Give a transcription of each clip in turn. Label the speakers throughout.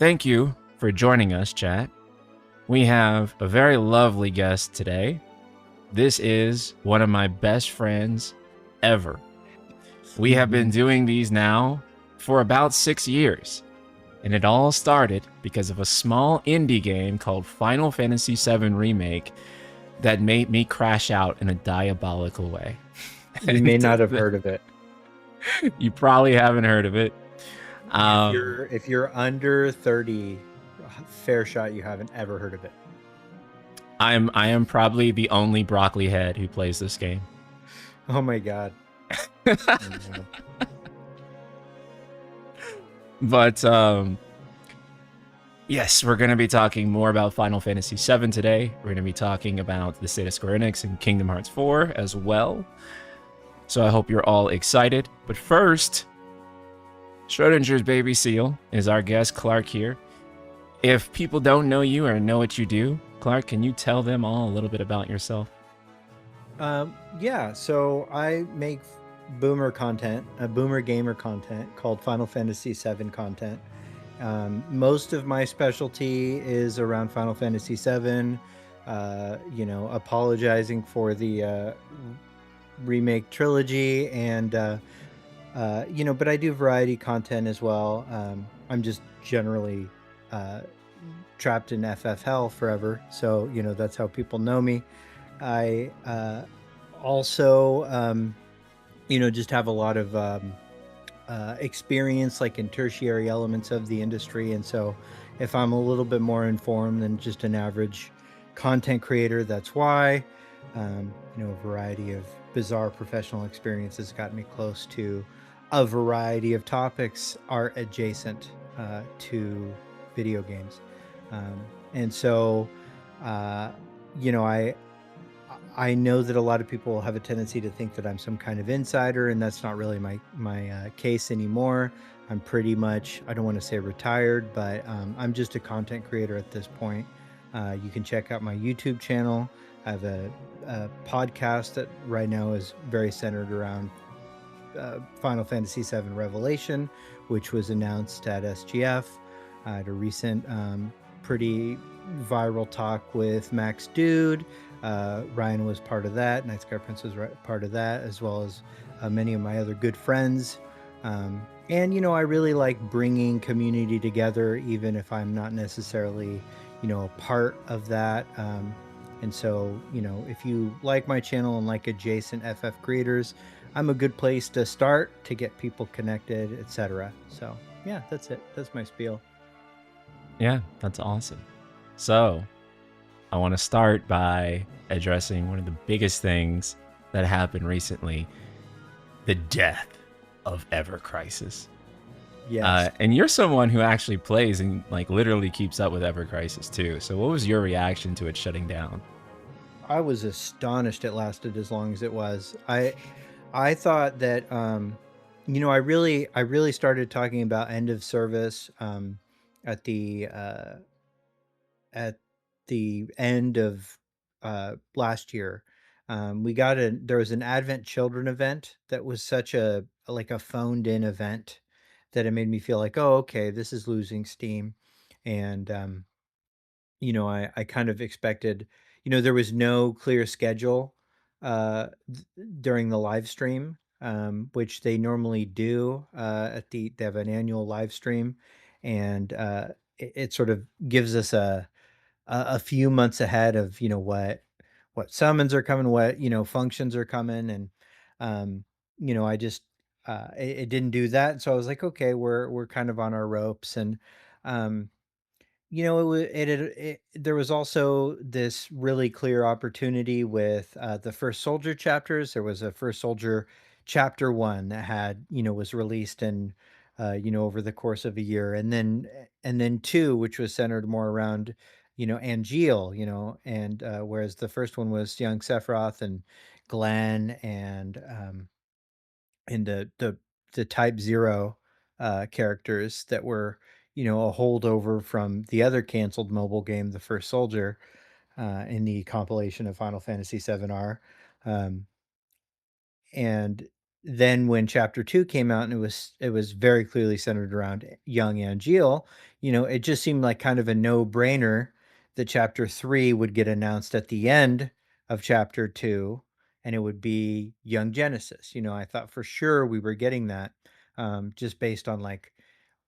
Speaker 1: Thank you for joining us, chat. We have a very lovely guest today. This is one of my best friends ever. We have been doing these now for about 6 years, and it all started because of a small indie game called Final Fantasy VII Remake that made me crash out in a diabolical way.
Speaker 2: You may not have heard of it.
Speaker 1: You probably haven't heard of it.
Speaker 2: If you're under 30, fair shot you haven't ever heard of it.
Speaker 1: I am probably the only broccoli head who plays this game.
Speaker 2: Oh my god.
Speaker 1: But yes, we're going to be talking more about Final Fantasy VII today. We're going to be talking about the state of Square Enix and Kingdom Hearts 4 as well. So I hope you're all excited. But first, SchrodingersBabySeal is our guest, Clarke here. If people don't know you or know what you do, Clarke, can you tell them all a little bit about yourself?
Speaker 2: Yeah, so I make boomer content, boomer gamer content called Final Fantasy VII content. Most of my specialty is around Final Fantasy VII, apologizing for the remake trilogy and but I do variety content as well. I'm just generally trapped in FF hell forever, so that's how people know me. I also just have a lot of experience like in tertiary elements of the industry, and so if I'm a little bit more informed than just an average content creator, that's why. A variety of bizarre professional experiences got me close to a variety of topics art adjacent to video games. And so, I know that a lot of people have a tendency to think that I'm some kind of insider, and that's not really my case anymore. I'm pretty much, I don't want to say retired, but I'm just a content creator at this point. You can check out my YouTube channel. I have a podcast that right now is very centered around Final Fantasy VII Revelation, which was announced at SGF. I had a recent pretty viral talk with Max Dude. Ryan was part of that. Night Sky Prince was part of that, as well as many of my other good friends. And I really like bringing community together, even if I'm not necessarily, a part of that. And so, if you like my channel and like adjacent FF creators, I'm a good place to start to get people connected, etc. So, yeah, that's it. That's my spiel.
Speaker 1: Yeah, that's awesome. So, I want to start by addressing one of the biggest things that happened recently, the death of Ever Crisis.
Speaker 2: Yes.
Speaker 1: And you're someone who actually plays and like literally keeps up with Ever Crisis too. So what was your reaction to it shutting down?
Speaker 2: I was astonished it lasted as long as it was. I thought that I really started talking about end of service at the end of last year. There was an Advent Children event that was such a phoned in event that it made me feel like, oh, okay, this is losing steam. And I kind of expected, there was no clear schedule during the live stream, which they normally do they have an annual live stream, and it sort of gives us a few months ahead of what summons are coming, what functions are coming, and I just it didn't do that, so I was like, okay, we're kind of on our ropes. And there was also this really clear opportunity with the First Soldier chapters. There was a First Soldier chapter 1 that was released in over the course of a year, and then 2, which was centered more around Angeal, and whereas the first one was young Sephiroth and Glenn and the Type 0 characters that were a holdover from the other canceled mobile game, The First Soldier, in the compilation of Final Fantasy VII-R. And then when chapter 2 came out and it was very clearly centered around young Angeal, it just seemed like kind of a no-brainer that chapter 3 would get announced at the end of chapter 2, and it would be young Genesis. I thought for sure we were getting that, just based on like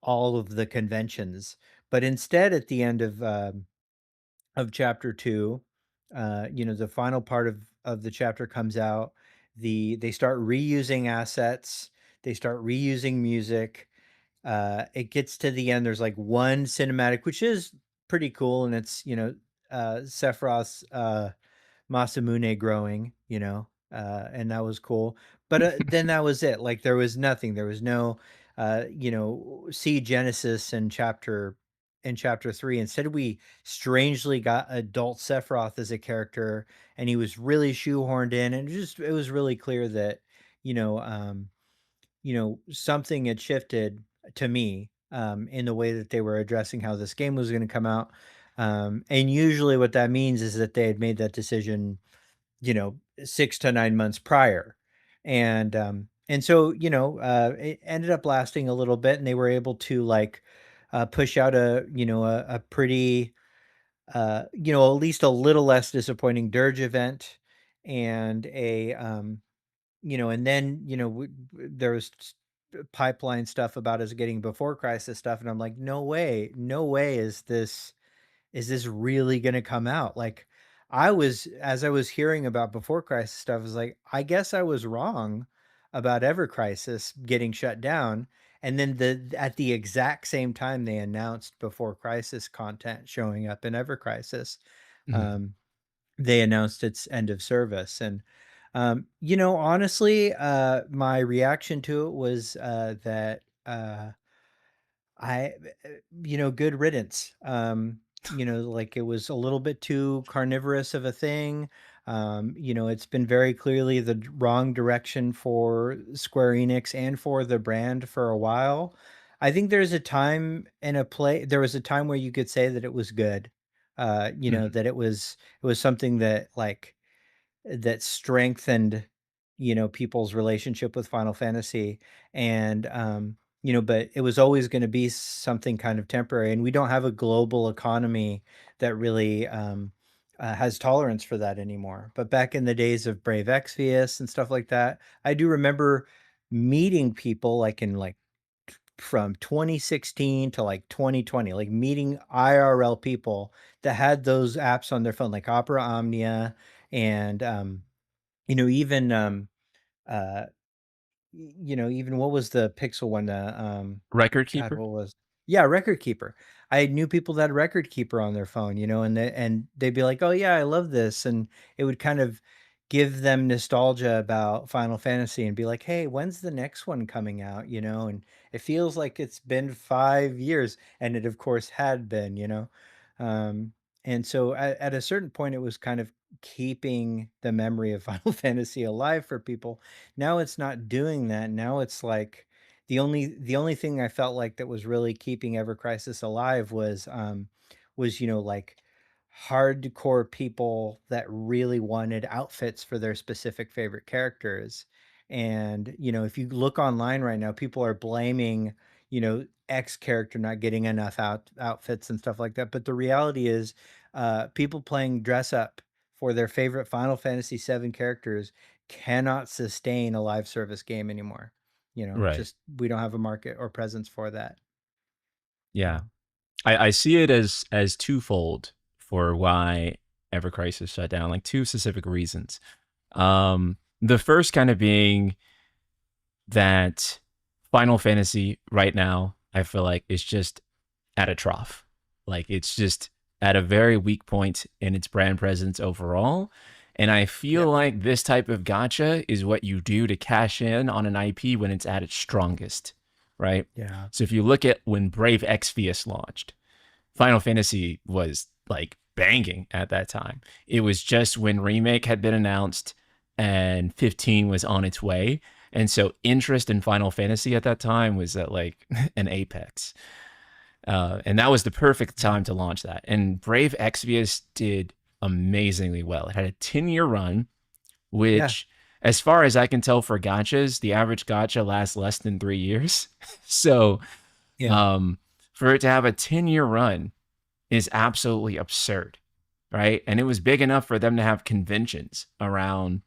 Speaker 2: all of the conventions. But instead, at the end of chapter 2, the final part of the chapter comes out. They start reusing assets, they start reusing music. It gets to the end, there's like one cinematic, which is pretty cool, and it's Sephiroth's Masamune growing, and that was cool. But then that was it. Like there was nothing. There was no, see Genesis in chapter 3. Instead, we strangely got adult Sephiroth as a character, and he was really shoehorned in, and it was really clear that, you know, um, something had shifted to me, in the way that they were addressing how this game was going to come out. And usually what that means is that they had made that decision, 6 to 9 months prior. And so, it ended up lasting a little bit, and they were able to like push out a pretty, at least a little less disappointing Dirge event, and and then, there was pipeline stuff about us getting before crisis stuff, and I'm like, no way is this really going to come out. Like, as I was hearing about before crisis stuff, I was like, I guess I was wrong about Ever Crisis getting shut down. And then at the exact same time they announced before crisis content showing up in Ever Crisis,
Speaker 1: Mhm.
Speaker 2: um, they announced its end of service. And honestly, my reaction to it was that I, good riddance. Like it was a little bit too carnivorous of a thing. It's been very clearly the wrong direction for Square Enix and for the brand for a while. I think there was a time where you could say that it was good.
Speaker 1: Mhm.
Speaker 2: That it was something that strengthened, people's relationship with Final Fantasy. And but it was always going to be something kind of temporary, and we don't have a global economy that really has tolerance for that anymore. But back in the days of Brave Exvius and stuff like that, I do remember meeting people like in like from 2016 to like 2020, like meeting IRL people that had those apps on their phone, like Opera Omnia, and even uh even what was the Pixel one,
Speaker 1: Record
Speaker 2: God,
Speaker 1: keeper.
Speaker 2: what was, yeah, Record Keeper. I knew people that had Record Keeper on their phone, and they'd be like, oh yeah, I love this, and it would kind of give them nostalgia about Final Fantasy, and be like, hey, when's the next one coming out, and it feels like it's been 5 years, and it of course had been, um and so at a certain point it was kind of keeping the memory of Final Fantasy alive for people. Now it's not doing that. Now it's like the only thing I felt like that was really keeping Ever Crisis alive was like hardcore people that really wanted outfits for their specific favorite characters. And if you look online right now, people are blaming, X character not getting enough outfits and stuff like that. But the reality is, people playing dress up for their favorite Final Fantasy VII characters cannot sustain a live service game anymore.
Speaker 1: Right.
Speaker 2: Just we don't have a market or presence for that.
Speaker 1: Yeah.
Speaker 2: So
Speaker 1: I see it as twofold for why Ever Crisis shut down, like two specific reasons. The first kind of being that Final Fantasy right now, I feel like is just at a trough. Like it's just at a very weak point in its brand presence overall. And I feel
Speaker 2: yep,
Speaker 1: like this type of gacha is what you do to cash in on an IP when it's at its strongest, right?
Speaker 2: yeah,
Speaker 1: So if you look at when Brave Exvius launched, Final Fantasy was like banging at that time. It was just when Remake had been announced and 15 was on its way. And so interest in Final Fantasy at that time was at like an apex. And that was the perfect
Speaker 2: yeah,
Speaker 1: time to launch that. And Brave Exvius did amazingly well. It had a 10-year run,
Speaker 2: yeah.
Speaker 1: which as far as I can tell for gachas, the average gacha lasts less than 3 years. So
Speaker 2: Yeah.
Speaker 1: um, for it to have a 10-year run is absolutely absurd, right? And it was big enough for them to have conventions around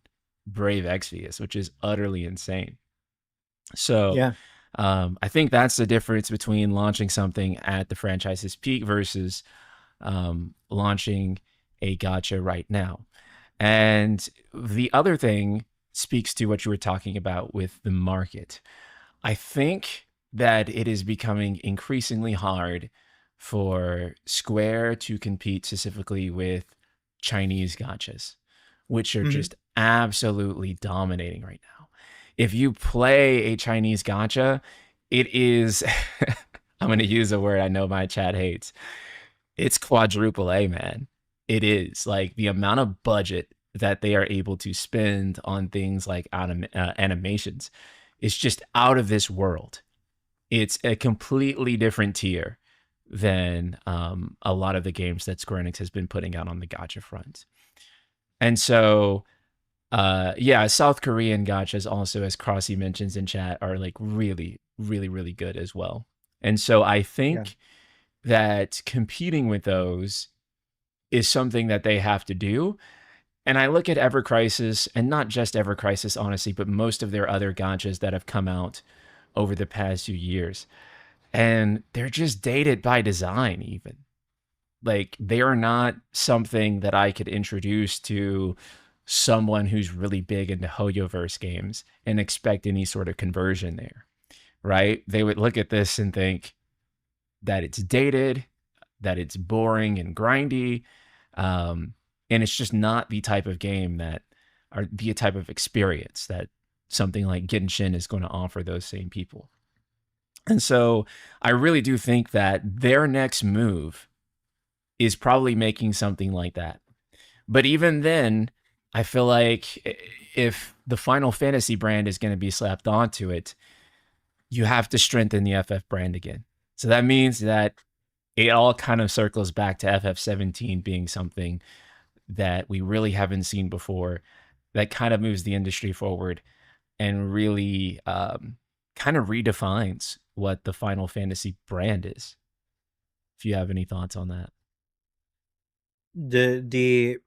Speaker 1: Brave Exvius, which is utterly insane. So
Speaker 2: Yeah.
Speaker 1: I think that's the difference between launching something at the franchise's peak versus launching a gacha right now. And the other thing speaks to what you were talking about with the market. I think that it is becoming increasingly hard for Square to compete specifically with Chinese gachas, which are
Speaker 2: Mhm.
Speaker 1: just absolutely dominating right now. If you play a Chinese gacha, it is, I'm going to use a word I know my chat hates. It's quadruple A, man. It is like the amount of budget that they are able to spend on things like animations is just out of this world. It's a completely different tier than a lot of the games that Square Enix has been putting out on the gacha front. And so, yeah, South Korean gachas also, as Crossy mentions in chat, are like really, really, really good as well. And so I
Speaker 2: Yeah.
Speaker 1: think that competing with those is something that they have to do. And I look at Ever Crisis, and not just Ever Crisis, honestly, but most of their other gachas that have come out over the past few years. And they're just dated by design, even. Like, they are not something that I could introduce to someone who's really big into Hoyoverse games and expect any sort of conversion there, right? They would look at this and think that it's dated, that it's boring and grindy, um, and it's just not the type of game that, or the type of experience that something like Genshin is going to offer those same people. And so I really do think that their next move is probably making something like that. But even then, I feel like if the Final Fantasy brand is going to be slapped onto it, you have to strengthen the FF brand again. So that means that it all kind of circles back to FF17 being something that we really haven't seen before, that kind of moves the industry forward and really kind of redefines what the Final Fantasy brand is. If you have any thoughts on that.
Speaker 2: The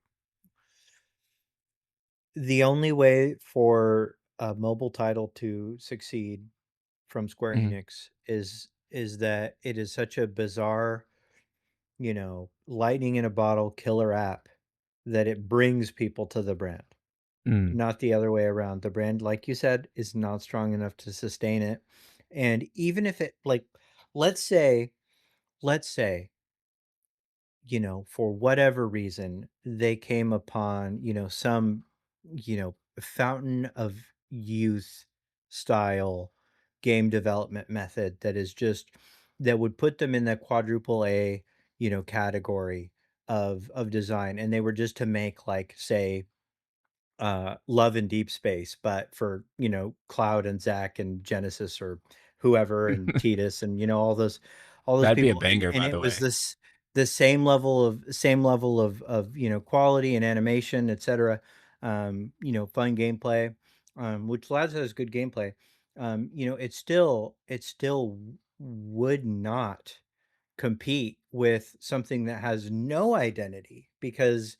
Speaker 2: the only way for a mobile title to succeed from Square
Speaker 1: Mm,
Speaker 2: Enix is that it is such a bizarre, lightning in a bottle killer app that it brings people to the brand,
Speaker 1: mm,
Speaker 2: not the other way around. The brand, like you said, is not strong enough to sustain it. And even if it, like, let's say, let's say, for whatever reason, they came upon, some, fountain of youth style game development method that is just that would put them in the quadruple A, category of design. And they were just to make, like, say, Love in Deep Space, but for, Cloud and Zach and Genesis or whoever and
Speaker 1: mm.
Speaker 2: Titus and, all those
Speaker 1: That'd be a
Speaker 2: people, and
Speaker 1: banger,
Speaker 2: and
Speaker 1: by
Speaker 2: it
Speaker 1: the
Speaker 2: was
Speaker 1: way.
Speaker 2: this the same level of, quality and animation, etcetera, fun gameplay, which Labs has good gameplay. It still would not compete with something that has no identity because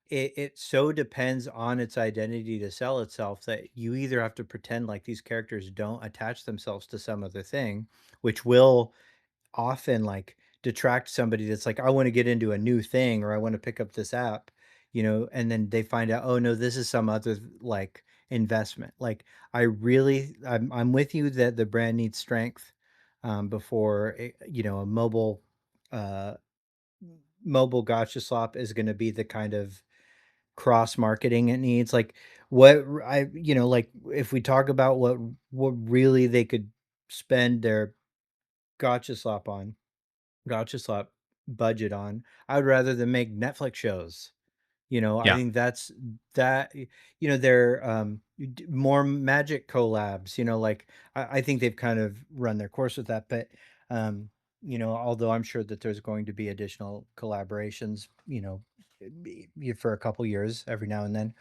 Speaker 2: it so depends on its identity to sell itself that you either have to pretend like these characters don't attach themselves to some other thing, which will often, like, detract somebody that's like, I want to get into a new thing or I want to pick up this app, and then they find out, oh no, this is some other, like, investment. Like, I'm with you that the brand needs strength, before a uh mobile gotcha slop is going to be the kind of cross marketing it needs. Like, like, if we talk about what really they could spend their gotcha slop on, gotcha slop budget on, I would rather them make Netflix shows. I
Speaker 1: Yeah.
Speaker 2: think that's that. They're more Magic collabs. Like, I think they've kind of run their course with that, but although I'm sure that there's going to be additional collaborations, for a couple years every now and then,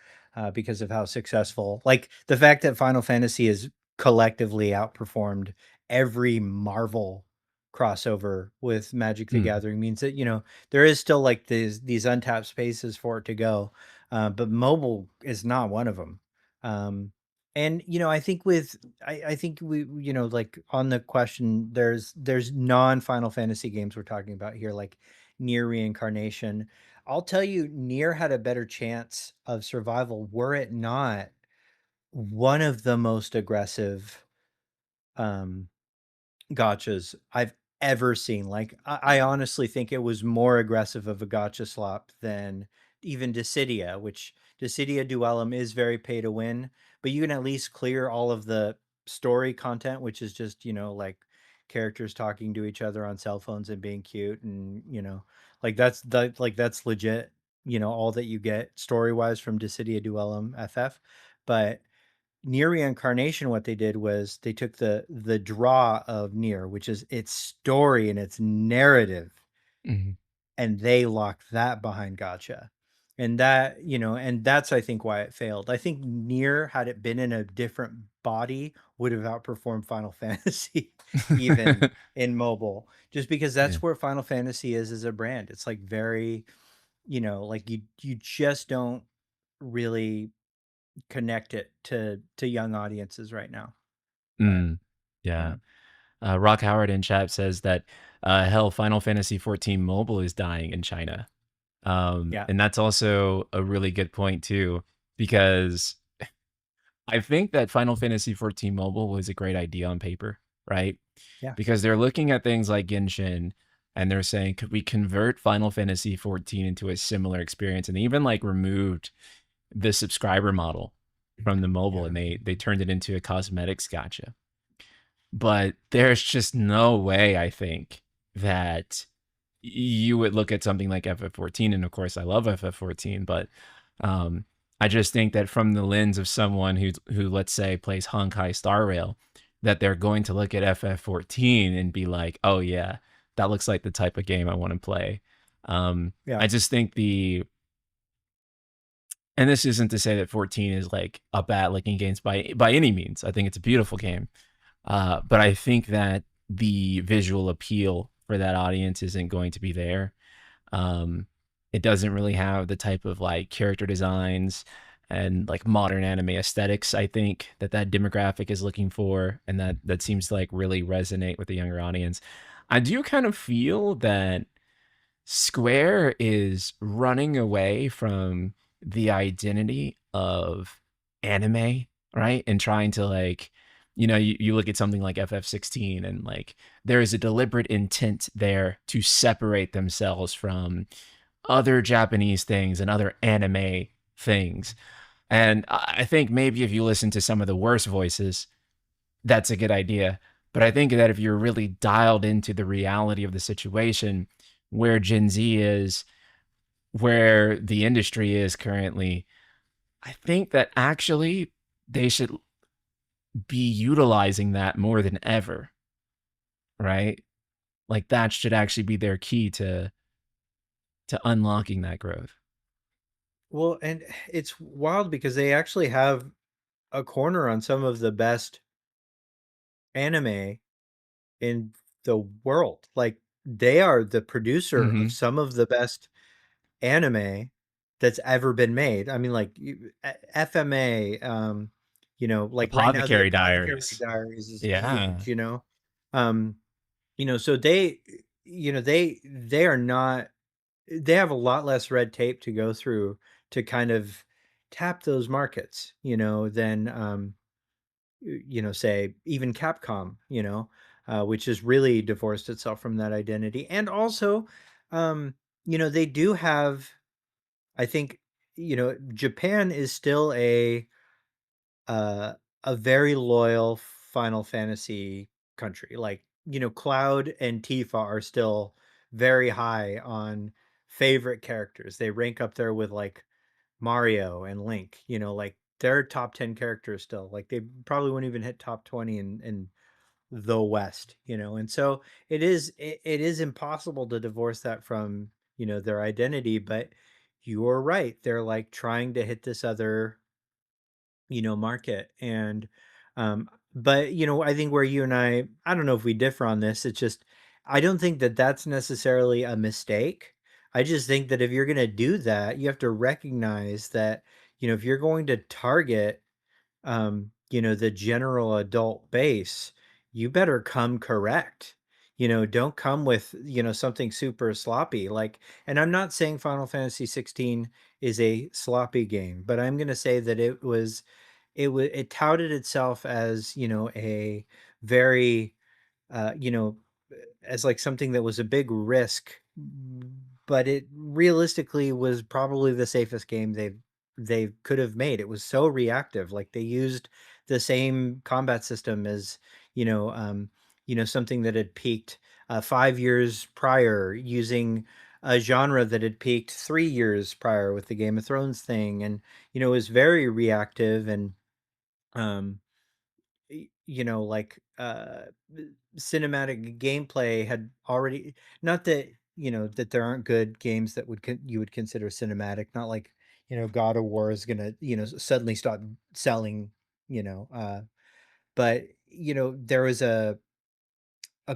Speaker 2: because of how successful, like the fact that Final Fantasy has collectively outperformed every Marvel crossover with Magic the
Speaker 1: Mm,
Speaker 2: Gathering means that, there is still like these untapped spaces for it to go. But mobile is not one of them. Um, and I think I think we, like on the question, there's non Final Fantasy games we're talking about here, like Near Reincarnation. I'll tell you, Nier had a better chance of survival were it not one of the most aggressive um, gotchas I've ever seen. Like, I honestly think it was more aggressive of a gotcha slop than even Dissidia, which Dissidia Duellum is very pay to win, but you can at least clear all of the story content, which is just, like characters talking to each other on cell phones and being cute. And, that's legit, all that you get story wise from Dissidia Duellum FF. But Near Reincarnation, what they did was they took the draw of Near, which is its story and its narrative,
Speaker 1: mhm.
Speaker 2: and they locked that behind Gotcha. And and that's I think why it failed. I think Near, had it been in a different body, would have outperformed Final Fantasy even in mobile, just because
Speaker 1: Yeah.
Speaker 2: that's where Final Fantasy is as a brand. It's like very, like you just don't really connect it to young audiences right now. But
Speaker 1: Mm, yeah.
Speaker 2: yeah,
Speaker 1: Rock Howard in chat says that, hell, Final Fantasy 14 mobile is dying in China.
Speaker 2: yeah,
Speaker 1: And that's also a really good point too, because I think that Final Fantasy 14 mobile was a great idea on paper, right?
Speaker 2: yeah,
Speaker 1: Because they're looking at things like Genshin and they're saying, could we convert Final Fantasy 14 into a similar experience? And they even like removed the subscriber model from the mobile
Speaker 2: yeah.
Speaker 1: and they turned it into a cosmetics gotcha. But there's just no way, I think, that you would look at something like FF14, and of course I love FF14, but um, I just think that from the lens of someone who let's say plays Honkai Star Rail, that they're going to look at FF14 and be like, oh yeah, that looks like the type of game I want to play.
Speaker 2: Yeah.
Speaker 1: I just think and this isn't to say that 14 is like a bad looking game by any means. I think it's a beautiful game. But I think that the visual appeal for that audience isn't going to be there. Um, it doesn't really have the type of like character designs and like modern anime aesthetics. I think that that demographic is looking for, and that seems to like really resonate with the younger audience. I do kind of feel that Square is running away from the identity of anime, right? And trying to like, you look at something like FF16 and like there is a deliberate intent there to separate themselves from other Japanese things and other anime things. And I think maybe if you listen to some of the worst voices, that's a good idea. But I think that if you're really dialed into the reality of the situation, where Gen Z is, where the industry is currently, I think that actually they should be utilizing that more than ever, right? Like that should actually be their key to unlocking that growth.
Speaker 2: Well, and it's wild because they actually have a corner on some of the best anime in the world. Like, they are the producer of
Speaker 1: Mhm.
Speaker 2: some of the best anime that's ever been made. I mean, like, FMA, like right now, the
Speaker 1: Apothecary
Speaker 2: Apothecary
Speaker 1: Diaries.
Speaker 2: Diaries is
Speaker 1: Yeah.
Speaker 2: huge. Um, so they are not, they have a lot less red tape to go through to kind of tap those markets, than say even Capcom, which has really divorced itself from that identity. And also, um, they do have, I think, Japan is still uh, a very loyal Final Fantasy country. Like, Cloud and Tifa are still very high on favorite characters. They rank up there with like Mario and Link, like they're top 10 characters still. Like they probably wouldn't even hit top 20 in the West, and so it is impossible to divorce that from, their identity. But you are right. They're like trying to hit this other, market. And but I think where you and I don't know if we differ on this. It's just I don't think that that's necessarily a mistake. I just think that if you're going to do that, you have to recognize that, if you're going to target the general adult base, you better come correct. Don't come with, something super sloppy. Like, and I'm not saying Final Fantasy 16 is a sloppy game, but I'm going to say that it touted itself as, a very you know, as like something that was a big risk, but it realistically was probably the safest game they could have made. It was so reactive. Like they used the same combat system as, something that had peaked 5 years prior, using a genre that had peaked 3 years prior with the Game of Thrones thing. And, it was very reactive. And um like cinematic gameplay had already, not that, that there aren't good games that you would consider cinematic, not like, God of War is gonna, suddenly stop selling, you know but there was a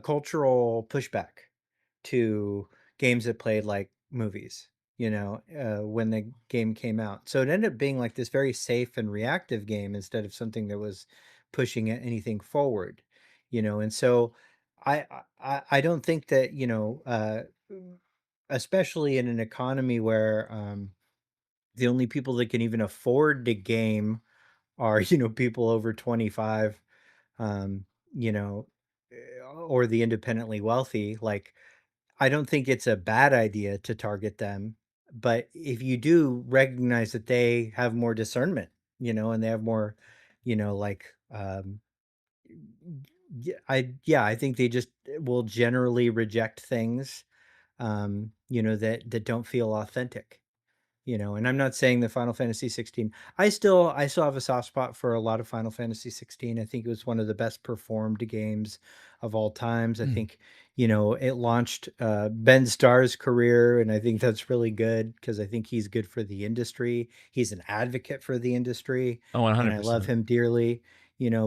Speaker 2: cultural pushback to games that played like movies, when the game came out. So it ended up being like this very safe and reactive game instead of something that was pushing anything forward, and so I don't think that, especially in an economy where the only people that can even afford to game are, people over 25, um, you know, or the independently wealthy. Like, I don't think it's a bad idea to target them, but if you do recognize that they have more discernment, and they have more, like, I think they just will generally reject things, that don't feel authentic. And I'm not saying that Final Fantasy 16, I still have a soft spot for a lot of Final Fantasy 16. I think it was one of the best performed games of all times. I
Speaker 1: Mm.
Speaker 2: think, it launched Ben Starr's career, and I think that's really good because I think he's good for the industry. He's an advocate for the industry,
Speaker 1: Oh,
Speaker 2: and I love
Speaker 1: 100%.
Speaker 2: him dearly,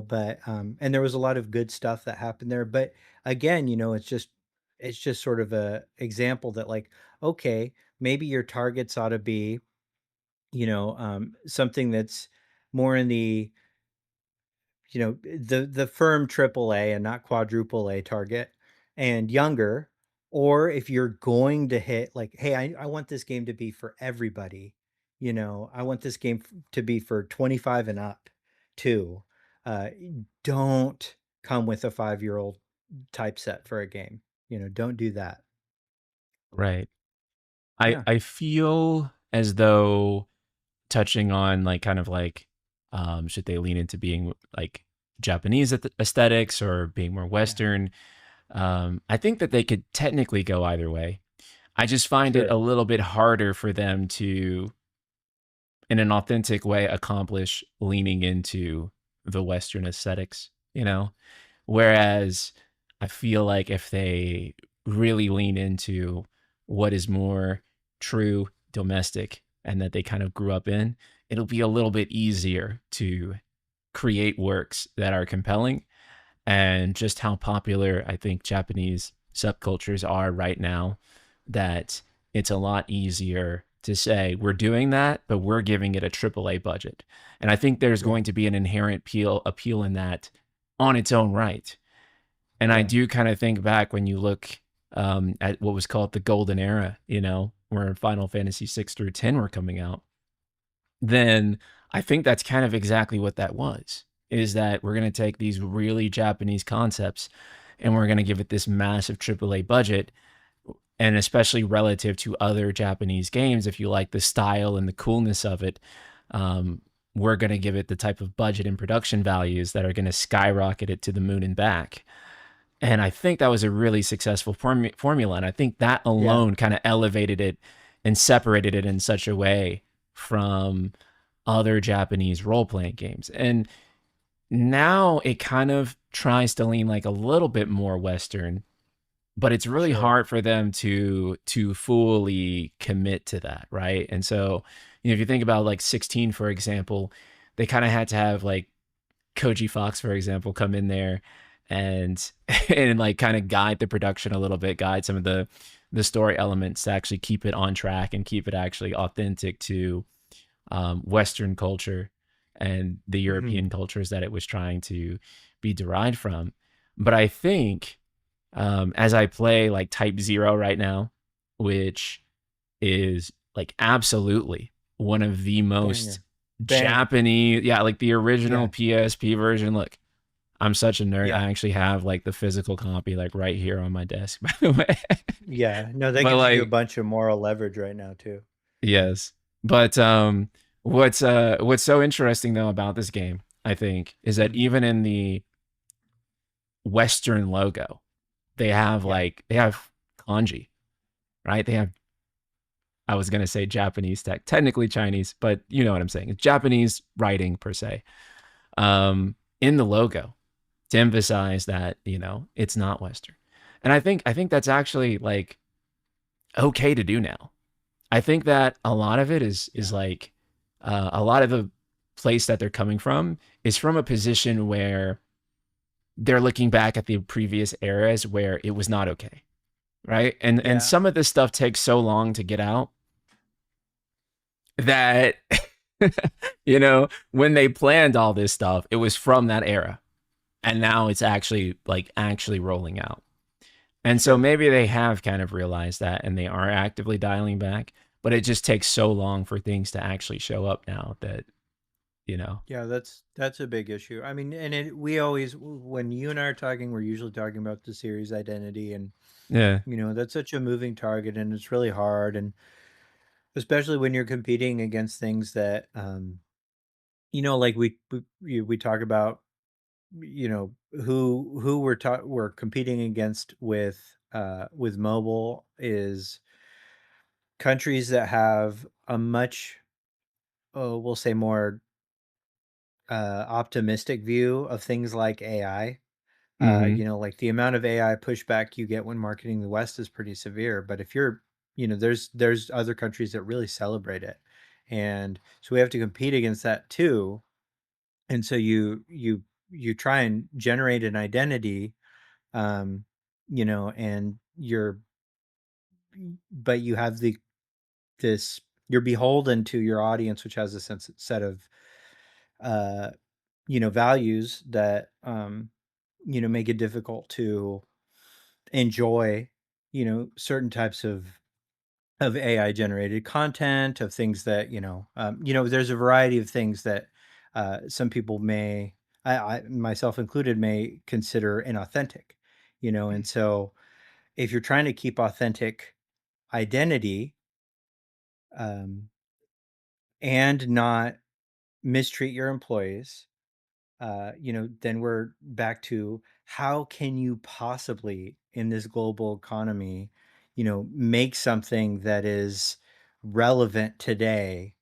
Speaker 2: but and there was a lot of good stuff that happened there. But again, it's just sort of a example that, like, okay, maybe your targets ought to be, something that's more in the, the firm triple A and not quadruple A target, and younger. Or if you're going to hit, like, hey, I want this game to be for everybody, I want this game to be for 25 and up too. uh, don't come with a 5-year-old typeset for a game. Don't do that.
Speaker 1: Right. I
Speaker 2: Yeah.
Speaker 1: I feel as though touching on like kind of like should they lean into being like Japanese aesthetics or being more
Speaker 2: Yeah.
Speaker 1: Western? I think that they could technically go either way. I just find it a
Speaker 2: Sure.
Speaker 1: little bit harder for them to, in an authentic way, accomplish leaning into the Western aesthetics, you know? Whereas I feel like if they really lean into what is more true domestic and that they kind of grew up in, it'll be a little bit easier to create works that are compelling. And just how popular I think Japanese subcultures are right now, that it's a lot easier to say we're doing that, but we're giving it a AAA budget. And I think there's
Speaker 2: Yeah.
Speaker 1: going to be an inherent appeal in that on its own right. And I
Speaker 2: Yeah.
Speaker 1: do kind of think back when you look at what was called the golden era, where Final Fantasy 6 through 10 were coming out, then I think that's kind of exactly what that was. Is that we're going to take these really Japanese concepts and we're going to give it this massive AAA budget. And especially relative to other Japanese games, if you like the style and the coolness of it, um, we're going to give it the type of budget and production values that are going to skyrocket it to the moon and back. And I think that was a really successful formula. And I think that
Speaker 2: Yeah.
Speaker 1: alone kind of elevated it and separated it in such a way from other Japanese role playing games. And now it kind of tries to lean like a little bit more Western, but it's really
Speaker 2: Sure.
Speaker 1: hard for them to fully commit to that, right? And so, if you think about like 16, for example, they kind of had to have like Koji Fox, for example, come in there and and like kind of guide the production a little bit, guide some of the story elements to actually keep it on track and keep it actually authentic to Western culture and the
Speaker 2: Hmm.
Speaker 1: European cultures that it was trying to be derived from. But I think as I play like Type Zero right now, which is like absolutely one of the most
Speaker 2: Banger. Banger.
Speaker 1: Japanese, yeah, like the original
Speaker 2: Yeah.
Speaker 1: PSP version. Look, I'm such a nerd.
Speaker 2: Yeah.
Speaker 1: I actually have like the physical copy like right here on my desk, by the way.
Speaker 2: Yeah. No, that
Speaker 1: But
Speaker 2: gives you a
Speaker 1: like,
Speaker 2: bunch of moral leverage right now too.
Speaker 1: yes. But what's so interesting though about this game, I think, is that
Speaker 2: Mhm.
Speaker 1: even in the Western logo,
Speaker 2: Yeah.
Speaker 1: they have kanji, right? They have, I was gonna say Japanese tech, technically Chinese, but you know what I'm saying. It's Japanese writing per se. In the logo to emphasize that, it's not Western. And I think that's actually like okay to do now. I think that a lot of it is
Speaker 2: Yeah.
Speaker 1: like a lot of the place that they're coming from is from a position where they're looking back at the previous eras where it was not okay, right? And
Speaker 2: Yeah.
Speaker 1: some of this stuff takes so long to get out that when they planned all this stuff, it was from that era, and now it's actually rolling out. And so
Speaker 2: Sure.
Speaker 1: maybe they have kind of realized that and they are actively dialing back, but it just takes so long for things to actually show up now that, you know.
Speaker 2: Yeah, that's a big issue. I mean, and we always, when you and I are talking, we're usually talking about the series identity, and
Speaker 1: Yeah.
Speaker 2: that's such a moving target, and it's really hard, and especially when you're competing against things that, like we talk about, who we're competing against with mobile is countries that have a much, we'll say more optimistic view of things like AI.
Speaker 1: Mhm.
Speaker 2: Like the amount of AI pushback you get when marketing the West is pretty severe. But if you're, there's other countries that really celebrate it, and so we have to compete against that too. And so you try and generate an identity, um, and but you have this you're beholden to your audience, which has a set of uh values that make it difficult to enjoy certain types of AI generated content, of things that there's a variety of things that some people may, I myself included, may consider inauthentic, and so if you're trying to keep authentic identity, um, and not mistreat your employees, then we're back to how can you possibly in this global economy, make something that is relevant today,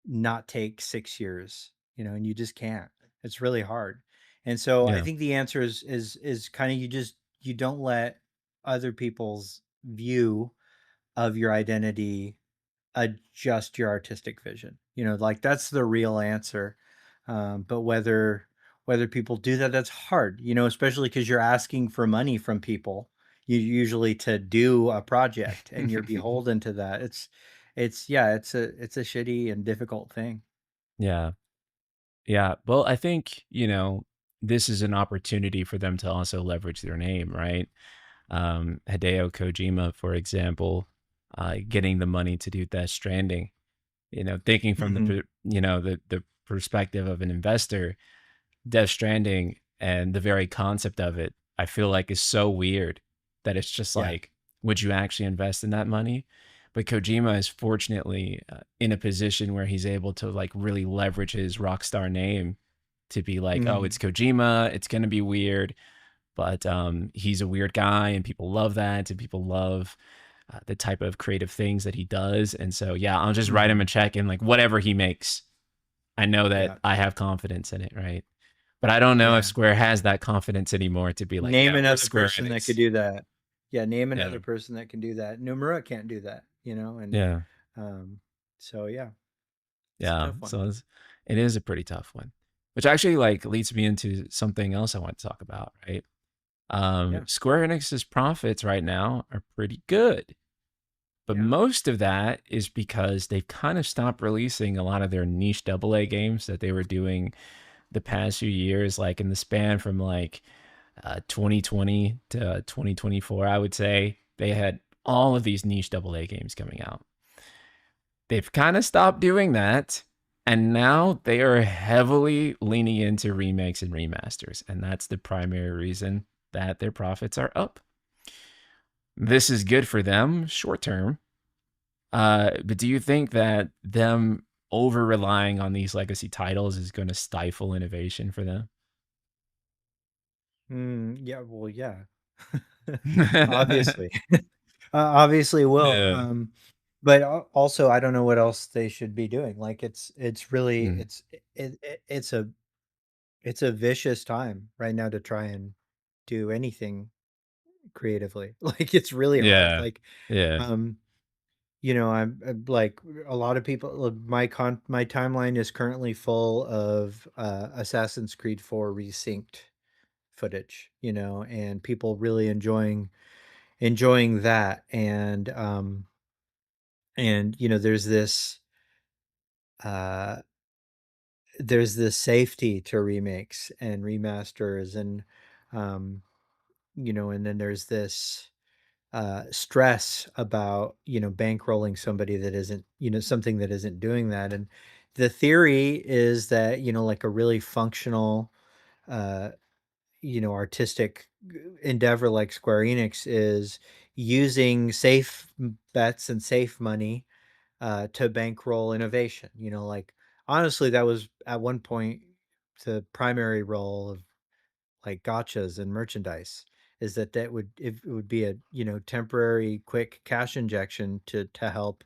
Speaker 2: not take 6 years, and you just can't. It's really hard. And so I
Speaker 1: Yeah.
Speaker 2: think the answer is kind of, you don't let other people's view of your identity adjust your artistic vision. Like that's the real answer. But whether people do that, that's hard. Especially because you're asking for money from people. You usually to do a project, and you're beholden to that. It's yeah, it's a shitty and difficult thing.
Speaker 1: Yeah. Yeah. Well, I think, this is an opportunity for them to also leverage their name, right? Hideo Kojima, for example, getting the money to do Death Stranding, thinking from
Speaker 2: Hmm.
Speaker 1: the perspective of an investor, Death Stranding and the very concept of it, I feel like is so weird that it's just
Speaker 2: Yeah.
Speaker 1: like, would you actually invest in that money? But Kojima is fortunately in a position where he's able to like really leverage his rock star name to be like, oh, it's
Speaker 2: Hmm.
Speaker 1: Kojima, it's gonna be weird, but he's a weird guy and people love that and people love the type of creative things that he does. And so yeah, I'll just write him a
Speaker 2: Hmm.
Speaker 1: check and like whatever he makes, I know that
Speaker 2: Yeah.
Speaker 1: I have confidence in it, right? But I don't know if
Speaker 2: Yeah.
Speaker 1: Square has that confidence anymore to be like,
Speaker 2: Name
Speaker 1: yeah, we're
Speaker 2: another
Speaker 1: Square
Speaker 2: person that could
Speaker 1: Enix.
Speaker 2: do that. Yeah, name
Speaker 1: Yeah.
Speaker 2: another person that can do that. Nomura can't do that, you know, and
Speaker 1: Yeah.
Speaker 2: um, so yeah, it's a
Speaker 1: Yeah.
Speaker 2: tough one.
Speaker 1: So it is a pretty tough one, which actually like leads me into something else I want to talk about, right?
Speaker 2: Yeah,
Speaker 1: Square Enix's profits right now are pretty good. But
Speaker 2: yeah.
Speaker 1: most of that is because they've kind of stopped releasing a lot of their niche AA games that they were doing the past few years, like in the span from like 2020 to 2024, I would say. They had all of these niche AA games coming out. They've kind of stopped doing that. And now they are heavily leaning into remakes and remasters. And that's the primary reason that their profits are up. This is good for them short term. But do you think that them over relying on these legacy titles is going to stifle innovation for them?
Speaker 2: Yeah, well, yeah. Obviously. Obviously will.
Speaker 1: Yeah.
Speaker 2: But also I don't know what else they should be doing. Like it's really
Speaker 1: Mm.
Speaker 2: it's a vicious time right now to try and do anything creatively. Like it's really hard.
Speaker 1: Yeah.
Speaker 2: Like
Speaker 1: Yeah.
Speaker 2: um you know, I'm like a lot of people. Look, my timeline is currently full of Assassin's Creed 4 resynced footage, you know, and people really enjoying that. And you know, uh there's this safety to remakes and remasters, and um you know, and then there's this stress about, you know, bankrolling somebody that isn't, you know, something that isn't doing that. And the theory is that, you know, like a really functional uh you know, artistic endeavor like Square Enix is using safe bets and safe money to bankroll innovation. You know, like honestly, that was at one point the primary role of like gachas and merchandise, is that it would be a, you know, temporary quick cash injection to help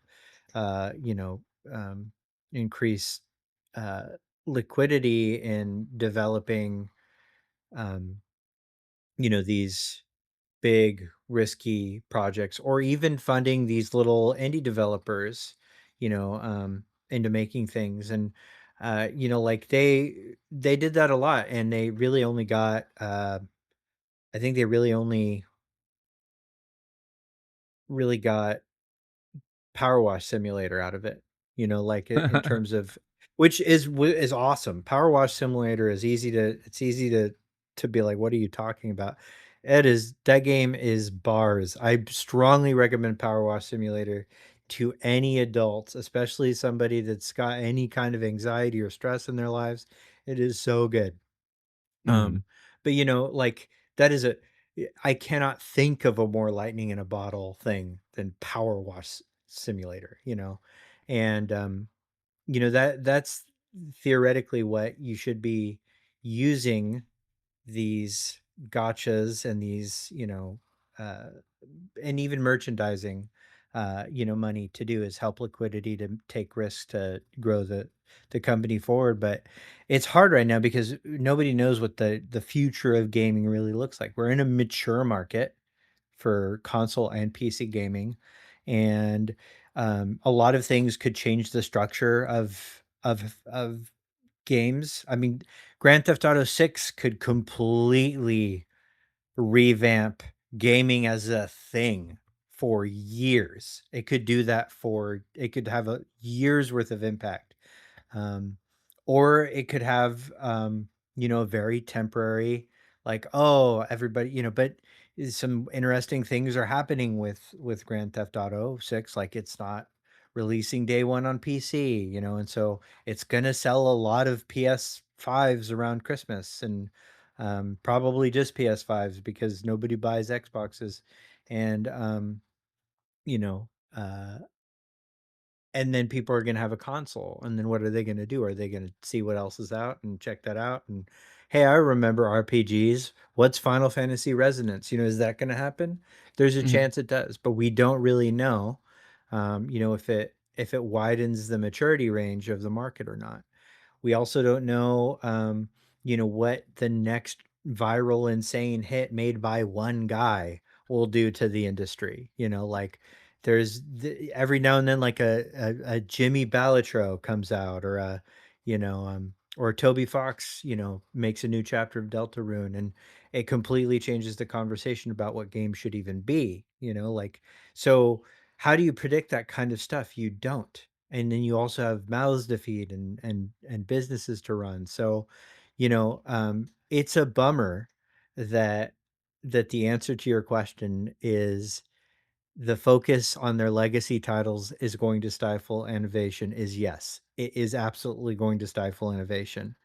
Speaker 2: you know, um, increase uh, liquidity in developing um, you know, these big risky projects, or even funding these little indie developers, you know, into making things. And you know, like they did that a lot, and they really only got I think they really got Power Wash Simulator out of it, you know, like in terms of, which is awesome. Power Wash Simulator is it's easy to be like, what are you talking about? That game is bars. I strongly recommend Power Wash Simulator to any adult, especially somebody that's got any kind of anxiety or stress in their lives. It is so good.
Speaker 1: Mm.
Speaker 2: But you know, like that is a I cannot think of a more lightning in a bottle thing than Power Wash Simulator, you know. And you know, that's theoretically what you should be using these gotchas and these, you know, uh and even merchandising you know, money to do, is help liquidity to take risks to grow the company forward. But it's hard right now because nobody knows what the future of gaming really looks like. We're in a mature market for console and PC gaming, and a lot of things could change the structure of games. I mean, Grand Theft Auto 6 could completely revamp gaming as a thing for years. It could have a year's worth of impact. Um, or it could have, you know, a very temporary, like, oh, everybody, you know, but some interesting things are happening with Grand Theft Auto 6. Like it's not releasing day one on PC, you know, and so it's gonna sell a lot of PS5s around Christmas, and probably just PS5s because nobody buys Xboxes. And you know, and then people are going to have a console, and then what are they going to do? Are they going to see what else is out and check that out? And hey, I remember RPGs. What's Final Fantasy Resonance? You know, is that going to happen? There's a
Speaker 1: Mm.
Speaker 2: chance it does, but we don't really know, you know, if it widens the maturity range of the market or not. We also don't know, you know, what the next viral insane hit made by one guy will do to the industry. Like there's every now and then like a Jimmy Balatro comes out, or or Toby Fox, makes a new chapter of Deltarune, and it completely changes the conversation about what games should even be. Like, so how do you predict that kind of stuff? You don't. And then you also have mouths to feed, and businesses to run. So, it's a bummer that the answer to your question is the focus on their legacy titles is going to stifle innovation. Is yes, it is absolutely going to stifle innovation.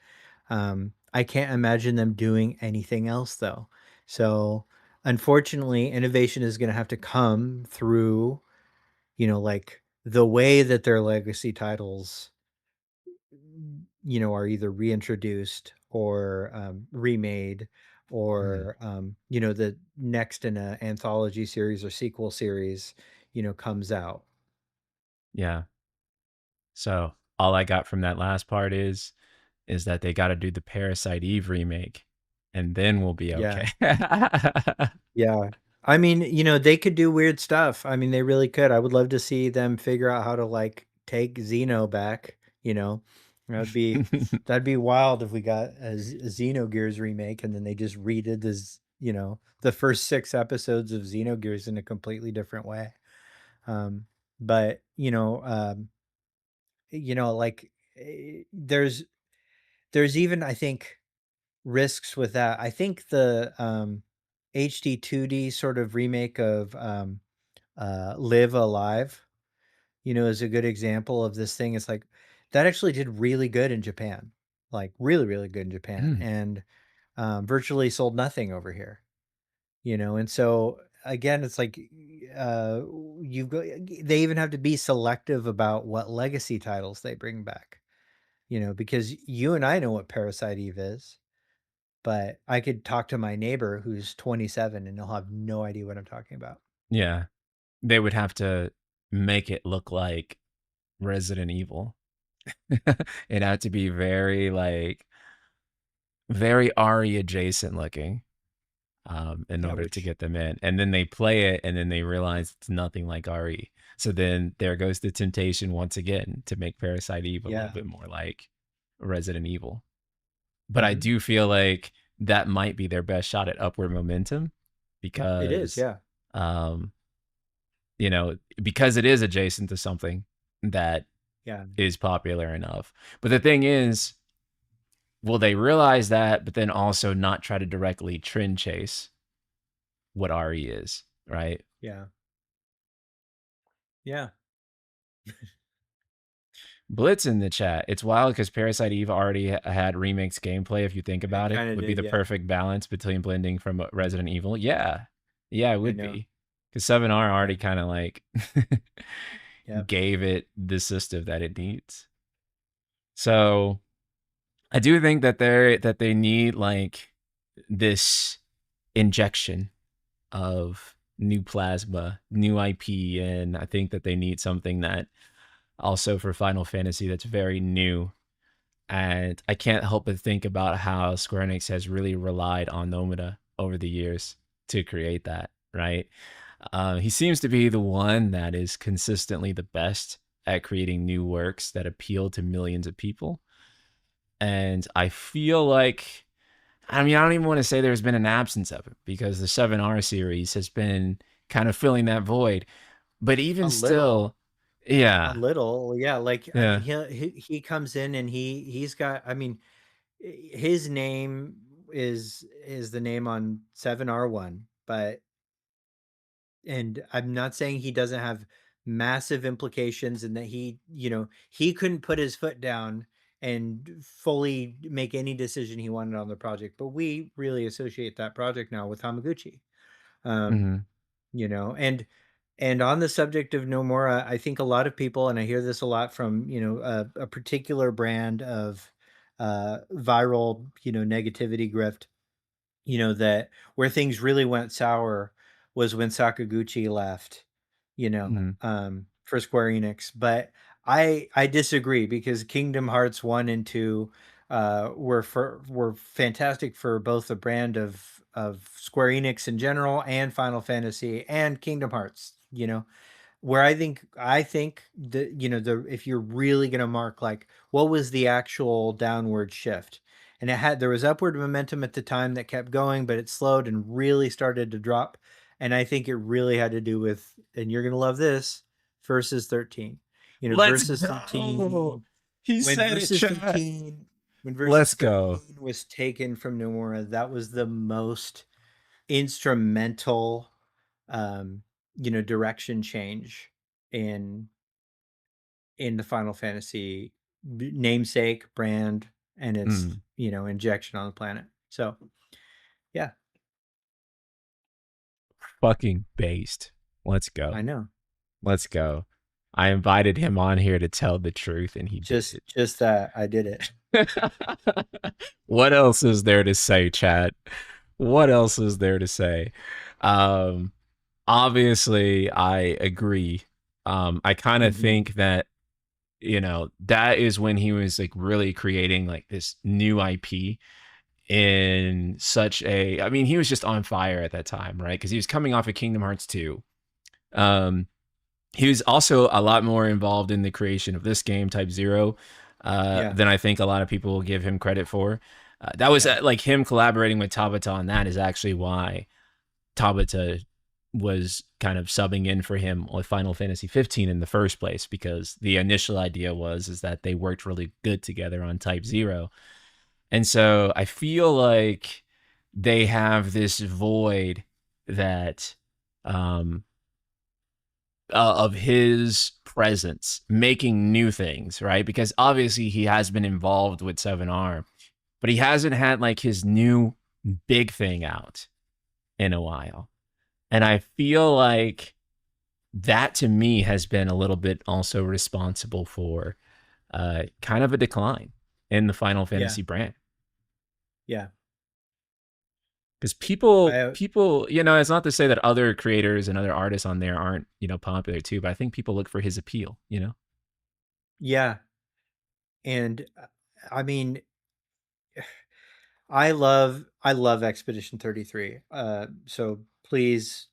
Speaker 2: I can't imagine them doing anything else though. So unfortunately, innovation is going to have to come through, like the way that their legacy titles, are either reintroduced or remade,
Speaker 1: Mhm.
Speaker 2: or the next in an anthology series or sequel series, comes out.
Speaker 1: Yeah. So all I got from that last part is that they got to do the Parasite Eve remake, and then we'll be
Speaker 2: Yeah.
Speaker 1: okay.
Speaker 2: Yeah. I mean, they could do weird stuff. I mean, they really could. I would love to see them figure out how to like take Xeno back, That'd be that'd be wild if we got a Xenogears remake and then they just redid this, the first 6 episodes of Xenogears in a completely different way. But, like there's even, I think, risks with that. I think the HD 2D sort of remake of Live Alive, is a good example of this thing. It's like that actually did really good in Japan, like really, really good in Japan,
Speaker 1: Mm,
Speaker 2: and virtually sold nothing over here. And so again, it's like uh, you go. They even have to be selective about what legacy titles they bring back. Because you and I know what Parasite Eve is, but I could talk to my neighbor who's 27 and he'll have no idea what I'm talking about.
Speaker 1: yeah. They would have to make it look like Resident Evil. It had to be very like very RE adjacent looking, in
Speaker 2: Yeah,
Speaker 1: order to
Speaker 2: which
Speaker 1: get them in. And then they play it and then they realize it's nothing like RE. So then there goes the temptation once again to make Parasite Eve a little
Speaker 2: yeah.
Speaker 1: bit more like Resident Evil. But I
Speaker 2: Hmm.
Speaker 1: do feel like that might be their best shot at upward momentum
Speaker 2: It is,
Speaker 1: because
Speaker 2: yeah.
Speaker 1: um because it is adjacent to something that
Speaker 2: Yeah.
Speaker 1: is popular enough. But the thing is, will they realize that, but then also not try to directly trend chase what RE is, right?
Speaker 2: Yeah. Yeah.
Speaker 1: Blitz in the chat. It's wild because Parasite Eve already had remakes gameplay. If you think
Speaker 2: It
Speaker 1: about it,
Speaker 2: kind of
Speaker 1: would be
Speaker 2: did,
Speaker 1: the
Speaker 2: yeah.
Speaker 1: perfect balance between blending from Resident Evil. Yeah, yeah, it
Speaker 2: I
Speaker 1: would
Speaker 2: know.
Speaker 1: be because 7R
Speaker 2: Yeah.
Speaker 1: already kind of like
Speaker 2: Yeah.
Speaker 1: gave it the system that it needs. So I do think that they need like this injection of new plasma, new IP, and I think that they need something that also for Final Fantasy that's very new. And I can't help but think about how Square Enix has really relied on Nomura over the years to create that, right? He seems to be the one that is consistently the best at creating new works that appeal to millions of people. And I feel like, I mean, I don't even want to say there's been an absence of it because the 7R series has been kind of filling that void. But
Speaker 2: A
Speaker 1: even
Speaker 2: little.
Speaker 1: still,
Speaker 2: A
Speaker 1: yeah,
Speaker 2: little. Yeah. Like
Speaker 1: yeah,
Speaker 2: he comes in and he's got, I mean, his name is the name on 7R1, but and I'm not saying he doesn't have massive implications and that he couldn't put his foot down and fully make any decision he wanted on the project, but we really associate that project now with Hamaguchi. um
Speaker 1: hmm
Speaker 2: and on the subject of Nomura, I think a lot of people, and I hear this a lot from a particular brand of viral negativity grift, that where things really went sour was when Sakaguchi left,
Speaker 1: hmm
Speaker 2: for Square Enix. But I disagree, because Kingdom Hearts 1 and 2 were fantastic for both the brand of Square Enix in general and Final Fantasy and Kingdom Hearts, you know, where I think the, if you're really going to mark like what was the actual downward shift, and there was upward momentum at the time that kept going, but it slowed and really started to drop. And I think it really had to do with, and you're going to love this, Versus 13.
Speaker 1: Let's
Speaker 2: Versus
Speaker 1: go.
Speaker 2: 13,
Speaker 1: He
Speaker 2: when
Speaker 1: said it,
Speaker 2: Versus
Speaker 1: chat.
Speaker 2: 13 when
Speaker 1: Let's
Speaker 2: Versus
Speaker 1: go.
Speaker 2: 13 was taken from Nomura, that was the most instrumental direction change in the Final Fantasy namesake brand and its
Speaker 1: Mm,
Speaker 2: injection on the planet. So yeah,
Speaker 1: fucking based. Let's
Speaker 2: I
Speaker 1: go.
Speaker 2: know.
Speaker 1: Let's go. I invited him on here to tell the truth, and he did
Speaker 2: Just that I did it.
Speaker 1: it. What else is there to say, chat? What else is there to say? Um, Obviously, I agree. I kind of
Speaker 2: Mhm.
Speaker 1: think that that is when he was like really creating like this new IP in such a. I mean, he was just on fire at that time, right? Because he was coming off of Kingdom Hearts 2. Um, he was also a lot more involved in the creation of this game, Type Zero,
Speaker 2: Yeah,
Speaker 1: than I think a lot of people will give him credit for. That was
Speaker 2: yeah,
Speaker 1: like him collaborating with Tabata on that is actually why Tabata was kind of subbing in for him with Final Fantasy 15 in the first place, because the initial idea is that they worked really good together on Type Zero. And so I feel like they have this void that um of his presence making new things, right? Because obviously he has been involved with Seven Arm, but he hasn't had like his new big thing out in a while. And I feel like that to me has been a little bit also responsible for kind of a decline in the Final
Speaker 2: yeah,
Speaker 1: Fantasy brand.
Speaker 2: yeah.
Speaker 1: Because people,
Speaker 2: I
Speaker 1: people, it's not to say that other creators and other artists on there aren't, popular too, but I think people look for his appeal.
Speaker 2: Yeah, and I mean, I love Expedition 33. So please,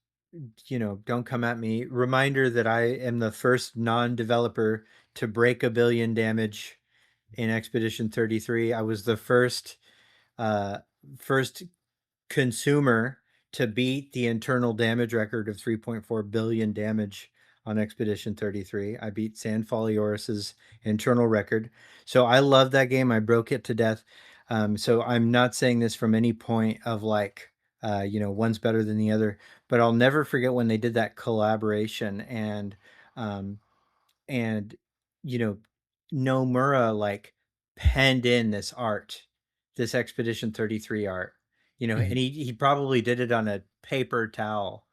Speaker 2: don't come at me. Reminder that I am the first non-developer to break 1 billion damage in Expedition 33. I was the uh first consumer to beat the internal damage record of 3.4 billion damage on Expedition 33. I beat Sandfall Eoris's internal record. So I love that game. I broke it to death. So I'm not saying this from any point of like, one's better than the other, but I'll never forget when they did that collaboration um, and you know Nomura like penned in this art, this Expedition 33 art, and
Speaker 1: Mhm.
Speaker 2: he probably did it on a paper towel,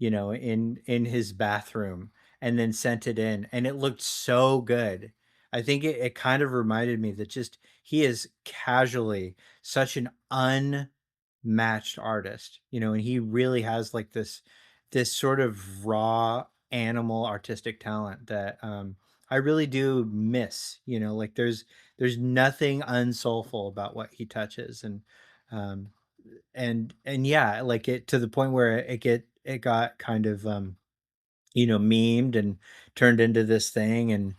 Speaker 2: in his bathroom, and then sent it in, and it looked so good. I think it kind of reminded me that just he is casually such an unmatched artist, and he really has like this sort of raw animal artistic talent that I really do miss. Like there's nothing unsoulful about what he touches, um, and yeah, like it to the point where it got kind of memed and turned into this thing, and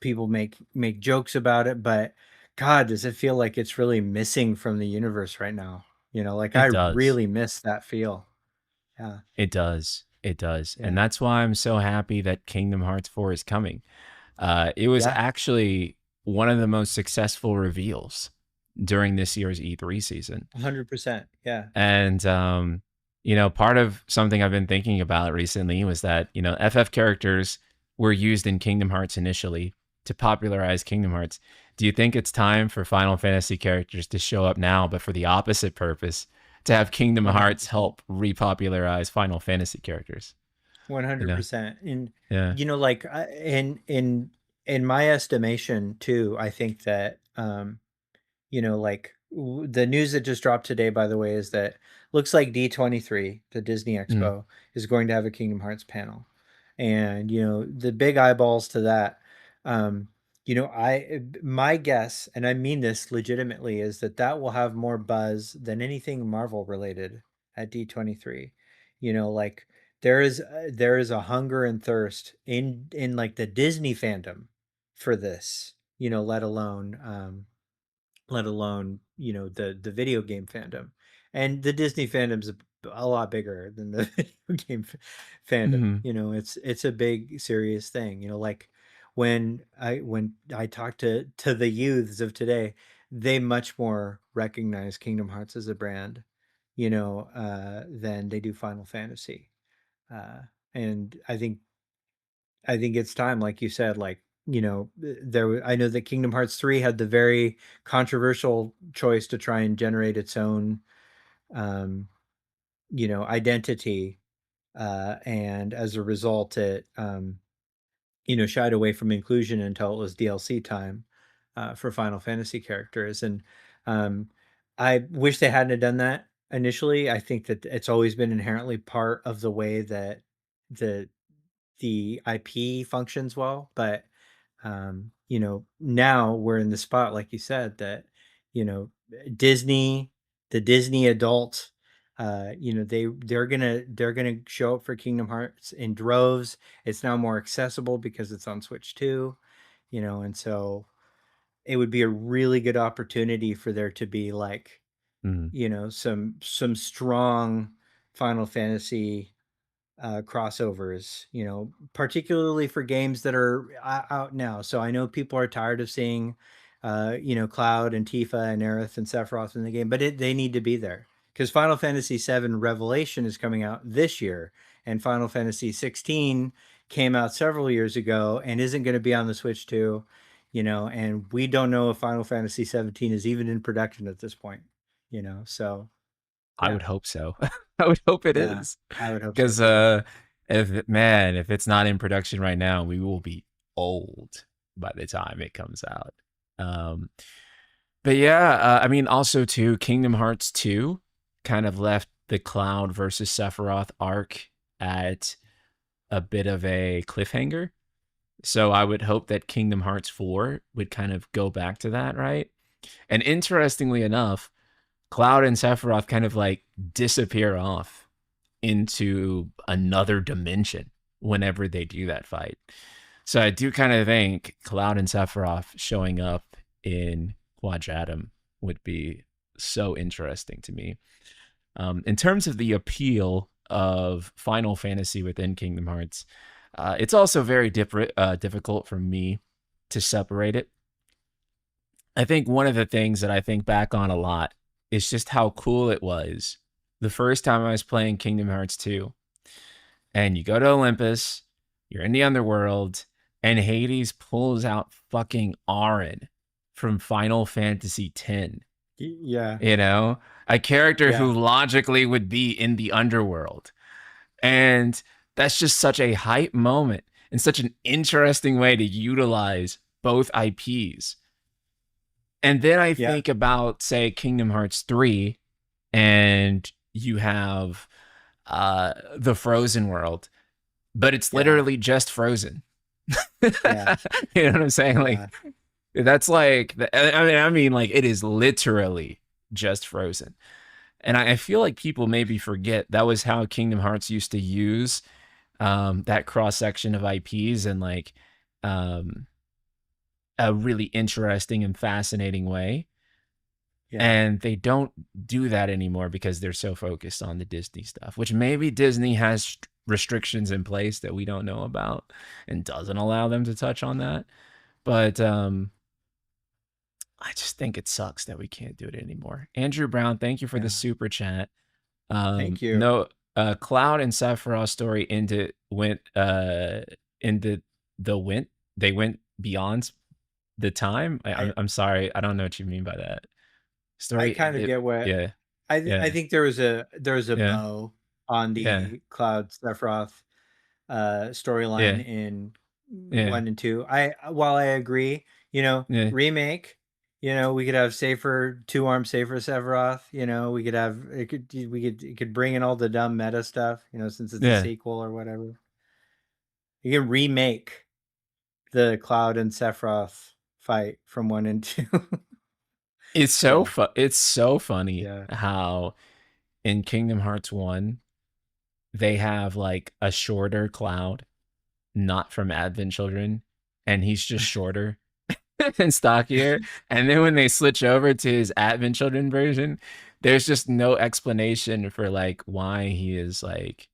Speaker 2: people make jokes about it, but God, does it feel like it's really missing from the universe right now? Like I
Speaker 1: It does.
Speaker 2: really miss that feel. Yeah,
Speaker 1: It does. It does. And
Speaker 2: yeah,
Speaker 1: that's why I'm so happy that Kingdom Hearts 4 is coming. It was
Speaker 2: yeah,
Speaker 1: actually one of the most successful reveals during this year's E3 season.
Speaker 2: 100%. Yeah,
Speaker 1: And, part of something I've been thinking about recently was that, FF characters were used in Kingdom Hearts initially to popularize Kingdom Hearts. Do you think it's time for Final Fantasy characters to show up now, but for the opposite purpose, to have Kingdom Hearts
Speaker 2: 100%.
Speaker 1: help repopularize Final Fantasy characters? You know?
Speaker 2: 100%. And
Speaker 1: Yeah.
Speaker 2: like in my estimation too, I think that like the news that just dropped today, by the way, is that looks like D23, the Disney
Speaker 1: Mm.
Speaker 2: Expo, is going to have a Kingdom Hearts panel. And the big eyeballs to that. Um My guess, and I mean this legitimately, is that that will have more buzz than anything Marvel related at D23. Like there is a hunger and thirst in like the Disney fandom for this, let alone the video game fandom. And the Disney fandom's a lot bigger than the video game fandom.
Speaker 1: Hmm.
Speaker 2: It's a big serious thing. Like when I talk to the youths of today, they much more recognize Kingdom Hearts as a brand, than they do Final Fantasy. And I think it's time, like you said, like, I know that Kingdom Hearts 3 had the very controversial choice to try and generate its own, um, identity. And as a result, it, shied away from inclusion until it was DLC time, for Final Fantasy characters. And I wish they hadn't have done that initially. I think that it's always been inherently part of the way that the the IP functions well. But now we're in the spot, like you said, that you know Disney, the Disney adult, they're gonna show up for Kingdom Hearts in droves. It's now more accessible because it's on Switch too, and so it would be a really good opportunity for there to be like,
Speaker 1: Hmm.
Speaker 2: some strong Final Fantasy crossovers, particularly for games that are out now. So I know people are tired of seeing, Cloud and Tifa and Aerith and Sephiroth in the game, but they need to be there because Final Fantasy VII Revelation is coming out this year, and Final Fantasy 16 came out several years ago and isn't going to be on the Switch too, and we don't know if Final Fantasy 17 is even in production at this point, so
Speaker 1: I
Speaker 2: yeah,
Speaker 1: would hope so. I would hope it
Speaker 2: yeah,
Speaker 1: is.
Speaker 2: I would hope so
Speaker 1: Because
Speaker 2: too.
Speaker 1: if it's not in production right now, we will be old by the time it comes out. Um, but yeah, I mean, also too, Kingdom Hearts 2 kind of left the Cloud versus Sephiroth arc at a bit of a cliffhanger. So I would hope that Kingdom Hearts 4 would kind of go back to that, right? And interestingly enough, Cloud and Sephiroth kind of like disappear off into another dimension whenever they do that fight. So I do kind of think Cloud and Sephiroth showing up in Quadratum would be so interesting to me. In terms of the appeal of Final Fantasy within Kingdom Hearts, it's also very difficult for me to separate it. I think one of the things that I think back on a lot is just how cool it was the first time I was playing Kingdom Hearts 2. And you go to Olympus, you're in the underworld, and Hades pulls out fucking Auron from Final Fantasy X.
Speaker 2: Yeah,
Speaker 1: You know, a character
Speaker 2: yeah,
Speaker 1: who logically would be in the underworld. And that's just such a hype moment and such an interesting way to utilize both IPs. And then I
Speaker 2: yeah,
Speaker 1: think about, say, Kingdom Hearts 3, and you have the Frozen world, but it's
Speaker 2: yeah,
Speaker 1: literally just Frozen. You
Speaker 2: yeah,
Speaker 1: know what I'm saying? Like,
Speaker 2: yeah,
Speaker 1: that's like, I mean, like, it is literally just Frozen. And I feel like people maybe forget that was how Kingdom Hearts used to use that cross section of IPs in like um, a really interesting and fascinating way.
Speaker 2: yeah,
Speaker 1: And they don't do that anymore because they're so focused on the Disney stuff, which maybe Disney has restrictions in place that we don't know about and doesn't allow them to touch on that. But I just think it sucks that we can't do it anymore. Andrew Brown, thank you for the
Speaker 2: yeah.
Speaker 1: super chat.
Speaker 2: Thank you.
Speaker 1: No, Cloud and Sephiroth's story into the went they went beyond the time.
Speaker 2: I
Speaker 1: I'm sorry, I don't know what you mean by that.
Speaker 2: I
Speaker 1: Story,
Speaker 2: kind of get what
Speaker 1: yeah,
Speaker 2: I
Speaker 1: yeah,
Speaker 2: think there was a
Speaker 1: yeah,
Speaker 2: bow on
Speaker 1: yeah,
Speaker 2: the Cloud Sephiroth
Speaker 1: yeah,
Speaker 2: storyline in
Speaker 1: yeah,
Speaker 2: 1 and 2. While I agree,
Speaker 1: yeah,
Speaker 2: remake, we could have safer two-arm safer Sephiroth, we could have it could bring in all the dumb meta stuff, since it's a
Speaker 1: yeah.
Speaker 2: sequel or whatever. You can remake the Cloud and Sephiroth. fight from 1 and 2.
Speaker 1: It's so
Speaker 2: So,
Speaker 1: it's so funny
Speaker 2: yeah.
Speaker 1: how in Kingdom Hearts 1 they have like a shorter Cloud, not from Advent Children, and he's just shorter and stockier. And then when they switch over to his Advent Children version, there's just no explanation for like why he is like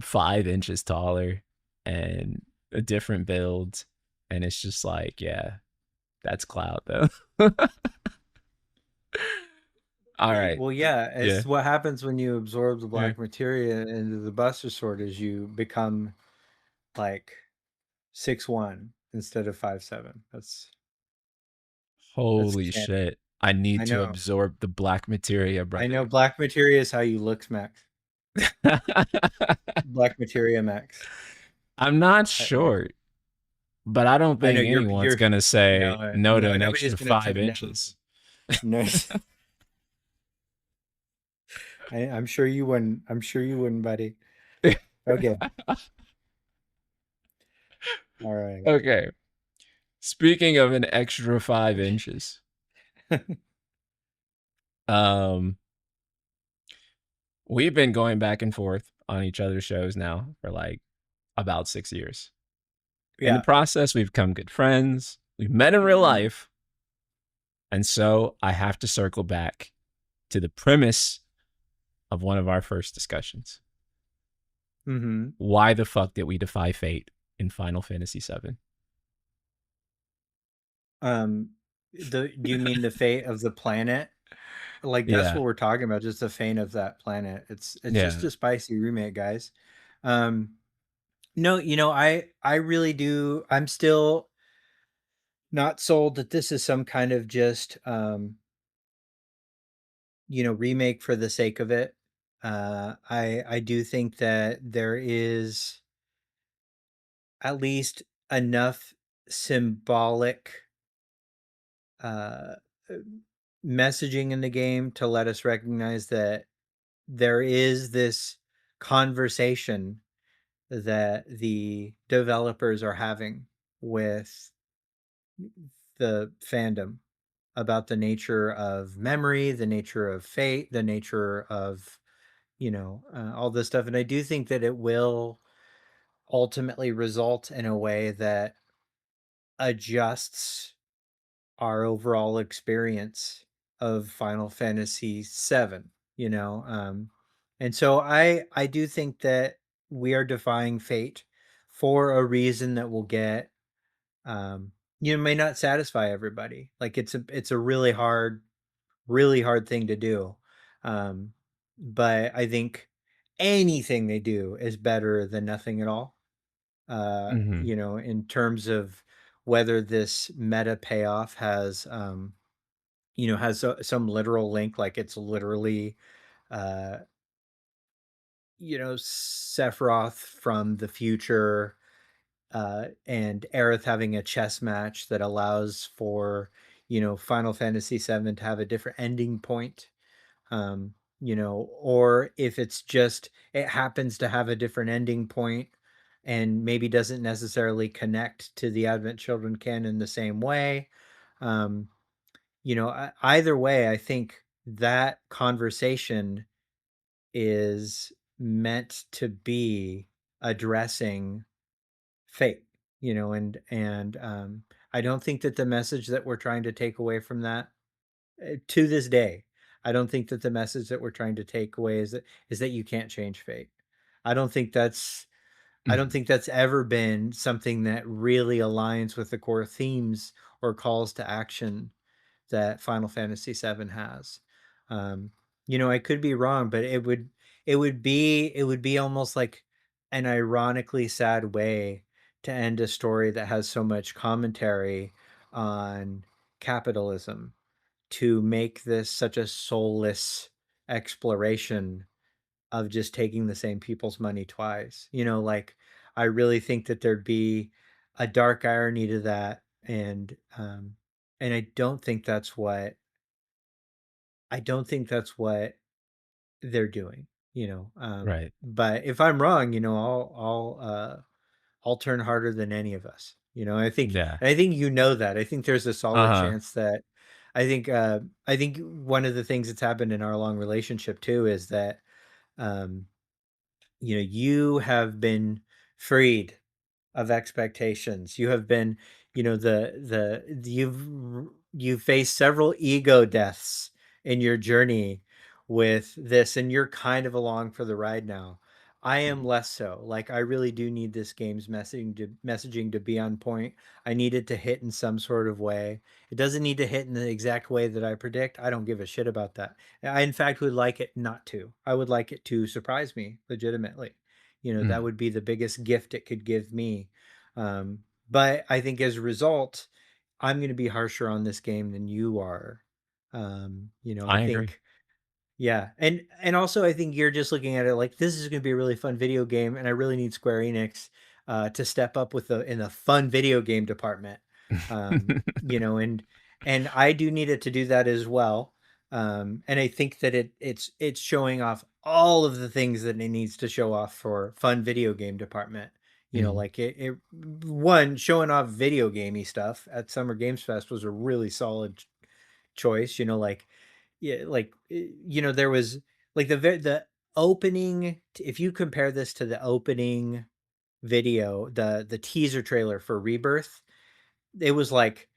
Speaker 1: 5 inches taller and a different build. And it's just like, yeah, that's Cloud though. All right.
Speaker 2: Well, yeah,
Speaker 1: Yeah.
Speaker 2: it's what happens when you absorb the
Speaker 1: Yeah.
Speaker 2: black materia into the Buster Sword is you become like 6'1" instead of 5'7". That's
Speaker 1: Holy
Speaker 2: canon.
Speaker 1: shit. I need
Speaker 2: I
Speaker 1: to
Speaker 2: know.
Speaker 1: absorb the black materia,
Speaker 2: I know
Speaker 1: brother.
Speaker 2: black materia is how you look, Max. Black materia, Max.
Speaker 1: I'm not
Speaker 2: I
Speaker 1: short, but I don't
Speaker 2: I know
Speaker 1: think anyone's
Speaker 2: you're
Speaker 1: gonna say
Speaker 2: no,
Speaker 1: no to
Speaker 2: no,
Speaker 1: an
Speaker 2: nobody's
Speaker 1: extra
Speaker 2: gonna
Speaker 1: five
Speaker 2: no,
Speaker 1: inches.
Speaker 2: no. I'm sure you wouldn't. I'm sure you wouldn't, buddy. Okay. All right.
Speaker 1: Okay. Speaking of an extra 5 inches, um, we've been going back and forth on each other's shows now for like about 6 years. In the
Speaker 2: Yeah.
Speaker 1: process, we've become good friends. We've met in real life. And so I have to circle back to the premise of one of our first discussions.
Speaker 2: Mm-hmm.
Speaker 1: Why the fuck did we defy fate in Final Fantasy VII?
Speaker 2: Do you mean the fate of the planet? Like that's
Speaker 1: Yeah.
Speaker 2: what we're talking about, just the fate of that planet. It's just
Speaker 1: Yeah.
Speaker 2: a spicy remake, guys. Um, no, I really do. I'm still not sold that this is some kind of just remake for the sake of it. I do think that there is at least enough symbolic uh, uh, messaging in the game to let us recognize that there is this conversation that the developers are having with the fandom about the nature of memory, the nature of fate, the nature of all this stuff. And I do think that it will ultimately result in a way that adjusts our overall experience of Final Fantasy VII, and so I do think that we are defying fate for a reason that will get um may not satisfy everybody. Like it's a really hard thing to do. Um but I think anything they do is better than nothing at all.
Speaker 1: Mm-hmm.
Speaker 2: In terms of whether this meta payoff has some literal link, like it's literally, uh, Sephiroth from the future, and Aerith having a chess match that allows for, Final Fantasy VII to have a different ending point. Or if it's just, it happens to have a different ending point and maybe doesn't necessarily connect to the Advent Children canon the same way. Um, either way, I think that conversation is meant to be addressing fate, and I don't think that the message that we're trying to take away from that, to this day, I don't think that the message that we're trying to take away is that you can't change fate. I don't think that's I don't
Speaker 1: Mm-hmm.
Speaker 2: think that's ever been something that really aligns with the core themes or calls to action that Final Fantasy VII has. Um, I could be wrong, but it would be almost like an ironically sad way to end a story that has so much commentary on capitalism, to make this such a soulless exploration of just taking the same people's money twice. Like, I really think that there'd be a dark irony to that, and I don't think that's what they're doing.
Speaker 1: Right.
Speaker 2: But if I'm wrong, I'll turn harder than any of us. You know, I think
Speaker 1: Yeah.
Speaker 2: I think you know that. I think there's a solid
Speaker 1: Uh-huh.
Speaker 2: chance that I think one of the things that's happened in our long relationship too is that um, you know, you have been freed of expectations. You have been, you know, you've faced several ego deaths in your journey with this, and you're kind of along for the ride now. I am less so. Like, I really do need this game's messaging to be on point. I need it to hit in some sort of way. It doesn't need to hit in the exact way that I predict. I don't give a shit about that. I, in fact, would like it not to. I would like it to surprise me legitimately. You know, that
Speaker 1: Mm.
Speaker 2: would be the biggest gift it could give me. But I think as a result, I'm going to be harsher on this game than you are. You know, I
Speaker 1: I agree.
Speaker 2: think, yeah, and also I think you're just looking at it like this is going to be a really fun video game, and I really need Square Enix to step up with the in the fun video game department. You know, and I do need it to do that as well. And I think that it's showing off all of the things that it needs to show off for fun video game department. You know,
Speaker 1: Mm.
Speaker 2: like it one showing off video gamey stuff at Summer Games Fest was a really solid choice. You know, like yeah, like you know, there was like the opening. If you compare this to the opening video, the teaser trailer for Rebirth, it was like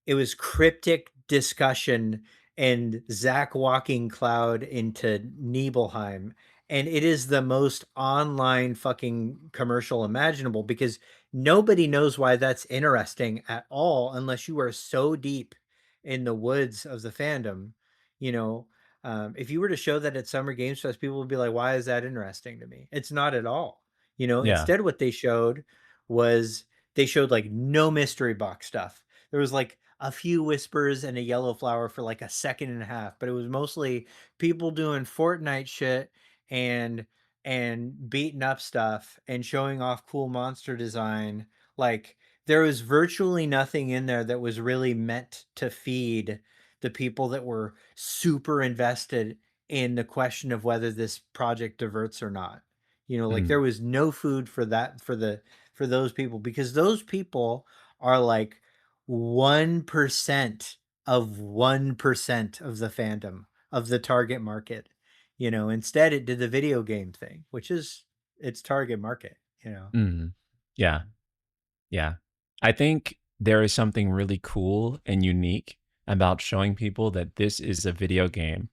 Speaker 2: it was cryptic discussion and Zach walking Cloud into Nibelheim. And it is the most online fucking commercial imaginable because nobody knows why that's interesting at all unless you are so deep in the woods of the fandom. You know, if you were to show that at Summer Games Fest, people would be like, why is that interesting to me? It's not at all. You know,
Speaker 1: Yeah.
Speaker 2: instead, what they showed was they showed like no mystery box stuff. There was like a few whispers and a yellow flower for like a second and a half, but it was mostly people doing Fortnite shit and beating up stuff and showing off cool monster design. Like there was virtually nothing in there that was really meant to feed the people that were super invested in the question of whether this project diverts or not. You know, like
Speaker 1: Mm.
Speaker 2: there was no food for that for those people because those people are like 1% of 1% of the fandom of the target market. You know, instead it did the video game thing, which is its target market, you know.
Speaker 1: Mm. Yeah. Yeah. I think there is something really cool and unique about showing people that this is a video game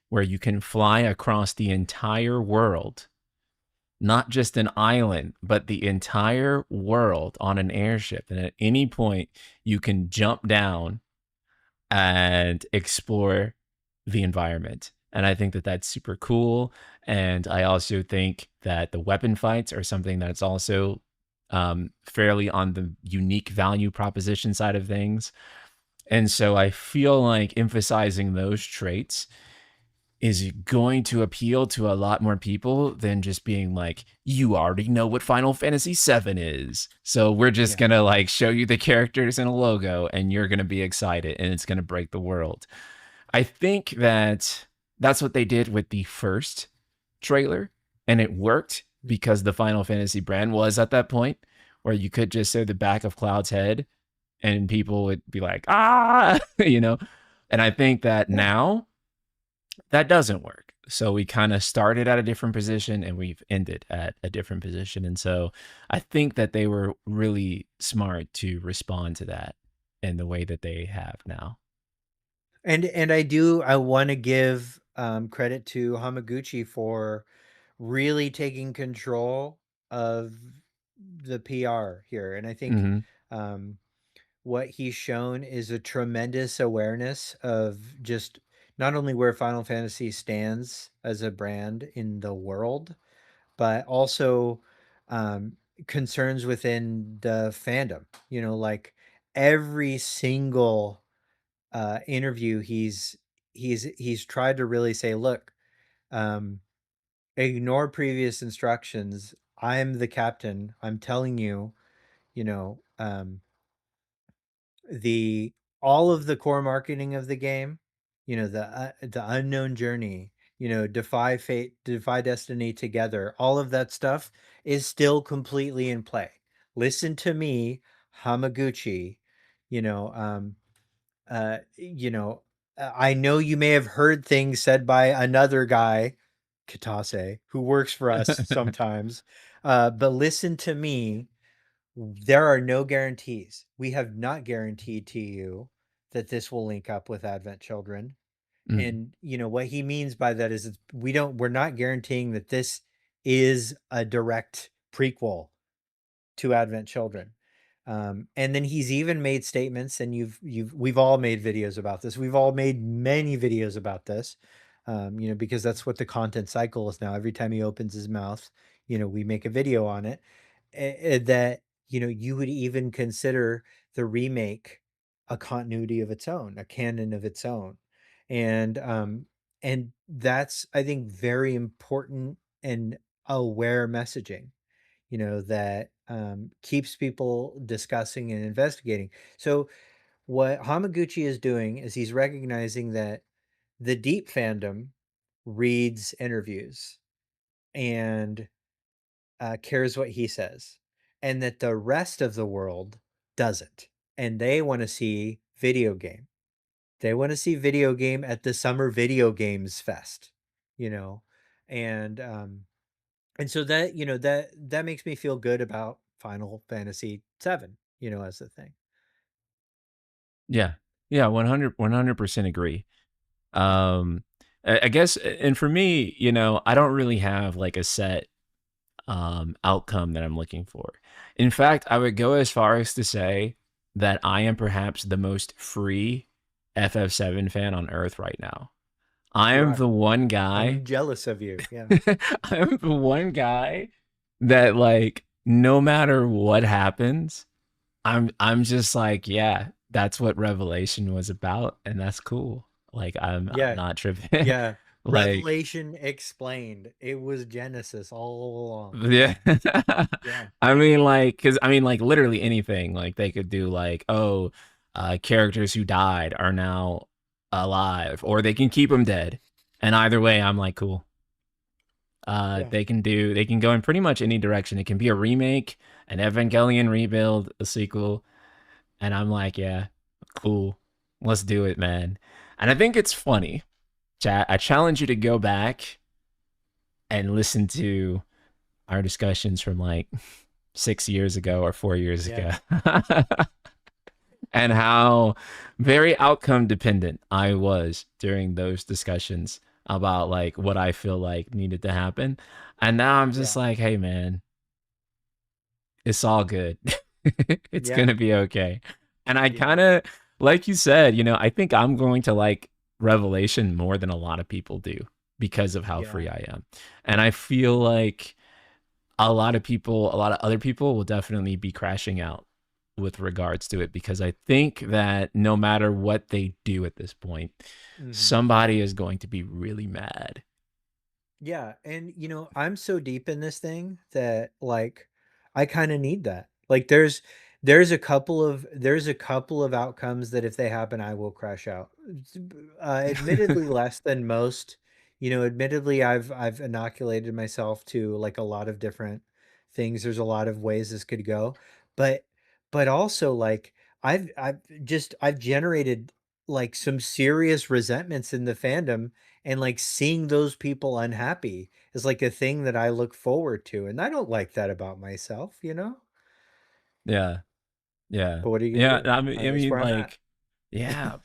Speaker 1: where you can fly across the entire world, not just an island, but the entire world on an airship. And at any point, you can jump down and explore the environment. And I think that that's super cool. And I also think that the weapon fights are something that's also fairly on the unique value proposition side of things. And so I feel like emphasizing those traits is going to appeal to a lot more people than just being like, you already know what Final Fantasy VII is. So we're just
Speaker 2: Yeah.
Speaker 1: going to like show you the characters and a logo and you're going to be excited and it's going to break the world. I think that that's what they did with the first trailer and it worked because the Final Fantasy brand was at that point where you could just show the back of Cloud's head and people would be like, ah, you know? And I think that now that doesn't work. So we kind of started at a different position and we've ended at a different position. And so I think that they were really smart to respond to that in the way that they have now.
Speaker 2: And I want to give credit to Hamaguchi for really taking control of the PR here. And I think
Speaker 1: Hmm.
Speaker 2: um, what he's shown is a tremendous awareness of just not only where Final Fantasy stands as a brand in the world, but also um, concerns within the fandom. You know, like every single interview, he's tried to really say, look, um, ignore previous instructions. I'm the captain. I'm telling you, you know, the all of the core marketing of the game, you know, the unknown journey, you know, defy fate, defy destiny together, all of that stuff is still completely in play. Listen to me, Hamaguchi, you know, you know, I know you may have heard things said by another guy, Kitase, who works for us sometimes, but listen to me. There are no guarantees. We have not guaranteed to you that this will link up with Advent Children.
Speaker 1: Mm,
Speaker 2: And you know what he means by that is we're not guaranteeing that this is a direct prequel to Advent Children. And then he's even made statements, and we've all made videos about this. We've all made many videos about this, you know, because that's what the content cycle is now. Every time he opens his mouth, you know, we make a video on it. That, you know, you would even consider the remake a continuity of its own, a canon of its own, and that's, I think, very important and aware messaging, you know, that keeps people discussing and investigating. So what Hamaguchi is doing is he's recognizing that the deep fandom reads interviews and cares what he says, and that the rest of the world doesn't, and they want to see video game. They want to see video game at the Summer Video Games Fest, you know, and and so that, you know, that makes me feel good about Final Fantasy VII, you know, as a thing.
Speaker 1: yeah, yeah, 100% agree. Um, I guess, and for me, you know, I don't really have like a set outcome that I'm looking for. In fact, I would go as far as to say that I am perhaps the most free FF7 fan on earth right now. I
Speaker 2: You
Speaker 1: am
Speaker 2: are.
Speaker 1: the one guy.
Speaker 2: I'm jealous of you. Yeah.
Speaker 1: I'm the one guy that, like, no matter what happens, I'm just like, yeah, that's what Revelation was about, and that's cool. Like, I'm
Speaker 2: Yeah.
Speaker 1: not tripping.
Speaker 2: Yeah.
Speaker 1: Like,
Speaker 2: Revelation explained. It was Genesis all along.
Speaker 1: yeah.
Speaker 2: Yeah.
Speaker 1: I mean, like, because I mean, like, literally anything. Like, they could do, like, oh, characters who died are now alive, or they can keep them dead. And either way, I'm like, cool.
Speaker 2: Yeah.
Speaker 1: They can go in pretty much any direction. It can be a remake, an Evangelion rebuild, a sequel. And I'm like, yeah, cool. Let's do it, man. And I think it's funny. Chat, I challenge you to go back and listen to our discussions from like 6 years ago or 4 years
Speaker 2: Yeah.
Speaker 1: ago. And how very outcome dependent I was during those discussions about like what I feel like needed to happen. And now I'm just
Speaker 2: Yeah.
Speaker 1: like, hey man, it's all good. It's
Speaker 2: Yeah.
Speaker 1: gonna be okay. And I
Speaker 2: Yeah.
Speaker 1: kind of, like you said, you know, I think I'm going to like Revelation more than a lot of people do because of how
Speaker 2: Yeah.
Speaker 1: free I am. And I feel like a lot of other people will definitely be crashing out with regards to it because I think that no matter what they do at this point,
Speaker 2: Hmm.
Speaker 1: somebody is going to be really mad.
Speaker 2: Yeah, and you know, I'm so deep in this thing that like I kind of need that. Like there's a couple of outcomes that if they happen I will crash out. Admittedly less than most. You know, admittedly I've inoculated myself to like a lot of different things. There's a lot of ways this could go. But also like I've generated like some serious resentments in the fandom, and like seeing those people unhappy is like a thing that I look forward to, and I don't like that about myself, you know?
Speaker 1: Yeah. Yeah.
Speaker 2: But what are you gonna
Speaker 1: Yeah.
Speaker 2: do?
Speaker 1: I
Speaker 2: It's
Speaker 1: mean,
Speaker 2: where I'm at.
Speaker 1: like, yeah,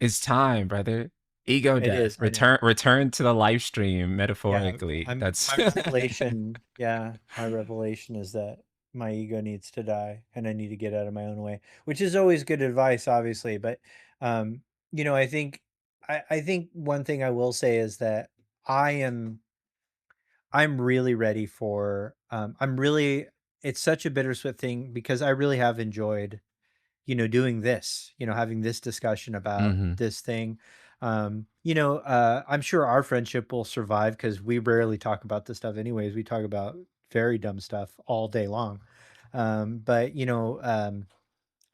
Speaker 1: it's time, brother. Ego
Speaker 2: It
Speaker 1: death.
Speaker 2: is, I know.
Speaker 1: Return to the live stream
Speaker 2: Yeah,
Speaker 1: metaphorically.
Speaker 2: I'm
Speaker 1: That's
Speaker 2: my revelation, yeah, my revelation is that my ego needs to die and I need to get out of my own way, which is always good advice, obviously. But um, you know, I think one thing I will say is that I am I'm really ready for I'm really it's such a bittersweet thing because I really have enjoyed, you know, doing this, you know, having this discussion about
Speaker 1: hmm
Speaker 2: this thing. You know, I'm sure our friendship will survive because we rarely talk about this stuff anyways. We talk about very dumb stuff all day long. But you know,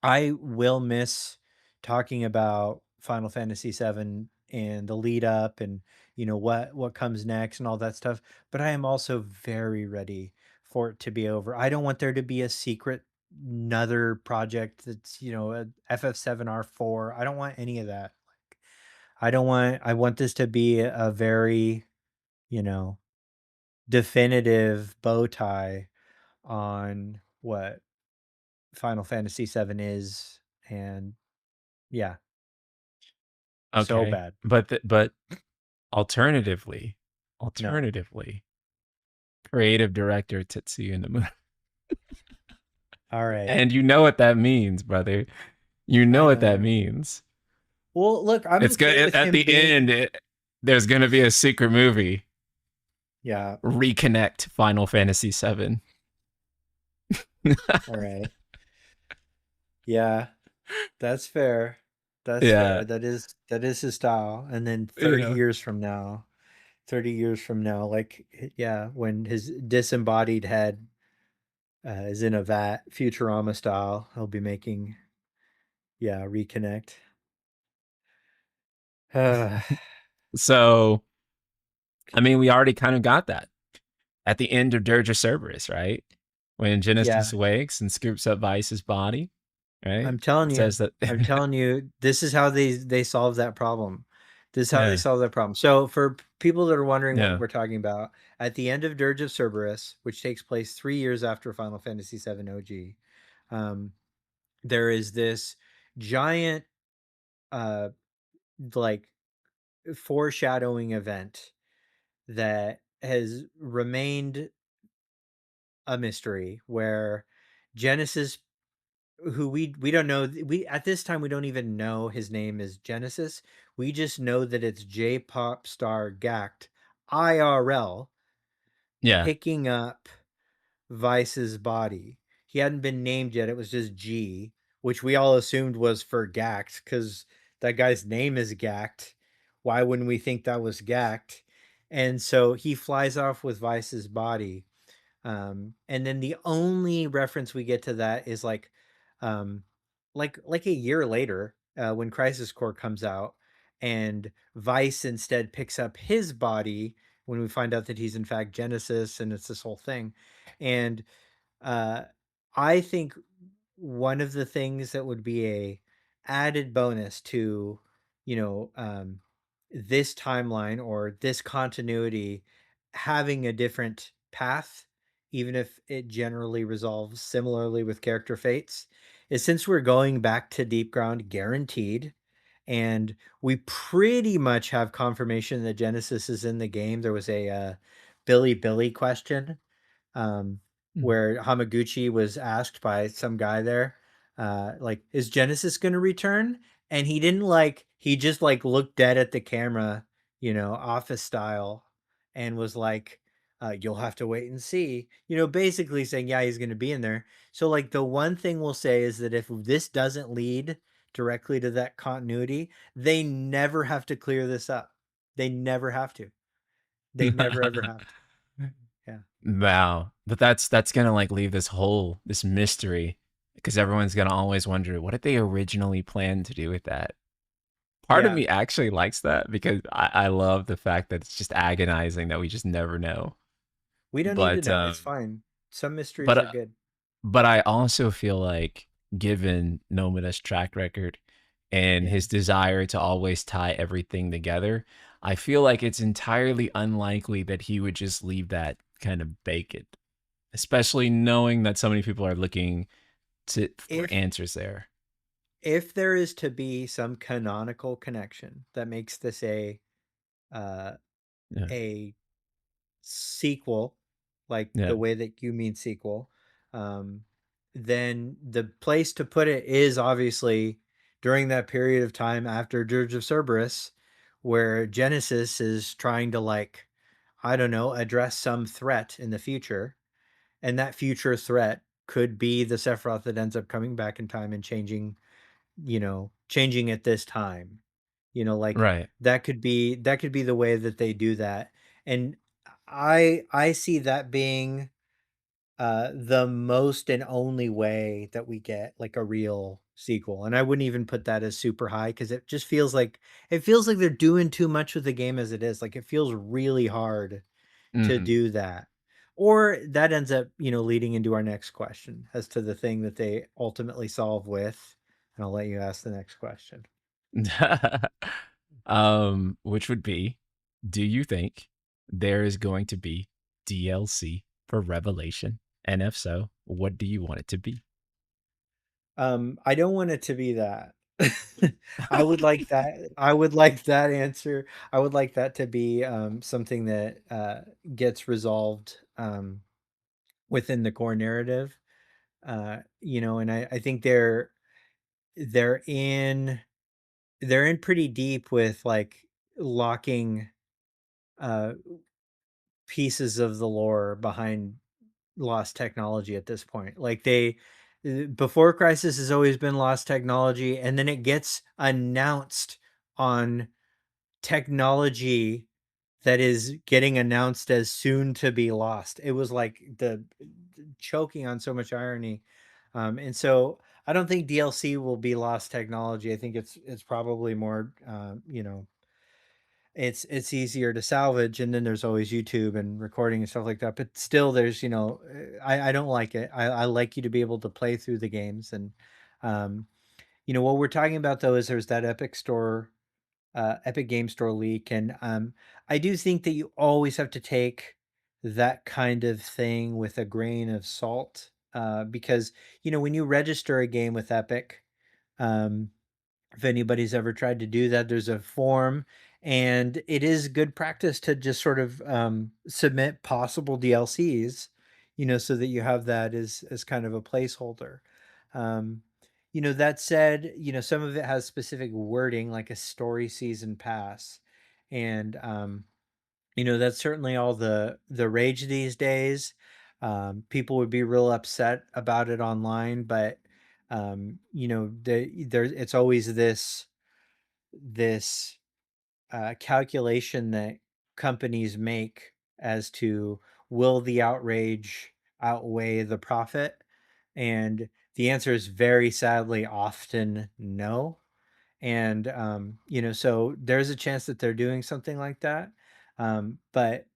Speaker 2: I will miss talking about Final Fantasy VII and the lead up and you know what comes next and all that stuff. But I am also very ready for it to be over. I don't want there to be a secret another project that's, you know, a FF7R4. I don't want any of that. Like, I want this to be a very, you know, definitive bow tie on what Final Fantasy VII is, and yeah, so
Speaker 1: Okay.
Speaker 2: bad.
Speaker 1: But alternatively,
Speaker 2: No.
Speaker 1: alternatively, creative director Tetsuya Nomura.
Speaker 2: All right.
Speaker 1: And you know what that means, brother. You know
Speaker 2: I
Speaker 1: what that
Speaker 2: know.
Speaker 1: means.
Speaker 2: Well, look, I'm
Speaker 1: It's
Speaker 2: okay
Speaker 1: good
Speaker 2: with
Speaker 1: at
Speaker 2: him
Speaker 1: the
Speaker 2: being,
Speaker 1: end. There's gonna be a secret movie.
Speaker 2: yeah.
Speaker 1: Reconnect Final Fantasy VII.
Speaker 2: All right. Yeah, that's fair. That's
Speaker 1: Yeah,
Speaker 2: fair. That is his style. And then 30
Speaker 1: yeah.
Speaker 2: years from now, 30 years from now, like, yeah, when his disembodied head is in a vat, Futurama style, he'll be making, yeah, reconnect. Uh,
Speaker 1: So, I mean, we already kind of got that at the end of Dirge of Cerberus, right? When Genesis
Speaker 2: yeah,
Speaker 1: awakes and scoops up Vice's body, right? It says that.
Speaker 2: I'm telling you, this is how they solve that problem. This is how they
Speaker 1: Yeah,
Speaker 2: solve that problem. So for people that are wondering what
Speaker 1: yeah,
Speaker 2: we're talking about, at the end of Dirge of Cerberus, which takes place 3 years after Final Fantasy VII OG, um, there is this giant, uh, like foreshadowing event that has remained a mystery where Genesis, who we don't know, we at this time we don't even know his name is Genesis. We just know that it's J-pop star Gact IRL
Speaker 1: yeah.
Speaker 2: picking up Vice's body. He hadn't been named yet. It was just G, which we all assumed was for Gact because that guy's name is Gact. Why wouldn't we think that was Gact? And so he flies off with Vice's body, and then the only reference we get to that is um, like a year later, when Crisis Core comes out, and Vice instead picks up his body when we find out that he's in fact Genesis, and it's this whole thing. And uh, I think one of the things that would be a added bonus to, you know, this timeline or this continuity having a different path, even if it generally resolves similarly with character fates, is since we're going back to Deep Ground guaranteed, and we pretty much have confirmation that Genesis is in the game. There was a Billy question, um,
Speaker 1: Mhm.
Speaker 2: where Hamaguchi was asked by some guy there, like, is Genesis going to return? And he didn't, like, he just like looked dead at the camera, you know, office style, and was like, you'll have to wait and see, you know, basically saying, yeah, he's going to be in there. So, like, the one thing we'll say is that if this doesn't lead directly to that continuity, they never have to clear this up. They never have to. They never ever have to. Yeah.
Speaker 1: Wow, but that's gonna like leave this mystery because everyone's gonna always wonder what did they originally plan to do with that. Part of
Speaker 2: Yeah.
Speaker 1: me actually likes that because I love the fact that it's just agonizing that we just never know.
Speaker 2: We don't need to
Speaker 1: But
Speaker 2: know. It's fine. Some mysteries
Speaker 1: but
Speaker 2: are
Speaker 1: uh,
Speaker 2: good.
Speaker 1: but I also feel like given Nomada's track record and
Speaker 2: Yeah.
Speaker 1: his desire to always tie everything together, I feel like it's entirely unlikely that he would just leave that kind of vacant, especially knowing that so many people are looking for
Speaker 2: If
Speaker 1: answers there.
Speaker 2: there is to be some canonical connection that makes this uh
Speaker 1: Yeah.
Speaker 2: a sequel, like
Speaker 1: Yeah.
Speaker 2: the way that you mean sequel, um, then the place to put it is obviously during that period of time after Dirge of Cerberus, where Genesis is trying to, like, I don't know, address some threat in the future, and that future threat could be the Sephiroth that ends up coming back in time and changing, you know, changing at this time. You know, like,
Speaker 1: Right.
Speaker 2: that could be the way that they do that. And I see that being the most and only way that we get like a real sequel. And I wouldn't even put that as super high because it just feels like, they're doing too much with the game as it is. Like, it feels really hard to
Speaker 1: Hmm.
Speaker 2: do that. or that ends up, leading into our next question as to the thing that they ultimately solve with. And I'll let you ask the next question.
Speaker 1: Which would be, do you think there is going to be DLC for Revelation? And if so, what do you want it to be?
Speaker 2: I don't want it to be that. I would like that. I would like that answer. I would like that to be something that gets resolved within the core narrative. And I think they're in they're in pretty deep with like locking uh pieces of the lore behind lost technology at this point. Like before Crisis has always been lost technology, and then it gets announced on technology that is getting announced as soon to be lost. It was like the choking on so much irony. And so I don't think DLC will be lost technology. I think it's probably more it's easier to salvage, and then there's always YouTube and recording and stuff like that. But still, there's I don't like it. I like you to be able to play through the games, and um, what we're talking about though is there's that Epic Game Store leak, and I do think that you always have to take that kind of thing with a grain of salt, because when you register a game with Epic, um, if anybody's ever tried to do that, there's a form, and it is good practice to just sort of submit possible DLCs, so that you have that as kind of a placeholder. Um, that said, some of it has specific wording like a story season pass, and that's certainly all the rage these days. People would be real upset about it online, but there's it's always this calculation that companies make as to, will the outrage outweigh the profit? And the answer is very sadly often no. And so there's a chance that they're doing something like that. But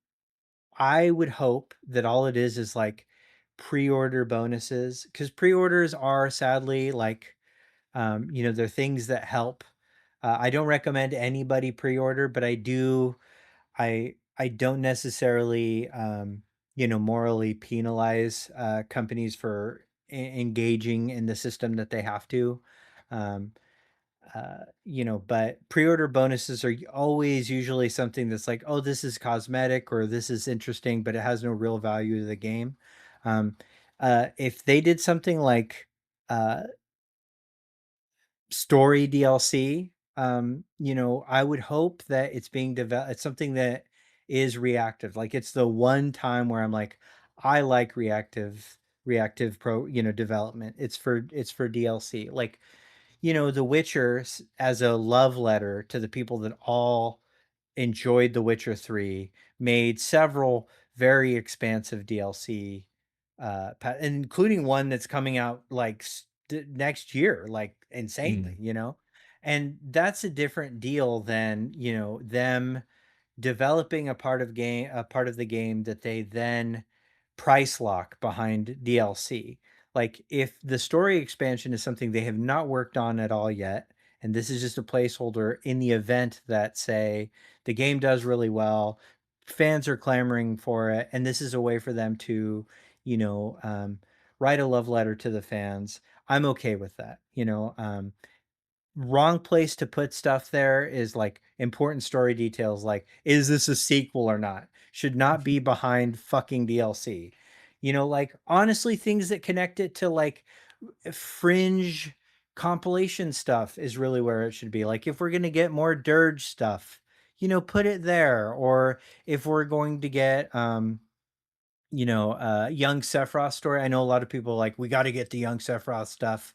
Speaker 2: I would hope that all it is like pre-order bonuses, because pre-orders are sadly like they're things that help. I don't recommend anybody pre-order, but I don't necessarily morally penalize companies for engaging in the system that they have to. Um, but pre-order bonuses are always usually something that's like, oh, this is cosmetic or this is interesting, but it has no real value to the game. Um, if they did something like uh, story DLC, I would hope that it's being developed. It's something that is reactive. Like it's the one time where I'm like, I like reactive development. It's for DLC. Like, The Witcher as a love letter to the people that all enjoyed The Witcher 3, made several very expansive DLC, including one that's coming out like next year, like insanely,
Speaker 1: Mm.
Speaker 2: and that's a different deal than them developing a part of the game that they then price lock behind DLC. Like if the story expansion is something they have not worked on at all yet, and this is just a placeholder in the event that, say, the game does really well, fans are clamoring for it, and this is a way for them to, you know, um, write a love letter to the fans. I'm okay with that. Wrong place to put stuff there is like important story details, like is this a sequel or not, should not be behind fucking DLC. Like honestly, things that connect it to like fringe compilation stuff is really where it should be. Like if we're going to get more Dirge stuff, put it there. Or if we're going to get young Sephiroth story, I know a lot of people are like, we got to get the young Sephiroth stuff,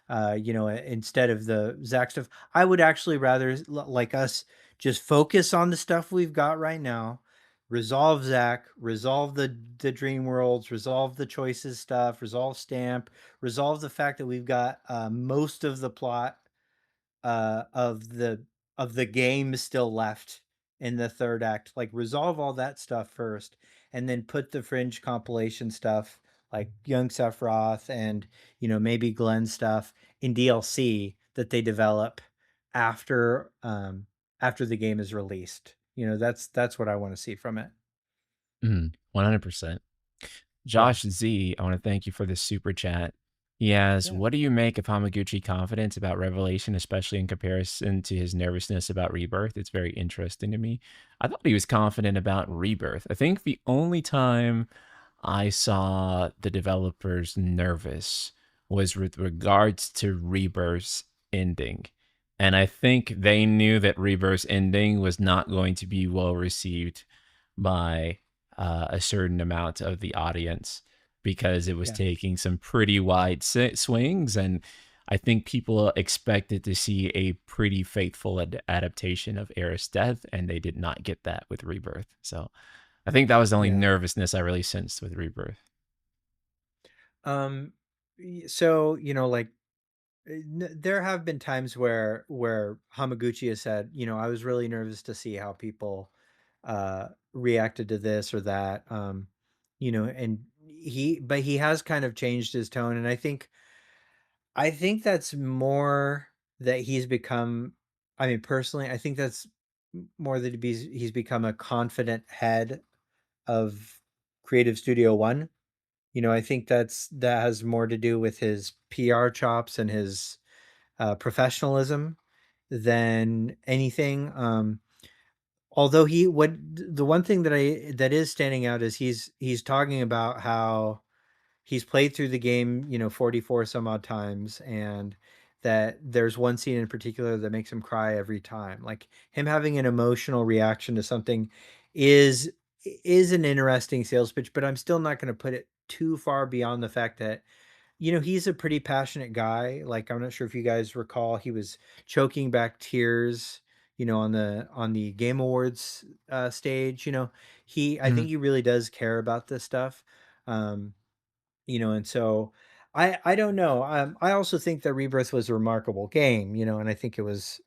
Speaker 2: instead of the Zach stuff. I would actually rather like us just focus on the stuff we've got right now, resolve Zach, resolve the dream worlds, resolve the choices stuff, resolve Stamp, resolve the fact that we've got most of the plot of the game still left in the third act. Like resolve all that stuff first, and then put the fringe compilation stuff like young Sephiroth and maybe Glenn stuff in DLC that they develop after after the game is released. That's what I want to see from it.
Speaker 1: 100%.
Speaker 2: Yeah.
Speaker 1: Josh Z, I want to thank you for this super chat. He asks,
Speaker 2: Yeah.
Speaker 1: what do you make of Hamaguchi confidence about Revelation, especially in comparison to his nervousness about Rebirth? It's very interesting to me. I thought he was confident about Rebirth. I think the only time I saw the developers nervous was with regards to Rebirth's ending. And I think they knew that Rebirth's ending was not going to be well received by a certain amount of the audience because it was
Speaker 2: Yeah.
Speaker 1: taking some pretty wide swings. And I think people expected to see a pretty faithful adaptation of Aerith's death, and they did not get that with Rebirth. So I think that was the only
Speaker 2: Yeah.
Speaker 1: nervousness I really sensed with Rebirth.
Speaker 2: Um so, like there have been times where Hamaguchi has said, I was really nervous to see how people reacted to this or that. And he has kind of changed his tone, and I think that's more that he's become. I mean, personally, I think that's more that he's become a confident head of Creative Studio One. I think that has more to do with his PR chops and his professionalism than anything. Although the one thing that is standing out is he's talking about how he's played through the game, 44 some odd times, and that there's one scene in particular that makes him cry every time. Like him having an emotional reaction to something is is an interesting sales pitch, but I'm still not going to put it too far beyond the fact that he's a pretty passionate guy. Like, I'm not sure if you guys recall, he was choking back tears, on the Game Awards stage. I
Speaker 1: Mhm.
Speaker 2: think he really does care about this stuff. Um, and so I don't know. I also think that Rebirth was a remarkable game, and I think it was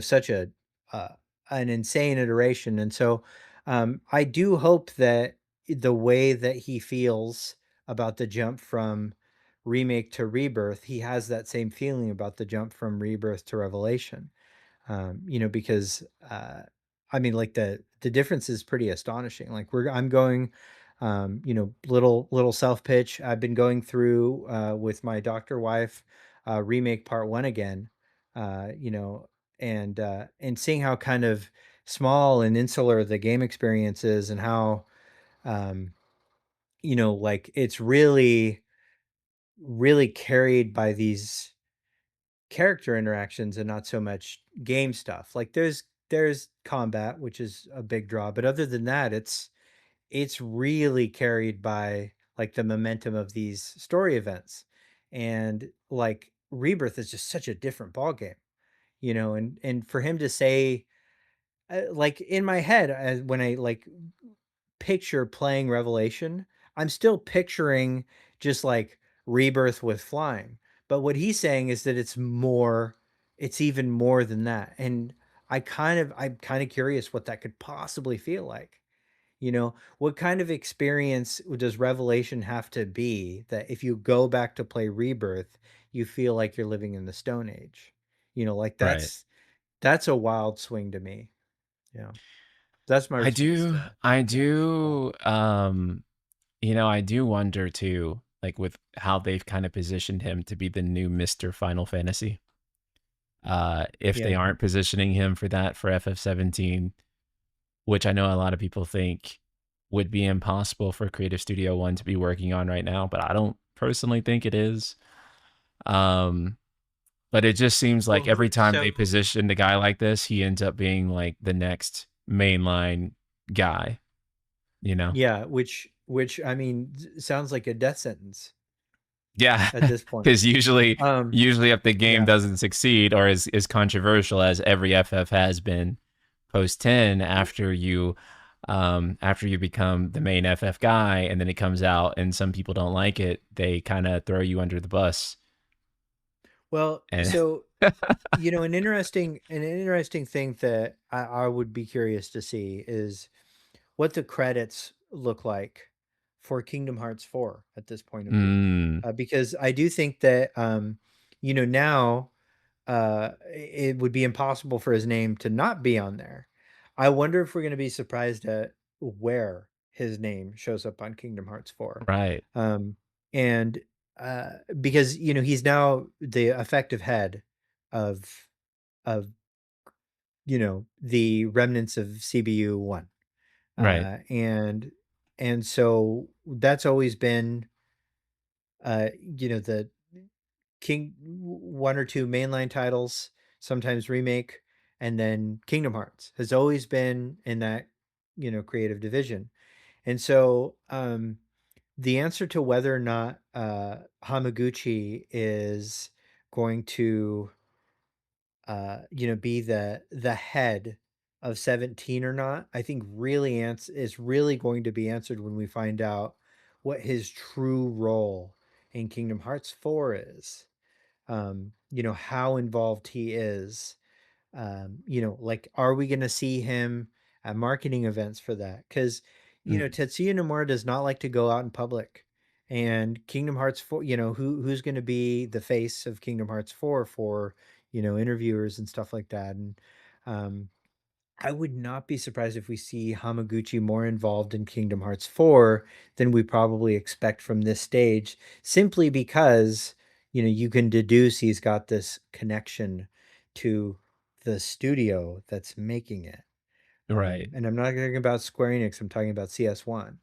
Speaker 2: such a uh, an insane iteration. And so I do hope that the way that he feels about the jump from remake to Rebirth, he has that same feeling about the jump from Rebirth to Revelation. Because I mean, like the difference is pretty astonishing. Like I'm going, little self pitch. I've been going through with my doctor wife, remake part one again, and seeing how kind of small and insular the game experience is, and how um, like it's really carried by these character interactions and not so much game stuff. Like there's combat, which is a big draw, but other than that, it's really carried by like the momentum of these story events. And like Rebirth is just such a different ball game, and for him to say like in my head when I like picture playing Revelation, I'm still picturing just like Rebirth with flying. But what he's saying is that it's even more than that. And I'm kind of curious what that could possibly feel like. What kind of experience does Revelation have to be that if you go back to play Rebirth, you feel like you're living in the Stone Age? Like
Speaker 1: Right.
Speaker 2: that's a wild swing to me. Yeah. That's my
Speaker 1: I
Speaker 2: response to
Speaker 1: do,
Speaker 2: that.
Speaker 1: I
Speaker 2: Yeah.
Speaker 1: do, I do wonder too, like with how they've kind of positioned him to be the new Mr. Final Fantasy. If they
Speaker 2: Yeah.
Speaker 1: aren't positioning him for that for FF17, which I know a lot of people think would be impossible for Creative Studio One to be working on right now, but I don't personally think it is. Um, but it just seems like
Speaker 2: Well,
Speaker 1: every time
Speaker 2: so
Speaker 1: they position a guy like this, he ends up being like the next mainline guy, you know?
Speaker 2: yeah, which I mean sounds like a death sentence
Speaker 1: Yeah,
Speaker 2: at this point.
Speaker 1: because usually,
Speaker 2: Um,
Speaker 1: usually if the game
Speaker 2: yeah.
Speaker 1: doesn't succeed or is controversial as every FF has been post 10, after you become the main FF guy and then it comes out and some people don't like it, they kind of throw you under the bus.
Speaker 2: Well,
Speaker 1: And
Speaker 2: so an interesting thing that I would be curious to see is what the credits look like for Kingdom Hearts 4 at this point of view?
Speaker 1: Mm,
Speaker 2: Because I do think that now it would be impossible for his name to not be on there. I wonder if we're going to be surprised at where his name shows up on Kingdom Hearts 4.
Speaker 1: right,
Speaker 2: Um, and because he's now the effective head of of the remnants of CBU 1.
Speaker 1: right,
Speaker 2: And so that's always been the King one or two mainline titles, sometimes remake, and then Kingdom Hearts has always been in that creative division. And so the answer to whether or not Hamaguchi is going to be the head of 17 or not, I think really is really going to be answered when we find out what his true role in Kingdom Hearts 4 is. How involved he is. Like, are we going to see him at marketing events for that? Because,
Speaker 1: mm,
Speaker 2: Tetsuya Nomura does not like to go out in public. And Kingdom Hearts 4, who's going to be the face of Kingdom Hearts 4 for, interviewers and stuff like that. And um, I would not be surprised if we see Hamaguchi more involved in Kingdom Hearts 4 than we probably expect from this stage, simply because, you can deduce he's got this connection to the studio that's making it.
Speaker 1: right.
Speaker 2: And I'm not talking about Square Enix, I'm talking about CS1.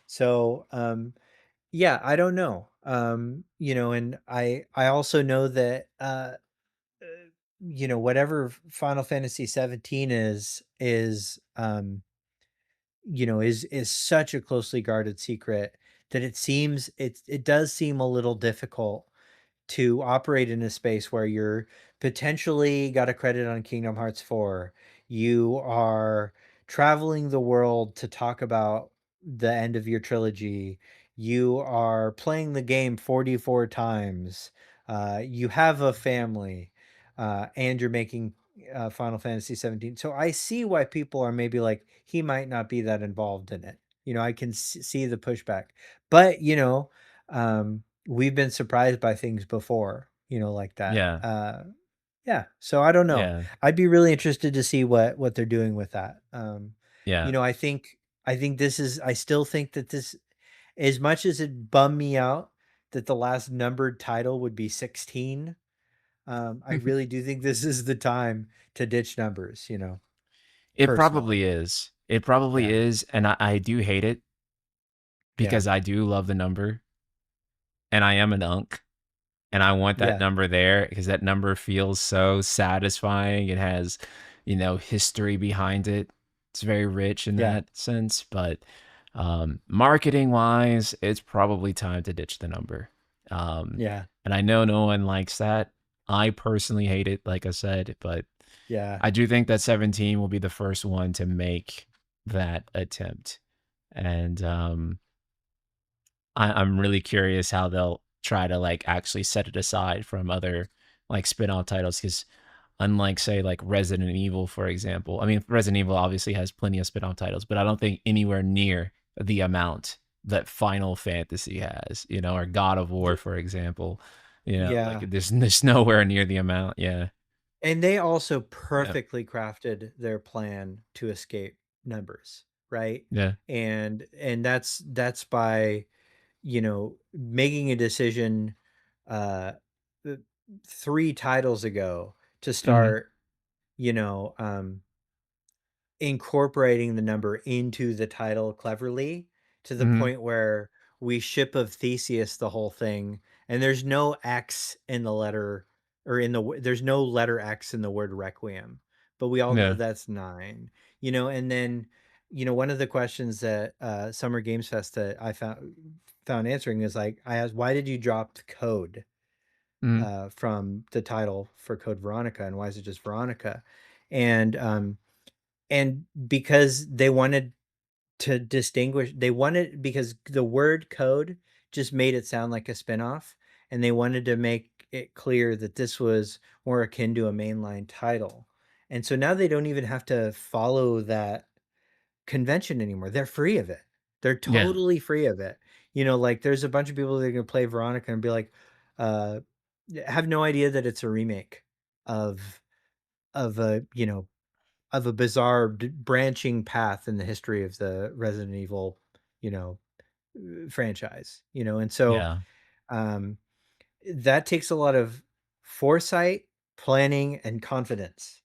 Speaker 2: So, yeah, I don't know. And I also know that whatever Final Fantasy 17 is such a closely guarded secret that it does seem a little difficult to operate in a space where you're potentially got a credit on Kingdom Hearts 4. You are traveling the world to talk about the end of your trilogy. You are playing the game 44 times. You have a family, and you're making Final Fantasy 17. So I see why people are maybe like, he might not be that involved in it. I can see the pushback. But, we've been surprised by things before, like that.
Speaker 1: Yeah,
Speaker 2: Yeah. So I don't know.
Speaker 1: yeah,
Speaker 2: I'd be really interested to see what they're doing with that.
Speaker 1: yeah.
Speaker 2: I think I still think that this, as much as it bummed me out that the last numbered title would be 16, I really do think this is the time to ditch numbers,
Speaker 1: It
Speaker 2: personally.
Speaker 1: probably is. It probably
Speaker 2: Yeah.
Speaker 1: is, and I do hate it
Speaker 2: Yeah.
Speaker 1: because I do love the number, and I am an unk, and I want that
Speaker 2: Yeah.
Speaker 1: number there because that number feels so satisfying. It has, history behind it. It's very rich in
Speaker 2: Yeah.
Speaker 1: that sense, but marketing wise, it's probably time to ditch the number. Um,
Speaker 2: Yeah.
Speaker 1: and I know no one likes that. I personally hate it, like I said, but
Speaker 2: Yeah.
Speaker 1: I do think that 17 will be the first one to make that attempt. And I'm really curious how they'll try to like actually set it aside from other like spin-off titles because unlike say like Resident Evil, for example, I mean Resident Evil obviously has plenty of spin-off titles, but I don't think anywhere near the amount that Final Fantasy has, or God of War,
Speaker 2: Y-
Speaker 1: for example. Like
Speaker 2: Yeah.
Speaker 1: there's nowhere near the amount. Yeah.
Speaker 2: And they also
Speaker 1: Yeah.
Speaker 2: perfectly crafted their plan to escape numbers, right?
Speaker 1: Yeah.
Speaker 2: And that's by, making a decision uh th- 3 titles ago to
Speaker 1: Hmm.
Speaker 2: start, you know, incorporating the number into the title cleverly, to the
Speaker 1: Hmm.
Speaker 2: point where we ship of Theseus the whole thing, and there's no X in the letter, or there's no letter X in the word requiem, but we all know
Speaker 1: Yeah.
Speaker 2: that's 9. And then one of the questions that Summer Games Fest that I found answering is, like, I asked, why did you drop the code
Speaker 1: Hmm.
Speaker 2: from the title for Code Veronica, and why is it just Veronica? And um and because they wanted to distinguish, because the word code just made it sound like a spinoff, and they wanted to make it clear that this was more akin to a mainline title. And so now they don't even have to follow that convention anymore. They're free of it. They're
Speaker 1: Yeah.
Speaker 2: totally free of it. Like there's a bunch of people that are gonna play Veronica and be like, uh, have no idea that it's a remake of of a of a bizarre branching path in the history of the Resident Evil, you know, franchise. And so
Speaker 1: Yeah.
Speaker 2: um, that takes a lot of foresight, planning, and confidence,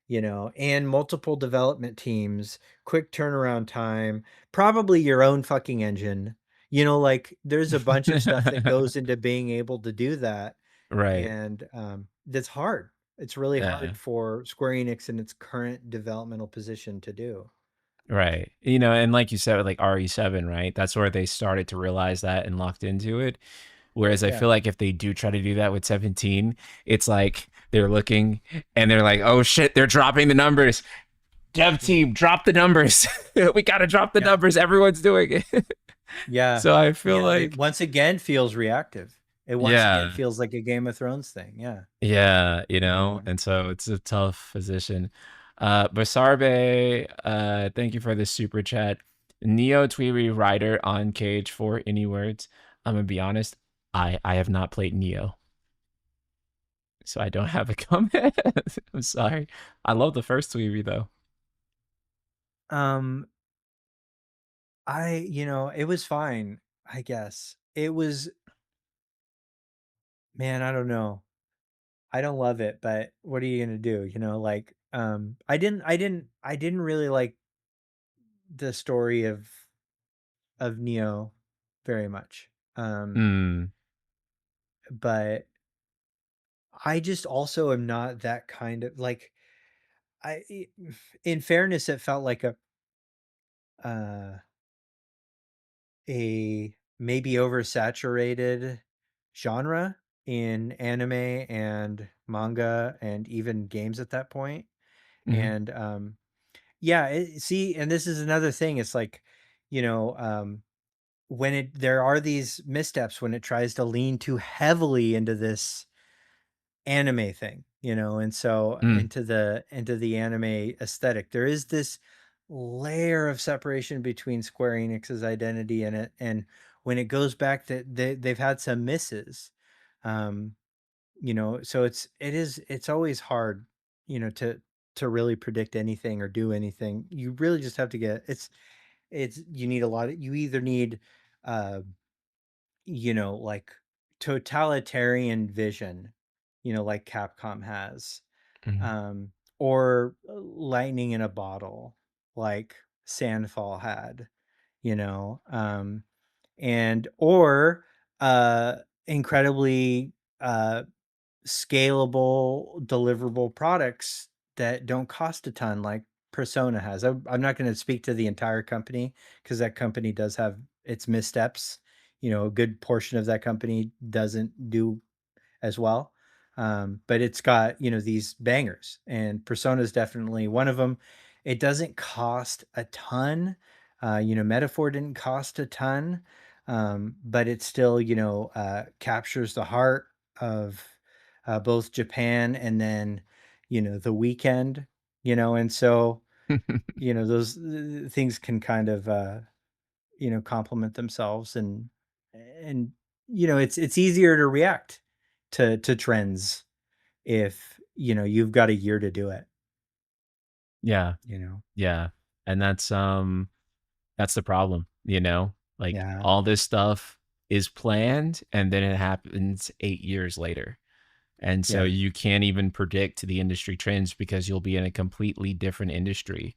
Speaker 2: and multiple development teams, quick turnaround time, probably your own fucking engine. Like there's a bunch of stuff that goes into being able to do that.
Speaker 1: Right.
Speaker 2: And that's hard. It's really
Speaker 1: Yeah.
Speaker 2: hard for Square Enix in its current developmental position to do.
Speaker 1: Right. And like you said with like RE7, right? That's where they started to realize that and locked into it. Whereas I
Speaker 2: Yeah.
Speaker 1: feel like if they do try to do that with 17, it's like they're looking and they're like, oh shit, they're dropping the numbers. Dev
Speaker 2: Yeah.
Speaker 1: team, drop the numbers. We got to drop the
Speaker 2: Yeah.
Speaker 1: numbers. Everyone's doing it.
Speaker 2: Yeah.
Speaker 1: So I feel
Speaker 2: Yeah. It
Speaker 1: like,
Speaker 2: once again feels reactive. It once again
Speaker 1: yeah,
Speaker 2: feels like a Game of Thrones thing. Yeah.
Speaker 1: yeah,
Speaker 2: Yeah.
Speaker 1: and so it's a tough position. Basarbe, thank you for the super chat. Neo TWEWY Rider on Cage for any words. I'm gonna be honest, I have not played Neo, so I don't have a comment. I'm sorry. I love the first TWEWY though.
Speaker 2: Um, it was fine, I guess. It was, man, I don't know. I don't love it, but what are you gonna do? Like, I didn't really like the story of Neo very much.
Speaker 1: Hmm.
Speaker 2: But I just also am not that kind of like I in fairness, it felt like uh a maybe oversaturated genre in anime and manga and even games at that point.
Speaker 1: Hmm.
Speaker 2: And yeah, see, and this is another thing. It's like, you know, when there are these missteps when it tries to lean too heavily into this anime thing, and so
Speaker 1: Mm.
Speaker 2: into the anime aesthetic. There is this layer of separation between Square Enix's identity and it, and when it goes back that they've had some misses, um, so it's always hard, to really predict anything or do anything. You really just have to get it's you need a lot of you either need uh like totalitarian vision, like Capcom has,
Speaker 1: Mhm.
Speaker 2: um, or lightning in a bottle, like Sandfall had, and or uh, incredibly uh, scalable, deliverable products that don't cost a ton, like Persona has. I'm not going to speak to the entire company because that company does have its missteps. A good portion of that company doesn't do as well. But it's got, these bangers, and Persona is definitely one of them. It doesn't cost a ton. Metaphor didn't cost a ton, but it still, captures the heart of both Japan and then, the weekend, and so, those things can kind of, complement themselves, and it's easier to react to trends if you've got a year to do it.
Speaker 1: Yeah.
Speaker 2: you know
Speaker 1: Yeah. And that's the problem, Like
Speaker 2: yeah.
Speaker 1: all this stuff is planned and then it happens 8 years later. And so
Speaker 2: Yeah.
Speaker 1: you can't even predict the industry trends because you'll be in a completely different industry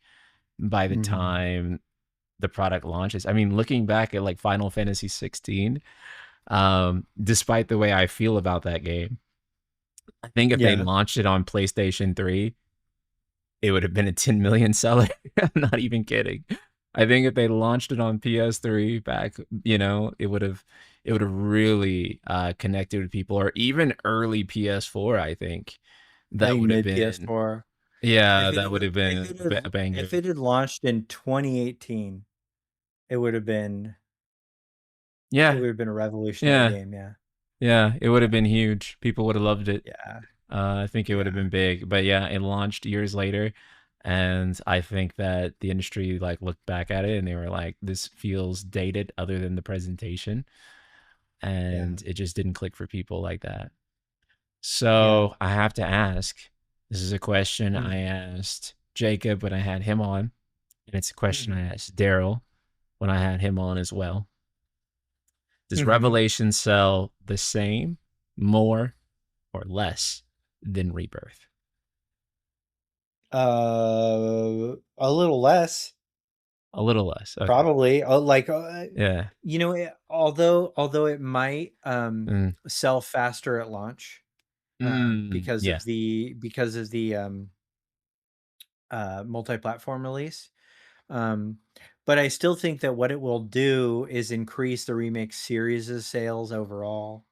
Speaker 1: by the
Speaker 2: Hmm.
Speaker 1: time the product launches. I mean, looking back at like Final Fantasy 16, despite the way I feel about that game, I think if they
Speaker 2: Yeah.
Speaker 1: launched it on PlayStation 3, it would have been a 10 million seller. I'm not even kidding. I think if they launched it on PS3 back, it would have really connected with people, or even early PS4. I think
Speaker 2: I
Speaker 1: that
Speaker 2: think
Speaker 1: would have
Speaker 2: mid
Speaker 1: been,
Speaker 2: PS4.
Speaker 1: yeah,
Speaker 2: if it
Speaker 1: that
Speaker 2: had
Speaker 1: would have
Speaker 2: if
Speaker 1: been
Speaker 2: it had
Speaker 1: a banger.
Speaker 2: if it had launched in 2018, it would have been it
Speaker 1: Yeah,
Speaker 2: would have been a revolutionary
Speaker 1: yeah,
Speaker 2: game. Yeah.
Speaker 1: yeah. It would have
Speaker 2: Yeah.
Speaker 1: been huge. People would have loved it.
Speaker 2: Yeah.
Speaker 1: I think it would have
Speaker 2: Yeah.
Speaker 1: been big, but yeah, it launched years later. And I think that the industry like looked back at it and they were like, this feels dated other than the presentation.
Speaker 2: Yeah.
Speaker 1: And it just didn't click for people like that.
Speaker 2: Yeah.
Speaker 1: So I have to ask, this is a question
Speaker 2: Mm,
Speaker 1: I asked Jacob when I had him on, and it's a question I
Speaker 2: mhm.
Speaker 1: asked Daryl when I had him on as well. Does
Speaker 2: Mhm.
Speaker 1: Revelation sell the same, more, or less than Rebirth?
Speaker 2: A little less,
Speaker 1: A little less. Okay.
Speaker 2: probably.
Speaker 1: Yeah.
Speaker 2: Although it might
Speaker 1: Mm.
Speaker 2: sell faster at launch, because
Speaker 1: Yeah.
Speaker 2: of the multi-platform release. Um, but I still think that what it will do is increase the remake series' sales overall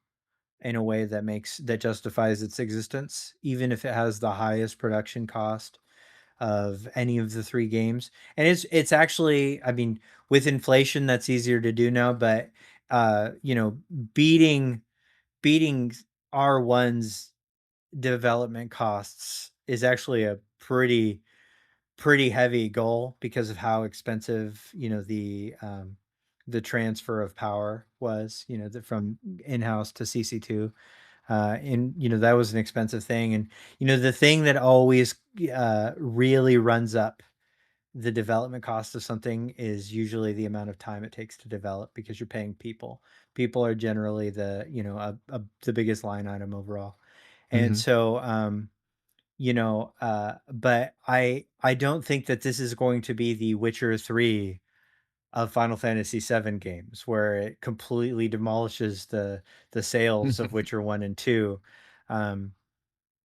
Speaker 2: in a way that justifies its existence, even if it has the highest production cost of any of the three games. And it's actually, I mean, with inflation, that's easier to do now. But you know, beating beating R1's development costs is actually a pretty heavy goal because of how expensive, the transfer of power was, from in-house to CC2. And that was an expensive thing. And the thing that always really runs up the development cost of something is usually the amount of time it takes to develop, because you're paying people are generally the biggest line item overall. And
Speaker 1: Mm-hmm.
Speaker 2: so but I don't think that this is going to be the Witcher 3 of Final Fantasy VII games, where it completely demolishes the sales of Witcher 1 and 2. Um,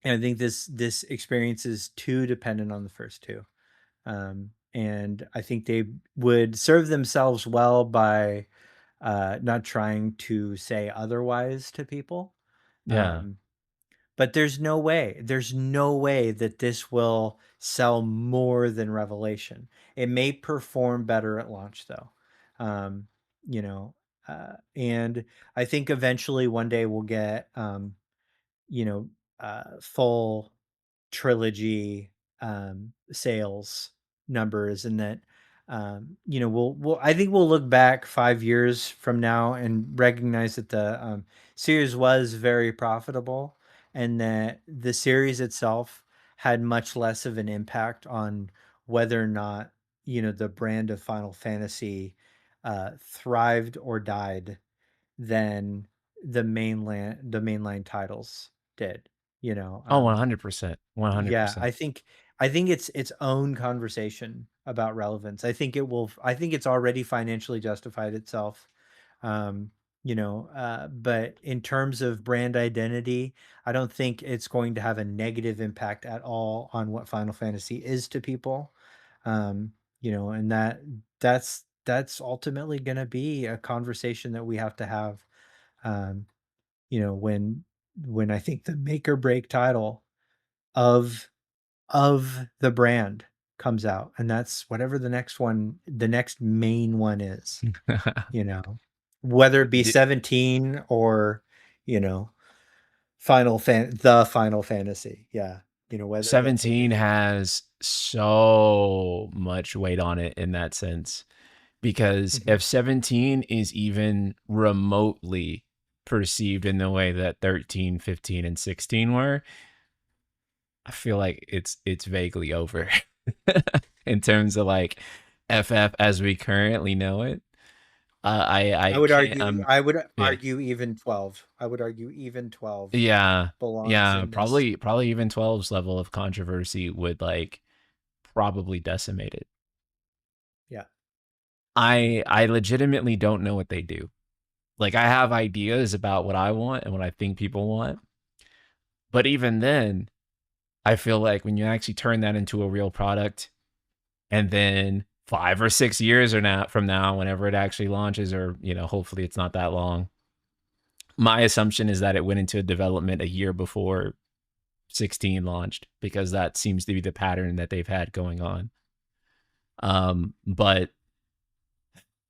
Speaker 2: and I think this experience is too dependent on the first two. And I think they would serve themselves well by not trying to say otherwise to people.
Speaker 1: Yeah.
Speaker 2: Um, but there's no way that this will sell more than Revelation. It may perform better at launch though. Um, and I think eventually one day we'll get you know, full trilogy sales numbers, and that we'll I think we'll look back 5 years from now and recognize that the series was very profitable, and that the series itself had much less of an impact on whether or not the brand of Final Fantasy thrived or died than the mainline titles did. You know,
Speaker 1: Oh, 100%.
Speaker 2: yeah,
Speaker 1: 100%.
Speaker 2: I think it's its own conversation about relevance. I think it's already financially justified itself. But in terms of brand identity, I don't think it's going to have a negative impact at all on what Final Fantasy is to people. And that's ultimately going to be a conversation that we have to have. Um, when I think the make or break title of the brand comes out, and that's whatever the next main one is, you know, whether it be
Speaker 1: D-
Speaker 2: 17 or, you know, Final Fantasy. Yeah. Whether that's a
Speaker 1: 17 has so much weight on it in that sense. Because
Speaker 2: Mhm.
Speaker 1: if 17 is even remotely perceived in the way that 13, 15, and 16 were, I feel like it's vaguely over in terms of like FF as we currently know it. I can't
Speaker 2: I would
Speaker 1: yeah.
Speaker 2: argue even 12. I would argue even 12
Speaker 1: Yeah.
Speaker 2: belongs
Speaker 1: Yeah,
Speaker 2: in this.
Speaker 1: probably even 12's level of controversy would like probably decimate it.
Speaker 2: Yeah.
Speaker 1: I legitimately don't know what they do. Like I have ideas about what I want and what I think people want, but even then, I feel like when you actually turn that into a real product, and then 5 or 6 years or now from now, whenever it actually launches, or hopefully it's not that long. My assumption is that it went into development a year before 16 launched because that seems to be the pattern that they've had going on. But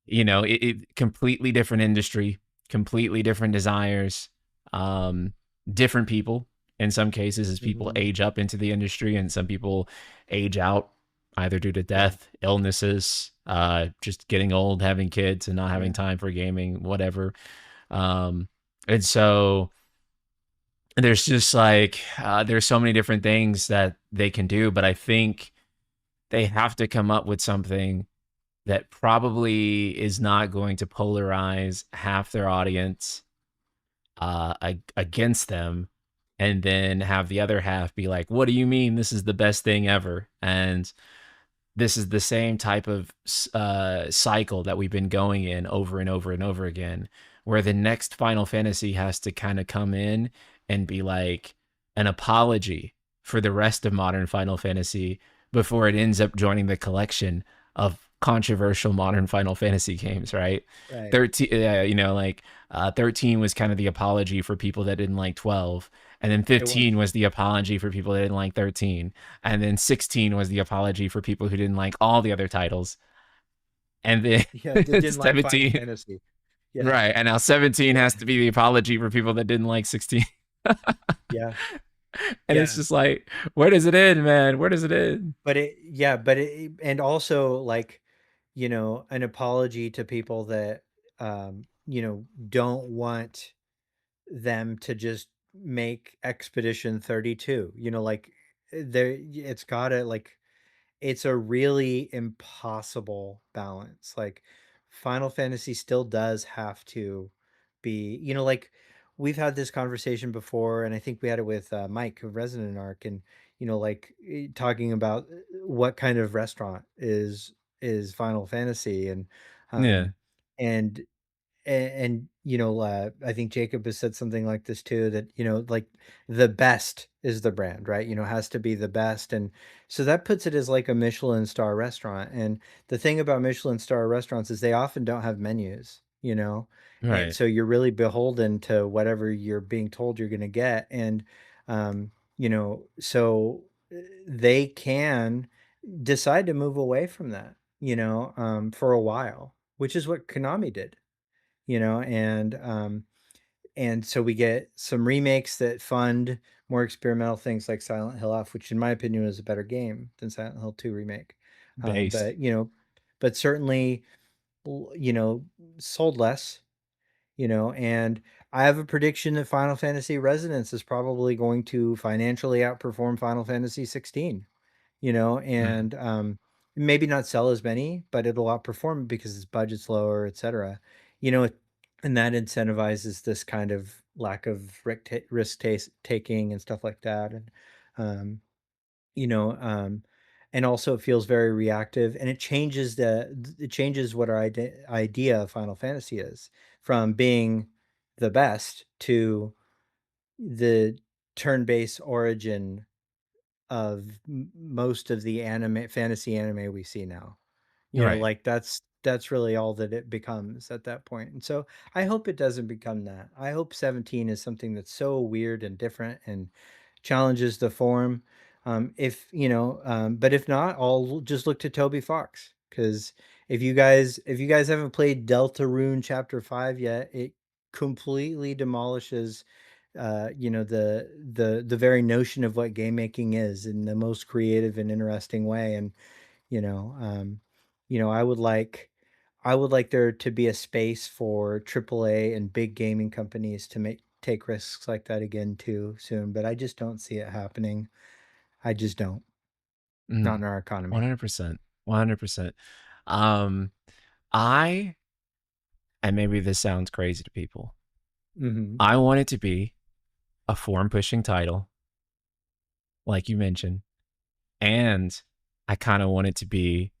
Speaker 1: it completely different industry, completely different desires, um, different people in some cases as people
Speaker 2: Mhm.
Speaker 1: age up into the industry and some people age out. either due to
Speaker 2: Yeah.
Speaker 1: death, illnesses, just getting old, having kids, and not having
Speaker 2: Yeah.
Speaker 1: time for gaming, whatever. Um, and so there's just like there's so many different things that they can do, but I think they have to come up with something that probably is not going to polarize half their audience against them, and then have the other half be like, "What do you mean this is the best thing ever?" And this is the same type of cycle that we've been going in over and over and over again, where the next Final Fantasy has to kind of come in and be like an apology for the rest of modern Final Fantasy before it ends up joining the collection of controversial modern Final Fantasy games, right?
Speaker 2: Right.
Speaker 1: 13, like 13 was kind of the apology for people that didn't like 12, and then
Speaker 2: It was.
Speaker 1: 15 was the apology for people that didn't like 13, and then 16 was the apology for people who didn't like all the other titles, and then
Speaker 2: Yeah. That didn't like Final
Speaker 1: 17,
Speaker 2: Fantasy. Yeah.
Speaker 1: right, and now 17
Speaker 2: Yeah.
Speaker 1: has to be the apology for people that didn't like 16.
Speaker 2: Yeah.
Speaker 1: And it's
Speaker 2: Yeah.
Speaker 1: just like, where does it end, man? Where does it end?
Speaker 2: And also like, an apology to people that, don't want them to just make Expedition 32, like there, it's gotta like, it's a really impossible balance. Like Final Fantasy still does have to be, like we've had this conversation before, and I think we had it with Mike of Resident Arc, and like talking about what kind of restaurant is Final Fantasy,
Speaker 1: Yeah,
Speaker 2: um, and and I think Jacob has said something like this too, that like the best is the brand, right? Has to be the best, and so that puts it as like a Michelin star restaurant. And the thing about Michelin star restaurants is they often don't have menus, and
Speaker 1: right,
Speaker 2: so you're really beholden to whatever you're being told you're going to get. And so they can decide to move away from that, for a while, which is what Konami did, and so we get some remakes that fund more experimental things like Silent Hill F, which in my opinion was a better game than Silent Hill 2 remake.
Speaker 1: based.
Speaker 2: But certainly, you know, sold less, and I have a prediction that Final Fantasy Resonance is probably going to financially outperform Final Fantasy 16,
Speaker 1: Mm.
Speaker 2: and maybe not sell as many, but it'll outperform because its budget's lower, etc. You know, and that incentivizes this kind of lack of taking and stuff like that, and um, you know, um, and also it feels very reactive, and it changes what our idea of Final Fantasy is, from being the best to the turn-based origin of most of the anime fantasy anime we see now.
Speaker 1: Right.
Speaker 2: Like that's really all that it becomes at that point. And so I hope it doesn't become that. I hope 17 is something that's so weird and different and challenges the form. If but if not, I'll just look to Toby Fox, because if you guys haven't played Deltarune Chapter 5 yet, it completely demolishes the very notion of what game making is in the most creative and interesting way. And you know um I would like there to be a space for AAA and big gaming companies to take risks like that again too soon, but I just don't see it happening. I just don't. Not
Speaker 1: Mm.
Speaker 2: in our economy.
Speaker 1: 100%. 100%. Um, I, and maybe this sounds crazy to people,
Speaker 2: Mm-hmm.
Speaker 1: I want it to be a form pushing title, like you mentioned, and I kind of want it to be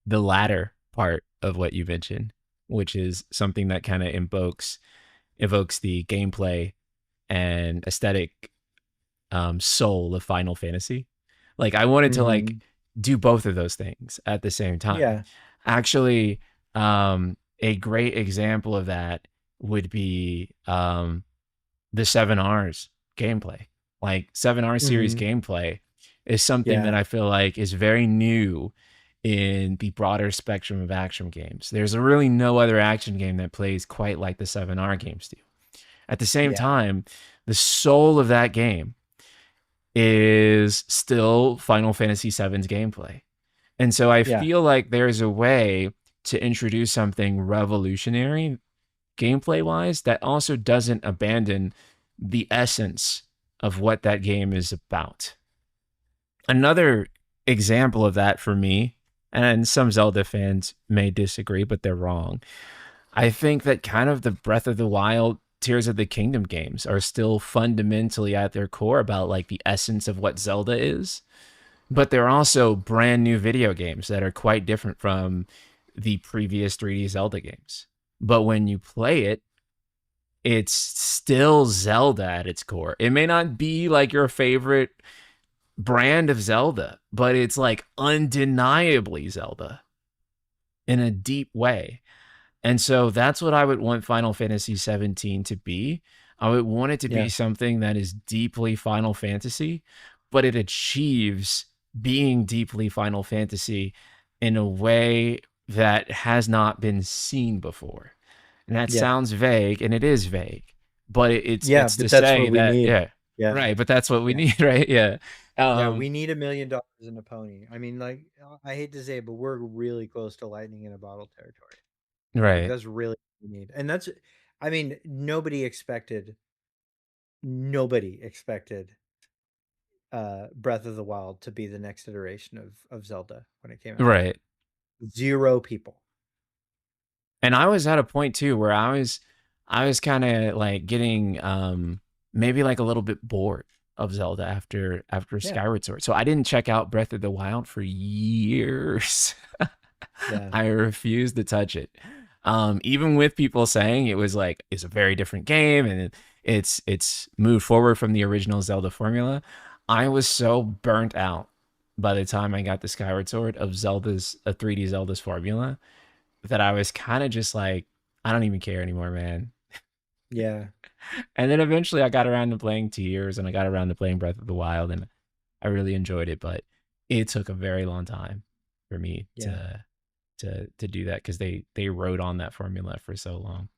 Speaker 1: the latter part of what you mentioned, which is something that kind of evokes the gameplay and aesthetic soul of Final Fantasy. Like I wanted to like
Speaker 2: Mm-hmm.
Speaker 1: do both of those things at the same time.
Speaker 2: Yeah.
Speaker 1: Actually, a great example of that would be the 7R's gameplay. Like 7R series
Speaker 2: Mm-hmm.
Speaker 1: gameplay is something that
Speaker 2: Yeah.
Speaker 1: I feel like is very new in the broader spectrum of action games. There's really no other action game that plays quite like the 7R games do. At the same
Speaker 2: Yeah.
Speaker 1: time, the soul of that game is still Final Fantasy VII's gameplay. And so I
Speaker 2: Yeah.
Speaker 1: feel like there's a way to introduce something revolutionary gameplay wise that also doesn't abandon the essence of what that game is about. Another example of that for me, and some Zelda fans may disagree, but they're wrong. I think that kind of the Breath of the Wild, Tears of the Kingdom games are still fundamentally at their core about like the essence of what Zelda is, but they're also brand new video games that are quite different from the previous 3D Zelda games. But when you play it, it's still Zelda at its core. It may not be like your favorite brand of Zelda, but it's like undeniably Zelda in a deep way. And so that's what I would want Final Fantasy 17 to be. I would want it to be
Speaker 2: Yeah.
Speaker 1: something that is deeply Final Fantasy, but it achieves being deeply Final Fantasy in a way that has not been seen before. And that
Speaker 2: Yeah.
Speaker 1: sounds vague, and it is vague, but
Speaker 2: Yeah,
Speaker 1: it's to
Speaker 2: but that's
Speaker 1: say
Speaker 2: what we
Speaker 1: that,
Speaker 2: need.
Speaker 1: yeah,
Speaker 2: Yeah.
Speaker 1: right. But that's what we
Speaker 2: Yeah.
Speaker 1: need, right? Yeah.
Speaker 2: Yeah,
Speaker 1: Um,
Speaker 2: we need $1 million in a pony. I mean, like, I hate to say it, but we're really close to lightning in a bottle territory. Like,
Speaker 1: right,
Speaker 2: that's really what we need. And that's, I mean, nobody expected Breath of the Wild to be the next iteration of Zelda when it came out.
Speaker 1: right.
Speaker 2: Zero people.
Speaker 1: And I was at a point too where I was kind of like getting maybe like a little bit bored of Zelda after
Speaker 2: Yeah.
Speaker 1: Skyward Sword. So I didn't check out Breath of the Wild for years.
Speaker 2: Yeah.
Speaker 1: I refused to touch it. Even with people saying it was like it's a very different game and it's moved forward from the original Zelda formula, I was so burnt out by the time I got the Skyward Sword of Zelda's a 3D Zelda's formula that I was kind of just like, I don't even care anymore, man.
Speaker 2: Yeah.
Speaker 1: And then eventually I got around to playing Tears and I got around to playing Breath of the Wild and I really enjoyed it, but it took a very long time for me
Speaker 2: Yeah.
Speaker 1: to do that because they rode on that formula for so long.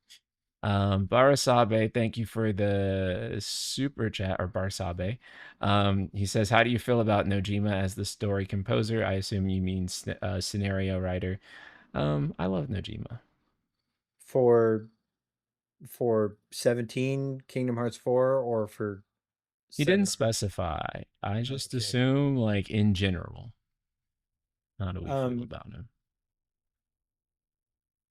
Speaker 1: Barasabe, thank you for the super chat, or Barsabe. He says, how do you feel about Nojima as the story composer? I assume you mean scenario writer. I love Nojima.
Speaker 2: For 17 Kingdom Hearts 4 or for
Speaker 1: He didn't
Speaker 2: 7?
Speaker 1: specify. I just
Speaker 2: Okay.
Speaker 1: assume, like, in general. How do we feel
Speaker 2: Um,
Speaker 1: about him?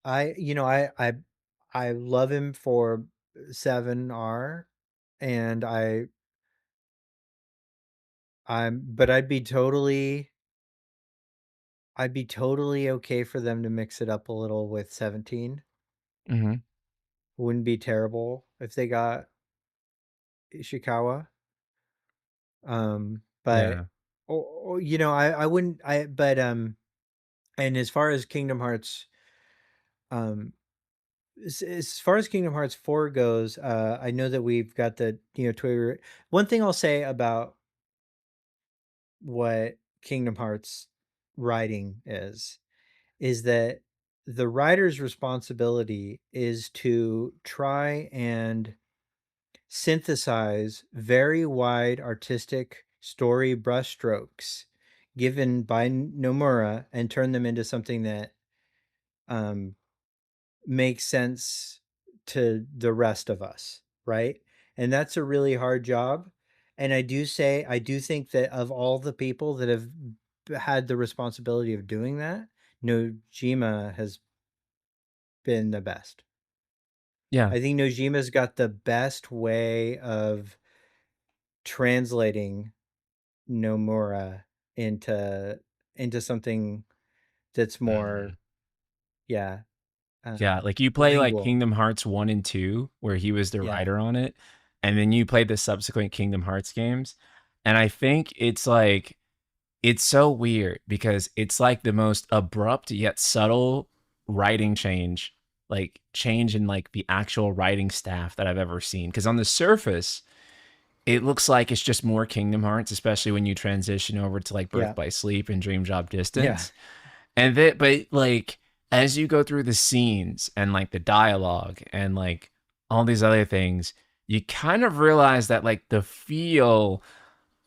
Speaker 2: I love him for 7R, and but I'd be totally okay for them to mix it up a little with 17.
Speaker 1: Mm-hmm.
Speaker 2: Wouldn't be terrible if they got Ishikawa. But
Speaker 1: Yeah.
Speaker 2: I wouldn't I but and as far as Kingdom Hearts um as far as Kingdom Hearts 4 goes, I know that we've got the, Twitter. One thing I'll say about what Kingdom Hearts writing is that the writer's responsibility is to try and synthesize very wide artistic story brushstrokes given by Nomura and turn them into something that um, makes sense to the rest of us, right? And that's a really hard job. And I do think that of all the people that have had the responsibility of doing that, Nojima has been the best.
Speaker 1: Yeah.
Speaker 2: I think Nojima's got the best way of translating Nomura into something that's
Speaker 1: Mm.
Speaker 2: more, yeah,
Speaker 1: Yeah. Like, you play, like,
Speaker 2: lingual.
Speaker 1: Kingdom Hearts 1 and 2, where he was the
Speaker 2: Yeah,
Speaker 1: writer on it, and then you play the subsequent Kingdom Hearts games. And I think it's like, it's so weird because it's like the most abrupt yet subtle writing change, like change in like the actual writing staff that I've ever seen. Because on the surface, it looks like it's just more Kingdom Hearts, especially when you transition over to like Birth
Speaker 2: yeah,
Speaker 1: by Sleep and Dream Job
Speaker 2: yeah,
Speaker 1: Distance. And that, but like as you go through the scenes and like the dialogue and like all these other things, you kind of realize that like the feel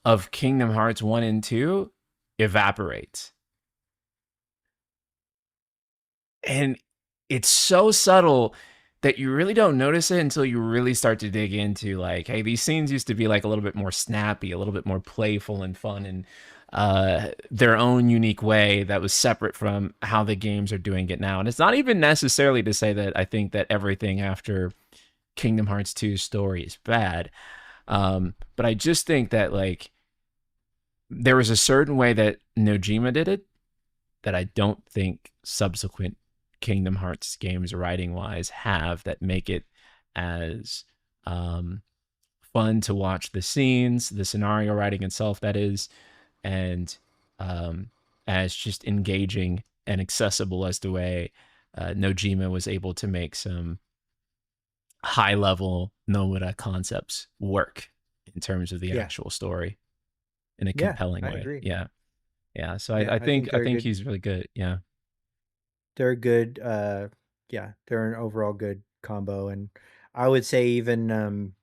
Speaker 1: of Kingdom Hearts 1 and 2 evaporates. and it's so subtle that you really don't notice it until you really start to dig into, like, hey, these scenes used to be like a little bit more snappy, a little bit more playful and fun, and their own unique way that was separate from how the games are doing it now. And it's not even necessarily to say that I think that everything after Kingdom Hearts 2's story is bad, but I just think that, like, there was a certain way that Nojima did it that I don't think subsequent Kingdom Hearts games, writing wise, have, that make it as um, fun to watch the scenes, the scenario writing itself, that is, and um, as just engaging and accessible as the way Nojima was able to make some high level Nomura concepts work in terms of the
Speaker 2: Yeah.
Speaker 1: actual story in a
Speaker 2: Yeah,
Speaker 1: compelling
Speaker 2: I
Speaker 1: way.
Speaker 2: agree.
Speaker 1: Yeah. Yeah. So
Speaker 2: Yeah, I think
Speaker 1: I
Speaker 2: they're
Speaker 1: think
Speaker 2: good.
Speaker 1: he's really good. Yeah.
Speaker 2: They're good. Yeah, they're an overall good combo, and I would say even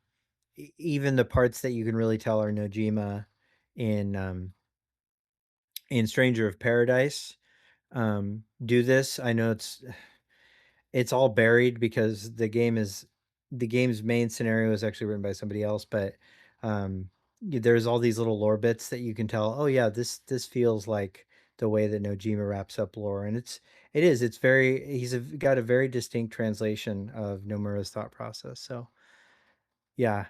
Speaker 2: even the parts that you can really tell are Nojima in Stranger of Paradise do this. I know it's all buried because the game's main scenario is actually written by somebody else, but there's all these little lore bits that you can tell, oh yeah, this feels like the way that Nojima wraps up lore, and it's very got a very distinct translation of Nomura's thought process. So yeah.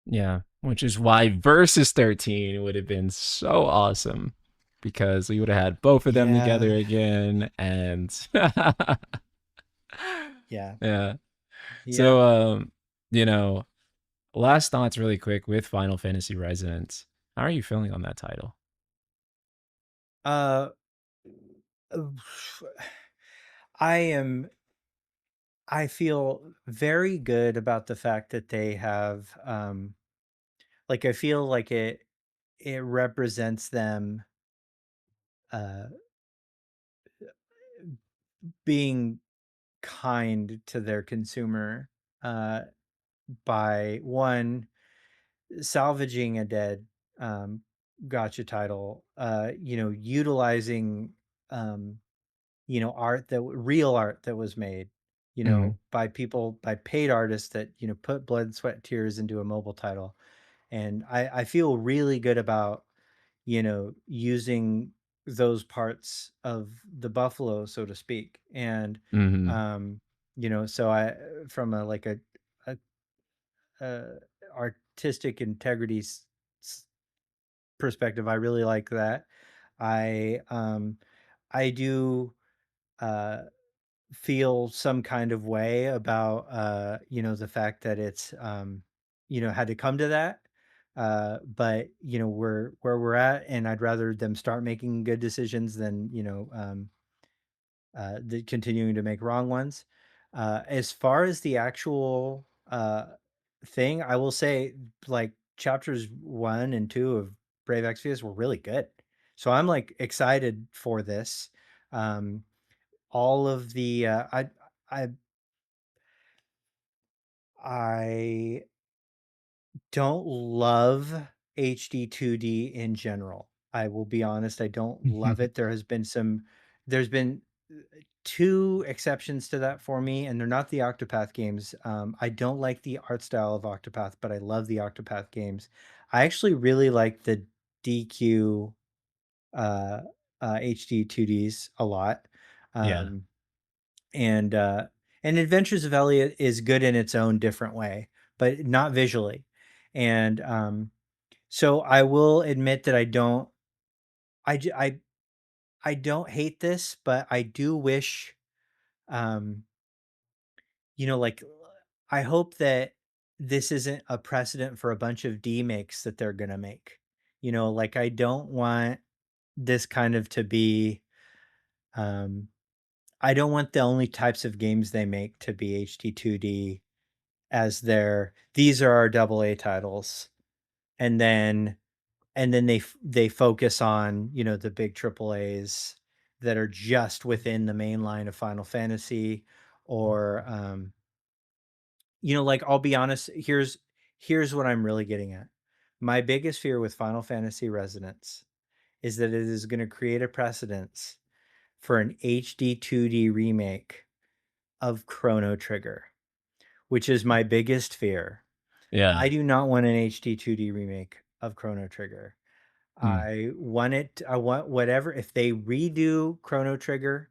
Speaker 1: Yeah, which is why Versus 13 would have been so awesome, because we would have had both of them
Speaker 2: Yeah.
Speaker 1: together again. And
Speaker 2: Yeah.
Speaker 1: yeah.
Speaker 2: Yeah.
Speaker 1: So you know, last thoughts really quick with Final Fantasy Resonance. How are you feeling on that title?
Speaker 2: uh I am I feel very good about the fact that they have like I feel like it represents them uh being kind to their consumer uh by one salvaging a dead um gotcha title, utilizing um art real art that was made,
Speaker 1: Hmm.
Speaker 2: by people, by paid artists that, put blood, sweat, tears into a mobile title. And I feel really good about, using those parts of the buffalo, so to speak. And,
Speaker 1: Hmm.
Speaker 2: um, so I, from a, a artistic integrity perspective, I really like that. I do, uh, feel some kind of way about the fact that it's had to come to that, but we're where we're at, and I'd rather them start making good decisions than continuing to make wrong ones. As far as the actual thing, I will say, like, chapters 1 and 2 of Brave Exvius were really good, so I'm like excited for this. um all of the I I don't love HD 2D in general. I will be honest, I don't love it. There's been two exceptions to that for me, and they're not the Octopath games. I don't like the art style of Octopath, but I love the Octopath games. I actually really like the DQ uh, HD 2Ds a lot.
Speaker 1: Yeah.
Speaker 2: Um, and Adventures of Elliot is good in its own different way, but not visually. And so I will admit that I j- I don't hate this, but I do wish, um like, I hope that this isn't a precedent for a bunch of demakes that they're gonna make. Like, I don't want this kind of to be, um I don't want the only types of games they make to be HD2D, as these are our double A titles, and then they focus on, the big triple A's that are just within the main line of Final Fantasy. Or like, I'll be honest, here's what I'm really getting at. My biggest fear with Final Fantasy Resonance is that it is going to create a precedence for an HD 2D remake of Chrono Trigger, which is my biggest fear.
Speaker 1: Yeah.
Speaker 2: I do not want an HD 2D remake of Chrono Trigger.
Speaker 1: Hmm.
Speaker 2: I want whatever, if they redo Chrono Trigger,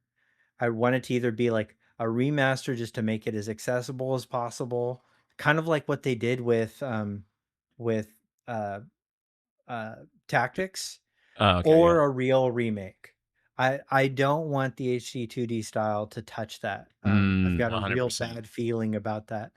Speaker 2: I want it to either be like a remaster just to make it as accessible as possible, kind of like what they did with uh uh Tactics,
Speaker 1: Oh, okay. Yeah.
Speaker 2: or a real remake. I don't want the HD 2D style to touch that. I've got a real
Speaker 1: 100%.
Speaker 2: bad feeling about that.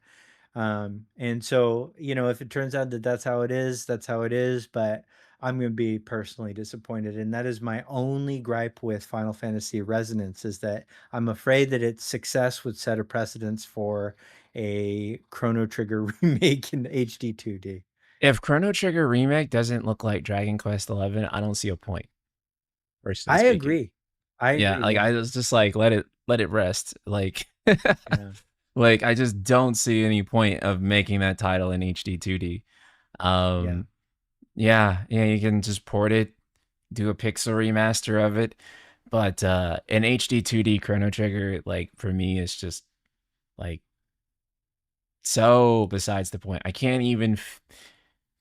Speaker 2: And so, if it turns out that that's how it is, that's how it is, but I'm going to be personally disappointed. And that is my only gripe with Final Fantasy Resonance, is that I'm afraid that its success would set a precedence for a Chrono Trigger remake in HD 2D.
Speaker 1: If Chrono Trigger Remake doesn't look like Dragon Quest 11, I don't see a point, personally
Speaker 2: I
Speaker 1: speaking.
Speaker 2: agree. I
Speaker 1: Yeah,
Speaker 2: agree.
Speaker 1: like
Speaker 2: Yeah.
Speaker 1: I was just like let it rest. Like
Speaker 2: Yeah.
Speaker 1: like I just don't see any point of making that title in HD 2D.
Speaker 2: Yeah.
Speaker 1: Um yeah, you can just port it, do a pixel remaster of it, but an HD 2D Chrono Trigger, like, for me is just like so besides the point. I can't even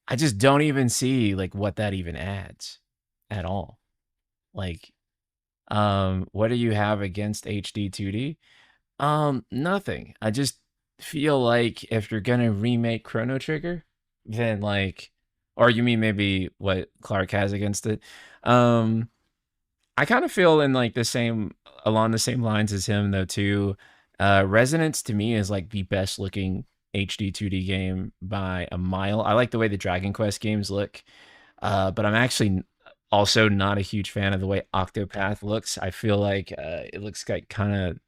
Speaker 1: I just don't even see like what that even adds at all. Like, what do you have against HD 2D? Nothing. I just feel like if you're gonna remake Chrono Trigger, then like, or you mean maybe what Clarke has against it? Um, I kind of feel in like the same along the same lines as him though too. Resonance to me is like the best looking HD 2D game by a mile. I like the way the Dragon Quest games look, but I'm actually also not a huge fan of the way Octopath looks. I feel like it looks like kind of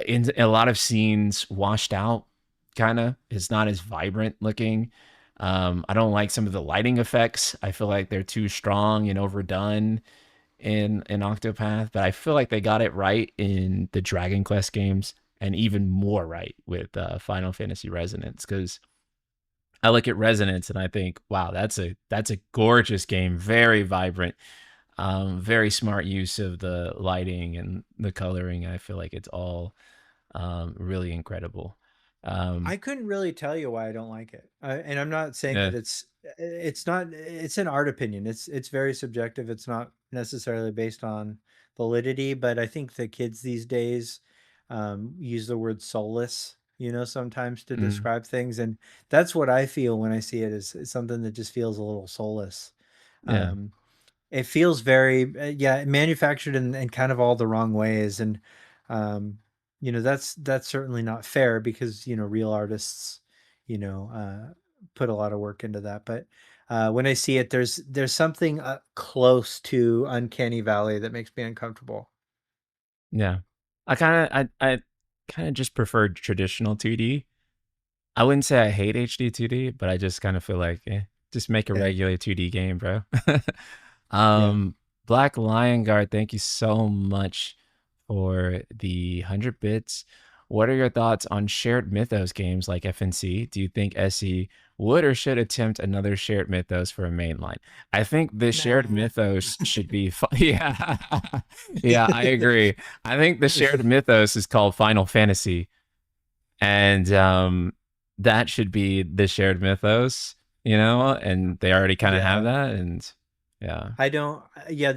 Speaker 1: in a lot of scenes washed out, kind of. It's not as vibrant looking. I don't like some of the lighting effects. I feel like they're too strong and overdone in Octopath, but I feel like they got it right in the Dragon Quest games, and even more right with Final Fantasy Resonance, because I look at Resonance and I think, wow, that's a gorgeous game, very vibrant, very smart use of the lighting and the coloring. I feel like it's all really incredible. Um,
Speaker 2: I couldn't really tell you why I don't like it. And I'm not saying
Speaker 1: yeah.
Speaker 2: that it's not, it's an art opinion. It's very subjective. It's not necessarily based on validity, but I think the kids these days use the word soulless, sometimes to
Speaker 1: Mm,
Speaker 2: describe things. And that's what I feel when I see it, is something that just feels a little soulless.
Speaker 1: yeah.
Speaker 2: Um, it feels very yeah, manufactured in kind of all the wrong ways. And that's certainly not fair, because real artists you know put a lot of work into that. But when I see it, there's something close to uncanny valley that makes me uncomfortable.
Speaker 1: Yeah. I kind of just prefer traditional 2D. I wouldn't say I hate HD 2D, but I just kind of feel like, just make a
Speaker 2: Yeah.
Speaker 1: regular 2D game, bro.
Speaker 2: Yeah.
Speaker 1: um, Black Lion Guard, thank you so much for the 100 bits. What are your thoughts on shared mythos games like FNC? Do you think SE would or should attempt another shared mythos for a mainline? I think the shared
Speaker 2: Nah.
Speaker 1: mythos should be yeah. Yeah, I agree. I think the shared mythos is called Final Fantasy, and that should be the shared mythos, and they already kind of have
Speaker 2: Yeah.
Speaker 1: that, and yeah.
Speaker 2: I don't. Yeah,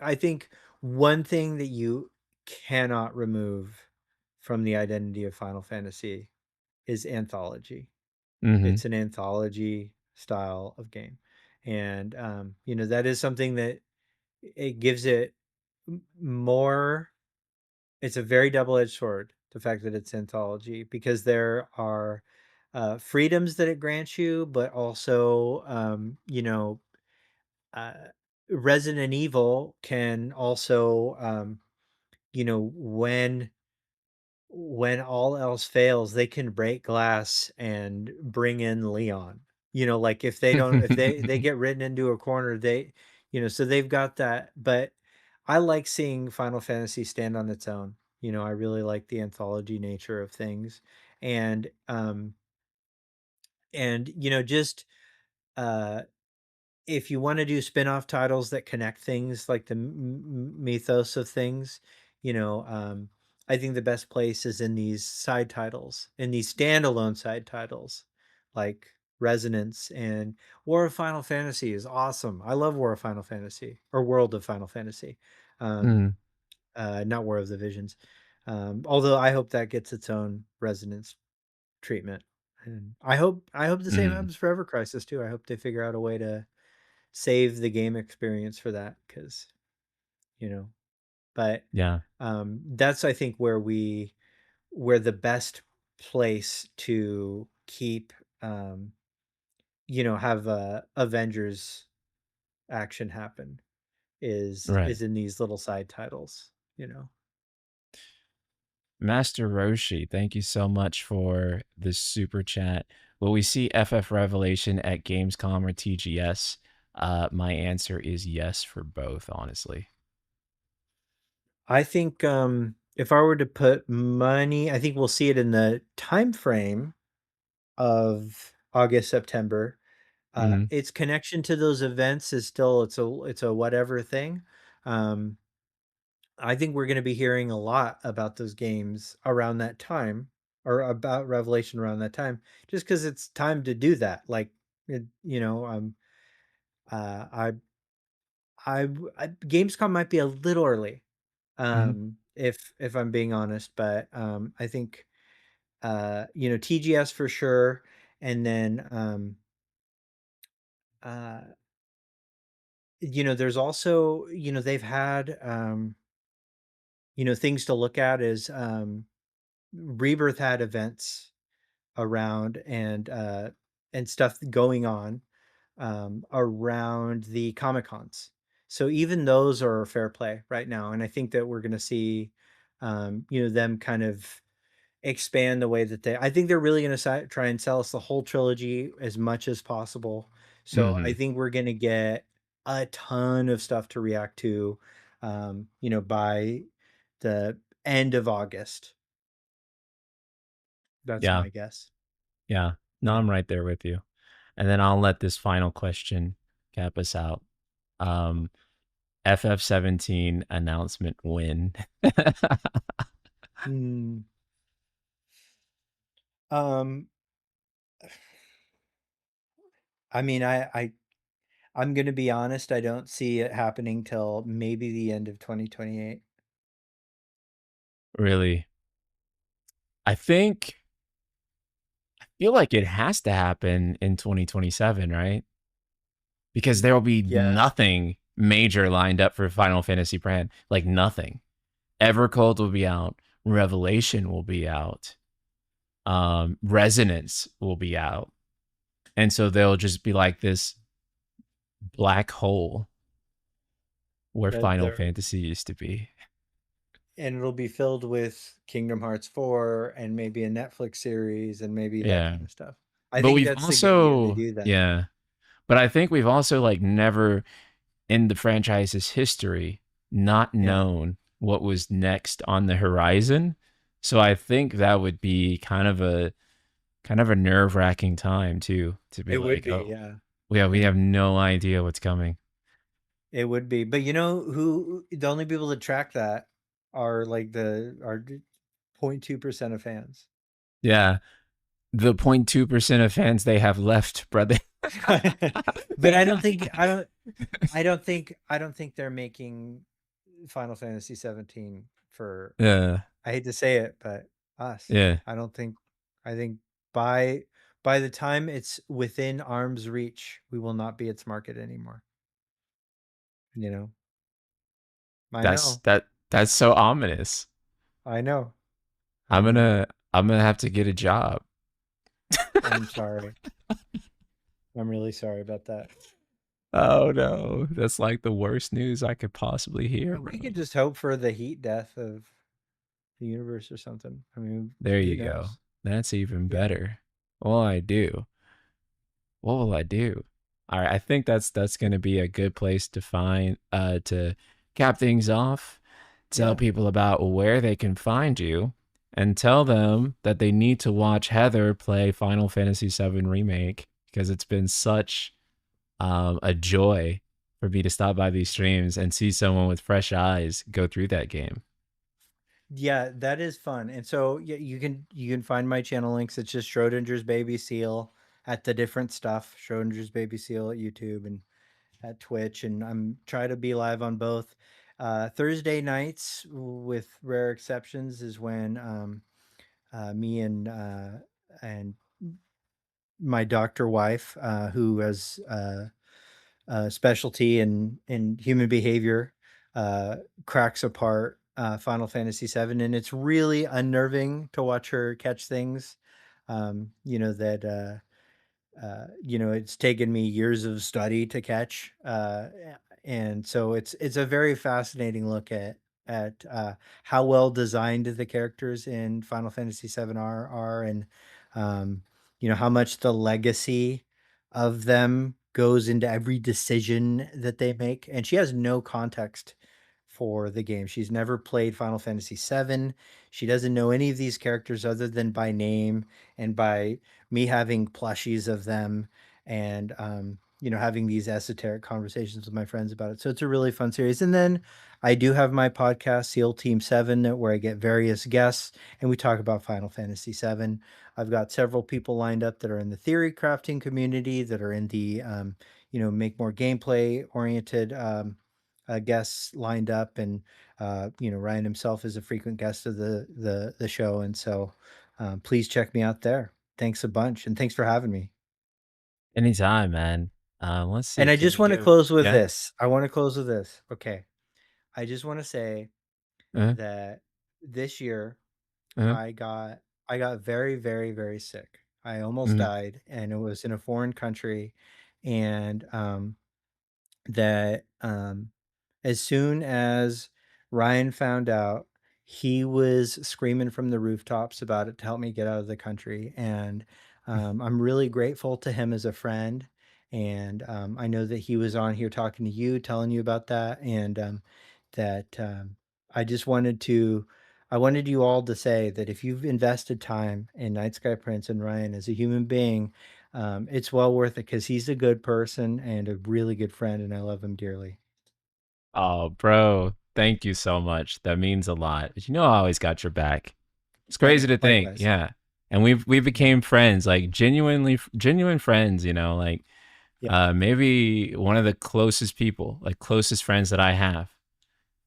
Speaker 2: I think one thing that you cannot remove from the identity of Final Fantasy is anthology.
Speaker 1: Mhm.
Speaker 2: It's an anthology style of game, and that is something that it gives it more. It's a very double-edged sword, the fact that it's anthology, because there are freedoms that it grants you, but also uh, Resident Evil can also, when all else fails, they can break glass and bring in Leon. Like if they don't, if they get written into a corner, so they've got that. But I like seeing Final Fantasy stand on its own. I really like the anthology nature of things, and just uh if you want to do spin-off titles that connect things like the mythos of things, you know, I think the best place is in these side titles, in these standalone side titles, like Resonance and War of Final Fantasy is awesome. I love War of Final Fantasy or World of Final Fantasy, um,
Speaker 1: Mm,
Speaker 2: not War of the Visions. Although I hope that gets its own Resonance treatment, and I hope the same
Speaker 1: mm,
Speaker 2: happens for Ever Crisis too. I hope they figure out a way to save the game experience for that because you know but
Speaker 1: yeah,
Speaker 2: that's I think where the best place to keep um have Avengers action happen
Speaker 1: right.
Speaker 2: is in these little side titles.
Speaker 1: Master Roshi, thank you so much for this super chat. Will we see FF Revelation at Gamescom or TGS? My answer is yes for both, honestly.
Speaker 2: I think if I were to put money, I think we'll see it in the time frame of August, September.
Speaker 1: Hmm.
Speaker 2: Its connection to those events is still it's a whatever thing. Um, I think we're going to be hearing a lot about those games around that time, or about Revelation around that time, just because it's time to do that. Like, uh, I, Gamescom might be a little early,
Speaker 1: Hmm.
Speaker 2: if I'm being honest, but I think TGS for sure, and then uh, there's also they've had things to look at is Rebirth had events around and stuff going on around the Comic Cons. So even those are fair play right now, and I think that we're going to see them kind of expand the way that I think they're really going to try and sell us the whole trilogy as much as possible. So I
Speaker 1: Hmm.
Speaker 2: think we're going to get a ton of stuff to react to, by the end of August. That's
Speaker 1: Yeah,
Speaker 2: my guess.
Speaker 1: yeah. No,
Speaker 2: Yeah.
Speaker 1: I'm right there with you. And then I'll let this final question cap us out. Um, FF17 announcement win.
Speaker 2: Hmm. Um, I mean, I'm gonna be honest. I don't see it happening till maybe the end of 2028.
Speaker 1: Really, I think feel like it has to happen in 2027, right? Because there will be
Speaker 2: Yeah,
Speaker 1: nothing major lined up for Final Fantasy brand, like nothing. Evercold will be out, Revelation will be out, Resonance will be out, and so they'll just be like this black hole where
Speaker 2: that
Speaker 1: Final
Speaker 2: they're
Speaker 1: Fantasy used to be.
Speaker 2: and it'll be filled with Kingdom Hearts 4 and maybe a Netflix series and maybe that
Speaker 1: Yeah,
Speaker 2: kind of stuff. I
Speaker 1: but
Speaker 2: think
Speaker 1: we've
Speaker 2: that's the good year to
Speaker 1: also
Speaker 2: do that.
Speaker 1: yeah, but I think we've also like never in the franchise's history not
Speaker 2: Yeah,
Speaker 1: known what was next on the horizon. So I think that would be kind of a nerve-wracking time too to be
Speaker 2: it would
Speaker 1: like,
Speaker 2: be.
Speaker 1: oh,
Speaker 2: Yeah,
Speaker 1: yeah, we
Speaker 2: yeah,
Speaker 1: have no idea what's coming.
Speaker 2: it would be. But you know who the only people that track that are like the are 0.2% of fans.
Speaker 1: Yeah, the 0.2% of fans they have left, brother.
Speaker 2: But I don't think they're making Final Fantasy 17 for
Speaker 1: Yeah,
Speaker 2: I hate to say it, but us.
Speaker 1: yeah.
Speaker 2: I think by the time it's within arm's reach, we will not be its market anymore. You know. I
Speaker 1: That's
Speaker 2: know.
Speaker 1: that's so ominous.
Speaker 2: I know. I
Speaker 1: I'm
Speaker 2: know.
Speaker 1: gonna I'm gonna have to get a job.
Speaker 2: I'm sorry. I'm really sorry about that.
Speaker 1: Oh no, that's like the worst news I could possibly hear,
Speaker 2: We
Speaker 1: bro.
Speaker 2: could just hope for the heat death of the universe or something. I mean,
Speaker 1: There
Speaker 2: who
Speaker 1: you go.
Speaker 2: knows?
Speaker 1: That's even
Speaker 2: Yeah.
Speaker 1: better. What will I do? What will I do? All right, I think that's gonna be a good place to find to cap things off. Tell
Speaker 2: Yeah.
Speaker 1: people about where they can find you, and tell them that they need to watch Heather play Final Fantasy VII Remake because it's been such a joy for me to stop by these streams and see someone with fresh eyes go through that game.
Speaker 2: Yeah, that is fun. And so yeah, you can find my channel links. It's just Schrodinger's Baby Seal at the different stuff. Schrodinger's Baby Seal at YouTube and at Twitch, and I'm trying to be live on both. Thursday nights, with rare exceptions, is when me and my doctor wife, who has specialty in human behavior, cracks apart Final Fantasy VII, and it's really unnerving to watch her catch things. It's taken me years of study to catch, and so it's a very fascinating look at how well designed the characters in Final Fantasy VII are, and how much the legacy of them goes into every decision that they make. And she has no context for the game. She's never played Final Fantasy VII. She doesn't know any of these characters other than by name and by me having plushies of them, and having these esoteric conversations with my friends about it. So it's a really fun series. And then I do have my podcast, SEAL Team 7, where I get various guests and we talk about Final Fantasy VII. I've got several people lined up that are in the theory crafting community, that are in the make more gameplay oriented guests lined up, and Ryan himself is a frequent guest of the show, and so please check me out there. Thanks a bunch, and thanks for having me.
Speaker 1: Anytime, man. Let's
Speaker 2: And
Speaker 1: see.
Speaker 2: I
Speaker 1: Can
Speaker 2: just
Speaker 1: we
Speaker 2: want to
Speaker 1: give?
Speaker 2: close with
Speaker 1: Yeah.
Speaker 2: this. I want to close with this. Okay. I just want to say
Speaker 1: Uh,
Speaker 2: that this year
Speaker 1: uh,
Speaker 2: I got I got very, very, very sick. I almost
Speaker 1: mm,
Speaker 2: died, and it was in a foreign country, and that as soon as Ryan found out, he was screaming from the rooftops about it to help me get out of the country. And I'm really grateful to him as a friend. And I know that he was on here talking to you, telling you about that. And that I just I wanted you all to say that if you've invested time in Night Sky Prince and Ryan as a human being, it's well worth it, because he's a good person and a really good friend, and I love him dearly.
Speaker 1: oh, bro, thank you so much. That means a lot. But I always got your back. It's crazy to think,
Speaker 2: Likewise.
Speaker 1: yeah. And we
Speaker 2: Yeah.
Speaker 1: became friends, like genuine friends. Like
Speaker 2: Yeah.
Speaker 1: maybe one of the closest people, like closest friends that I have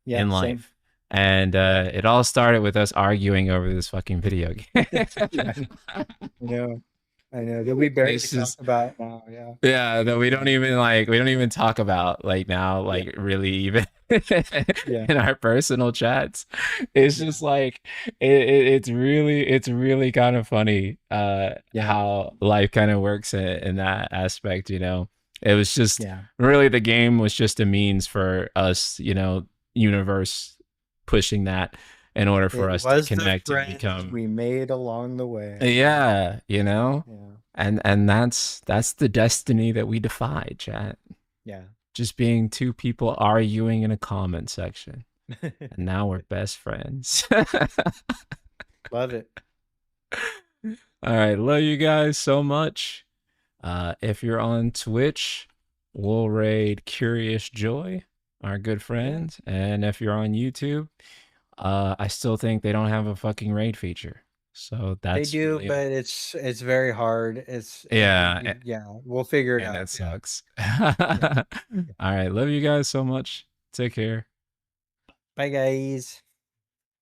Speaker 2: Yeah.
Speaker 1: in
Speaker 2: Same.
Speaker 1: life. And it all started with us arguing over this fucking video game.
Speaker 2: Yeah. I know. I know that we barely
Speaker 1: It's
Speaker 2: talk
Speaker 1: just
Speaker 2: about now. Yeah.
Speaker 1: yeah, that we
Speaker 2: Yeah.
Speaker 1: don't even talk about like now,
Speaker 2: Yeah.
Speaker 1: like really even
Speaker 2: Yeah.
Speaker 1: in our personal chats. It's
Speaker 2: Yeah.
Speaker 1: just like it's really kind of funny
Speaker 2: Yeah.
Speaker 1: how life kind of works in that aspect. It was just
Speaker 2: Yeah.
Speaker 1: really the game was just a means for us, universe pushing that in order for
Speaker 2: It
Speaker 1: us to
Speaker 2: was the
Speaker 1: connect and
Speaker 2: friends
Speaker 1: become
Speaker 2: we made along the way.
Speaker 1: yeah,
Speaker 2: Yeah.
Speaker 1: and that's the destiny that we defy, chat.
Speaker 2: Yeah.
Speaker 1: Just being two people arguing in a comment section, and now we're best friends.
Speaker 2: Love it.
Speaker 1: All right, love you guys so much. If you're on Twitch, we'll raid Curious Joy, our good
Speaker 2: Yeah.
Speaker 1: friend, and if you're on YouTube, I still think they don't have a fucking raid feature, so
Speaker 2: They
Speaker 1: that's
Speaker 2: do,
Speaker 1: really
Speaker 2: but it's very hard.
Speaker 1: yeah.
Speaker 2: Yeah, we'll figure it
Speaker 1: And
Speaker 2: out.
Speaker 1: that sucks.
Speaker 2: Yeah.
Speaker 1: All right. Love you guys so much. Take care.
Speaker 2: Bye, guys.